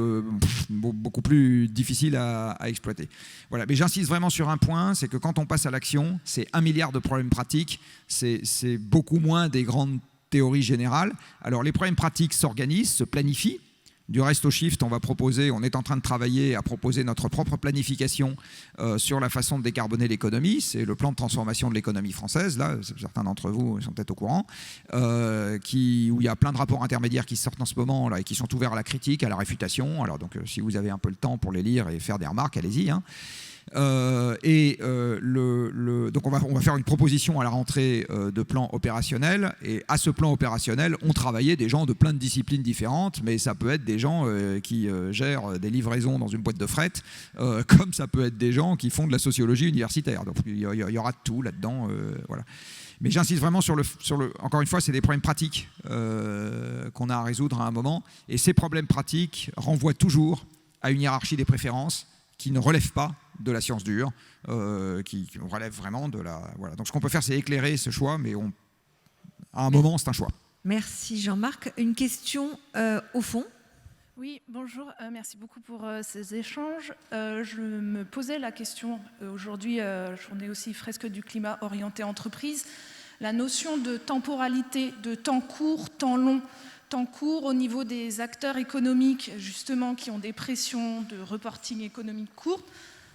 beaucoup plus difficiles à exploiter. Voilà. Mais j'insiste vraiment sur un point, c'est que quand on passe à l'action, c'est 1 milliard de problèmes pratiques, c'est beaucoup moins des grandes théories générales. Alors les problèmes pratiques s'organisent, se planifient. Du reste au Shift, on est en train de travailler à proposer notre propre planification sur la façon de décarboner l'économie. C'est le plan de transformation de l'économie française, là, certains d'entre vous sont peut-être au courant, où il y a plein de rapports intermédiaires qui sortent en ce moment là, et qui sont ouverts à la critique, à la réfutation. Alors donc si vous avez un peu le temps pour les lire et faire des remarques, allez-y. Hein. Donc on va faire une proposition à la rentrée de plan opérationnel, et à ce plan opérationnel ont travaillé des gens de plein de disciplines différentes, mais ça peut être des gens qui gèrent des livraisons dans une boîte de fret, comme ça peut être des gens qui font de la sociologie universitaire. Donc il y aura tout là-dedans, voilà. Mais j'insiste vraiment sur le encore une fois, c'est des problèmes pratiques qu'on a à résoudre à un moment, et ces problèmes pratiques renvoient toujours à une hiérarchie des préférences qui ne relève pas de la science dure, qui relève vraiment de la... Voilà. Donc ce qu'on peut faire, c'est éclairer ce choix, mais à un moment, c'est un choix. Merci Jean-Marc. Une question au fond? Oui, bonjour, merci beaucoup pour ces échanges. Je me posais la question, aujourd'hui, journée aussi fresque du climat orienté entreprise, la notion de temporalité, de temps court, temps long. Temps court au niveau des acteurs économiques, justement, qui ont des pressions de reporting économique court,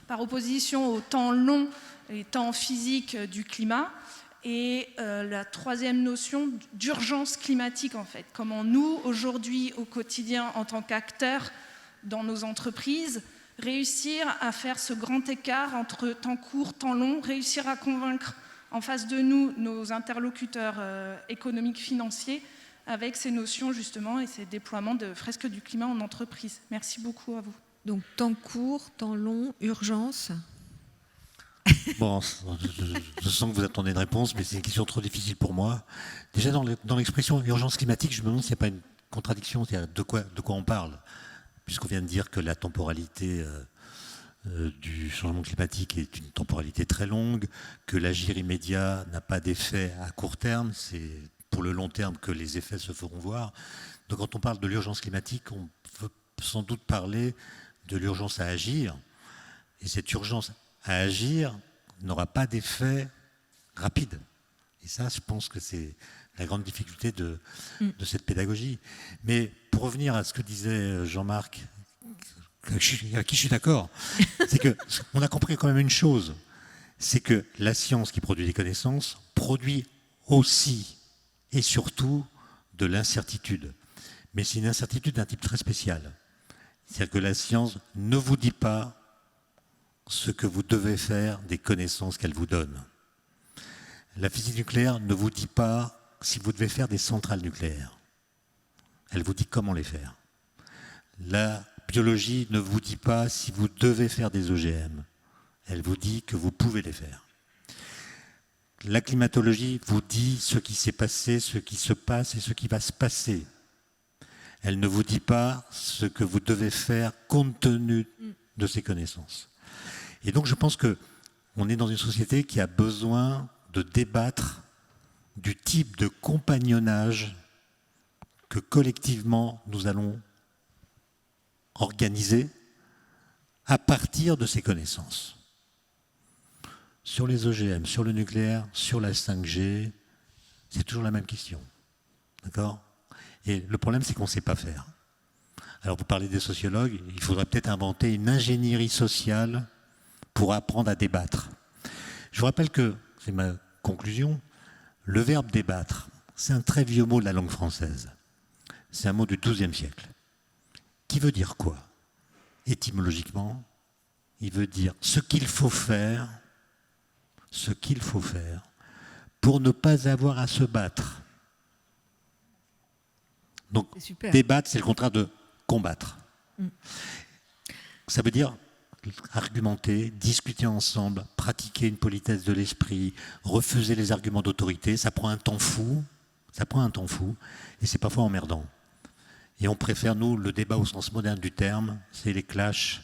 par opposition au temps long et temps physique du climat. Et la troisième notion d'urgence climatique, en fait. Comment nous, aujourd'hui, au quotidien, en tant qu'acteurs dans nos entreprises, réussir à faire ce grand écart entre temps court, temps long, réussir à convaincre en face de nous nos interlocuteurs économiques, financiers, avec ces notions, justement, et ces déploiements de fresques du climat en entreprise. Merci beaucoup à vous. Donc, temps court, temps long, urgence. Bon, je sens que vous attendez une réponse, mais c'est une question trop difficile pour moi. Déjà, dans l'expression urgence climatique, je me demande s'il n'y a pas une contradiction, c'est-à-dire de quoi on parle, puisqu'on vient de dire que la temporalité du changement climatique est une temporalité très longue, que l'agir immédiat n'a pas d'effet à court terme, c'est pour le long terme que les effets se feront voir. Donc quand on parle de l'urgence climatique, on peut sans doute parler de l'urgence à agir, et cette urgence à agir n'aura pas d'effet rapide. Et ça, je pense que c'est la grande difficulté de cette pédagogie. Mais pour revenir à ce que disait Jean-Marc, à qui je suis d'accord, c'est qu'on a compris quand même une chose, c'est que la science qui produit des connaissances produit aussi et surtout de l'incertitude. Mais c'est une incertitude d'un type très spécial. C'est-à-dire que la science ne vous dit pas ce que vous devez faire des connaissances qu'elle vous donne. La physique nucléaire ne vous dit pas si vous devez faire des centrales nucléaires. Elle vous dit comment les faire. La biologie ne vous dit pas si vous devez faire des OGM. Elle vous dit que vous pouvez les faire. La climatologie vous dit ce qui s'est passé, ce qui se passe et ce qui va se passer. Elle ne vous dit pas ce que vous devez faire compte tenu de ces connaissances. Et donc je pense qu'on est dans une société qui a besoin de débattre du type de compagnonnage que collectivement nous allons organiser à partir de ces connaissances. Sur les OGM, sur le nucléaire, sur la 5G, c'est toujours la même question. D'accord ? Et le problème, c'est qu'on ne sait pas faire. Alors vous parlez des sociologues, il faudrait peut-être inventer une ingénierie sociale pour apprendre à débattre. Je vous rappelle que, c'est ma conclusion, le verbe débattre, c'est un très vieux mot de la langue française. C'est un mot du XIIe siècle. Qui veut dire quoi? Étymologiquement, il veut dire ce qu'il faut faire pour ne pas avoir à se battre. Donc, débattre, c'est le contraire de combattre. Ça veut dire argumenter, discuter ensemble, pratiquer une politesse de l'esprit, refuser les arguments d'autorité, ça prend un temps fou, et c'est parfois emmerdant. Et on préfère, nous, le débat au sens moderne du terme, c'est les clashs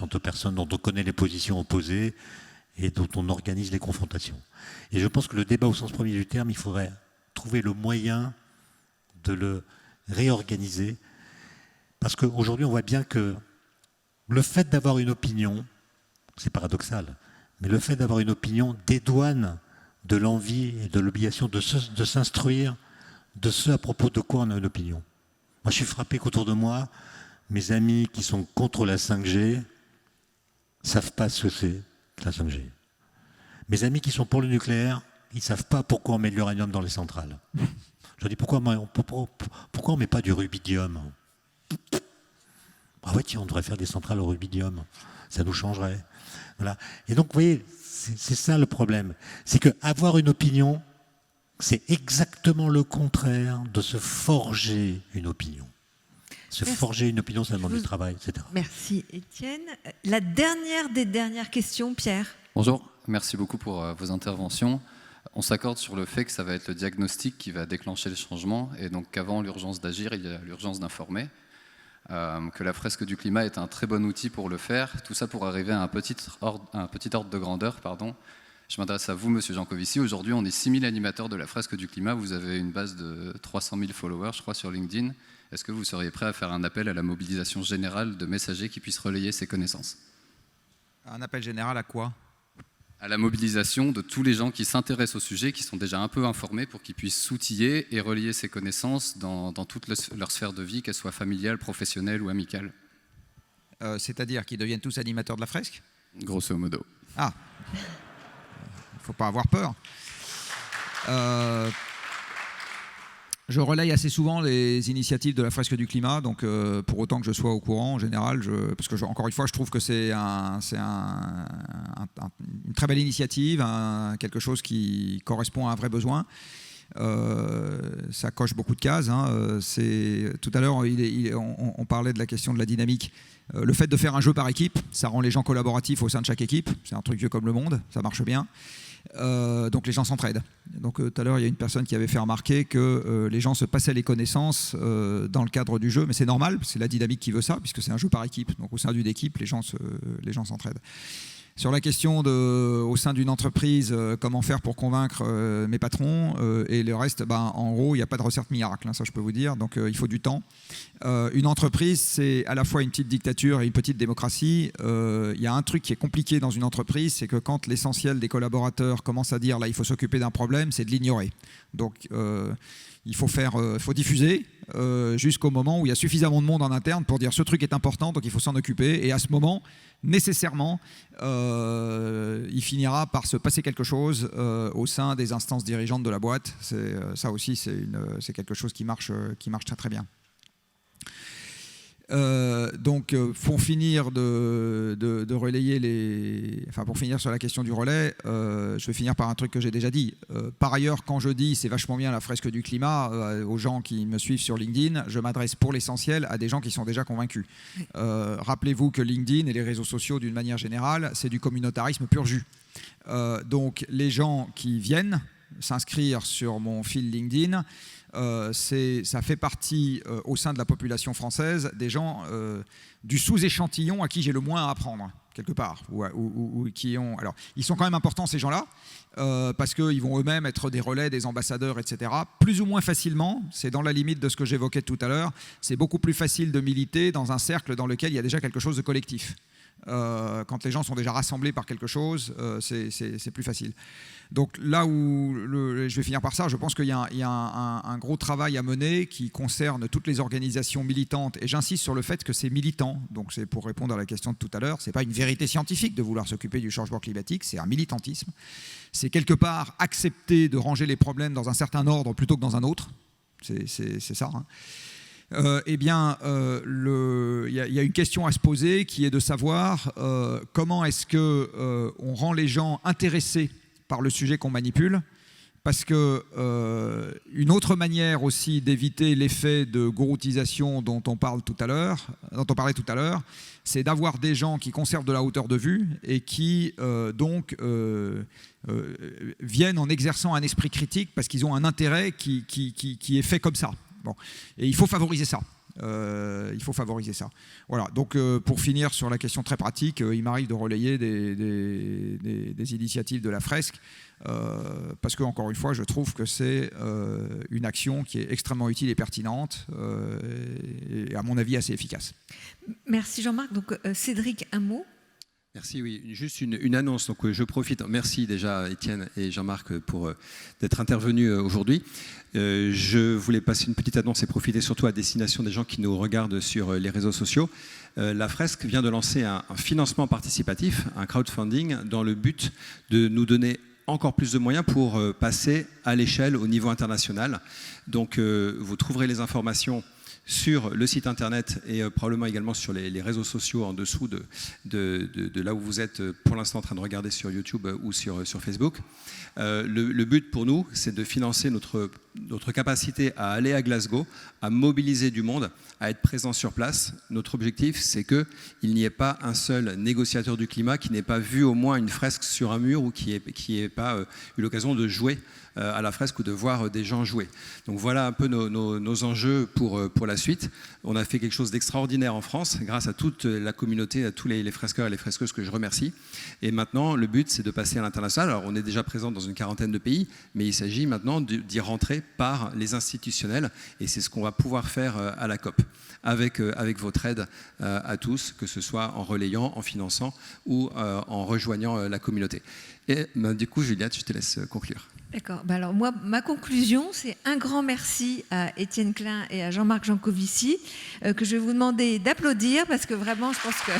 entre personnes dont on connaît les positions opposées et dont on organise les confrontations. Et je pense que le débat au sens premier du terme, il faudrait trouver le moyen de le réorganiser, parce qu'aujourd'hui, on voit bien que le fait d'avoir une opinion, c'est paradoxal, mais le fait d'avoir une opinion dédouane de l'envie et de l'obligation de s'instruire de ce à propos de quoi on a une opinion. Moi, je suis frappé qu'autour de moi, mes amis qui sont contre la 5G ne savent pas ce que c'est la 5G. Mes amis qui sont pour le nucléaire, ils ne savent pas pourquoi on met de l'uranium dans les centrales. Je leur dis, pourquoi on ne met pas du rubidium? Ah ouais, tiens, on devrait faire des centrales au rubidium. Ça nous changerait. Voilà. Et donc, vous voyez, c'est ça le problème. C'est qu'avoir une opinion, c'est exactement le contraire de se forger une opinion. Forger une opinion, ça demande du travail, etc. Merci Étienne. La dernière des dernières questions, Pierre. Bonjour, merci beaucoup pour vos interventions. On s'accorde sur le fait que ça va être le diagnostic qui va déclencher le changement, et donc qu'avant l'urgence d'agir, il y a l'urgence d'informer. Que la fresque du climat est un très bon outil pour le faire. Tout ça pour arriver à un petit ordre de grandeur. Je m'adresse à vous, Monsieur Jancovici. Aujourd'hui, on est 6000 animateurs de la fresque du climat. Vous avez une base de 300 000 followers, je crois, sur LinkedIn. Est-ce que vous seriez prêt à faire un appel à la mobilisation générale de messagers qui puissent relayer ces connaissances? Un appel général à quoi? À la mobilisation de tous les gens qui s'intéressent au sujet, qui sont déjà un peu informés, pour qu'ils puissent s'outiller et relier ces connaissances dans toute leur sphère de vie, qu'elle soit familiale, professionnelle ou amicale. C'est-à-dire qu'ils deviennent tous animateurs de la fresque? Grosso modo. Ah, il ne faut pas avoir peur. Je relaye assez souvent les initiatives de la fresque du climat, donc pour autant que je sois au courant en général, parce que encore une fois, je trouve que c'est une très belle initiative, quelque chose qui correspond à un vrai besoin. Ça coche beaucoup de cases. Tout à l'heure, on parlait de la question de la dynamique. Le fait de faire un jeu par équipe, ça rend les gens collaboratifs au sein de chaque équipe. C'est un truc vieux comme le monde, ça marche bien. Donc les gens s'entraident. Donc tout à l'heure, il y a une personne qui avait fait remarquer que les gens se passaient les connaissances dans le cadre du jeu, mais c'est normal, c'est la dynamique qui veut ça, puisque c'est un jeu par équipe. Donc au sein d'une équipe, les gens s'entraident. Sur la question au sein d'une entreprise, comment faire pour convaincre mes patrons et le reste, en gros, il n'y a pas de recette miracle, ça je peux vous dire, donc il faut du temps. Une entreprise, c'est à la fois une petite dictature et une petite démocratie. Il y a un truc qui est compliqué dans une entreprise, c'est que quand l'essentiel des collaborateurs commence à dire là, il faut s'occuper d'un problème, c'est de l'ignorer. Donc il faut diffuser jusqu'au moment où il y a suffisamment de monde en interne pour dire ce truc est important, donc il faut s'en occuper. Et à ce moment, nécessairement, il finira par se passer quelque chose au sein des instances dirigeantes de la boîte. Ça aussi, c'est quelque chose qui marche très très bien. Donc, pour finir de relayer pour finir sur la question du relais, je vais finir par un truc que j'ai déjà dit. Par ailleurs, quand je dis c'est vachement bien la fresque du climat aux gens qui me suivent sur LinkedIn, je m'adresse pour l'essentiel à des gens qui sont déjà convaincus. Rappelez-vous que LinkedIn et les réseaux sociaux d'une manière générale, c'est du communautarisme pur jus. Donc, les gens qui viennent s'inscrire sur mon fil LinkedIn, ça fait partie au sein de la population française des gens du sous-échantillon à qui j'ai le moins à apprendre quelque part, ou qui ont. Alors, ils sont quand même importants ces gens-là parce qu'ils vont eux-mêmes être des relais, des ambassadeurs, etc. Plus ou moins facilement, c'est dans la limite de ce que j'évoquais tout à l'heure. C'est beaucoup plus facile de militer dans un cercle dans lequel il y a déjà quelque chose de collectif. Quand les gens sont déjà rassemblés par quelque chose, c'est plus facile. Donc là où je vais finir par ça, je pense qu'il y a un gros travail à mener qui concerne toutes les organisations militantes, et j'insiste sur le fait que c'est militant. Donc c'est pour répondre à la question de tout à l'heure, c'est pas une vérité scientifique de vouloir s'occuper du changement climatique, c'est un militantisme. C'est quelque part accepter de ranger les problèmes dans un certain ordre plutôt que dans un autre. C'est ça. Il y a une question à se poser qui est de savoir comment est-ce qu'on rend les gens intéressés par le sujet qu'on manipule, parce que une autre manière aussi d'éviter l'effet de gouroutisation dont on parlait tout à l'heure, c'est d'avoir des gens qui conservent de la hauteur de vue et qui viennent en exerçant un esprit critique parce qu'ils ont un intérêt qui est fait comme ça. Bon. Et il faut favoriser ça. Voilà. Donc, pour finir sur la question très pratique, il m'arrive de relayer des initiatives de la fresque parce que, encore une fois, je trouve que c'est une action qui est extrêmement utile et pertinente et, à mon avis, assez efficace. Merci Jean-Marc. Donc, Cédric, un mot. Merci, oui. Juste une annonce. Donc, je profite. Merci déjà Étienne et Jean-Marc pour d'être intervenus aujourd'hui. Je voulais passer une petite annonce et profiter surtout à destination des gens qui nous regardent sur les réseaux sociaux. La fresque vient de lancer un financement participatif, un crowdfunding, dans le but de nous donner encore plus de moyens pour passer à l'échelle au niveau international. Donc, vous trouverez les informations sur le site internet et probablement également sur les réseaux sociaux en dessous de là où vous êtes pour l'instant en train de regarder sur YouTube ou sur Facebook. Le but pour nous, c'est de financer notre capacité à aller à Glasgow, à mobiliser du monde, à être présent sur place. Notre objectif, c'est qu'il n'y ait pas un seul négociateur du climat qui n'ait pas vu au moins une fresque sur un mur ou qui n'ait pas eu l'occasion de jouer à la fresque ou de voir des gens jouer. Donc voilà un peu nos enjeux pour la suite. On a fait quelque chose d'extraordinaire en France grâce à toute la communauté, à tous les fresqueurs et les fresqueuses que je remercie. Et maintenant, le but, c'est de passer à l'international. Alors on est déjà présent dans une quarantaine de pays, mais il s'agit maintenant d'y rentrer par les institutionnels. Et c'est ce qu'on va pouvoir faire à la COP, avec votre aide à tous, que ce soit en relayant, en finançant ou en rejoignant la communauté. Et du coup, Juliette, je te laisse conclure. D'accord. Alors moi, ma conclusion, c'est un grand merci à Étienne Klein et à Jean-Marc Jancovici, que je vais vous demander d'applaudir parce que vraiment, je pense que...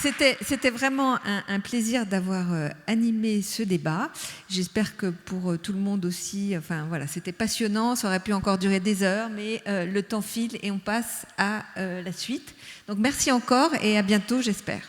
C'était vraiment un plaisir d'avoir animé ce débat. J'espère que pour tout le monde aussi, enfin voilà, c'était passionnant, ça aurait pu encore durer des heures, mais le temps file et on passe à la suite. Donc merci encore et à bientôt, j'espère.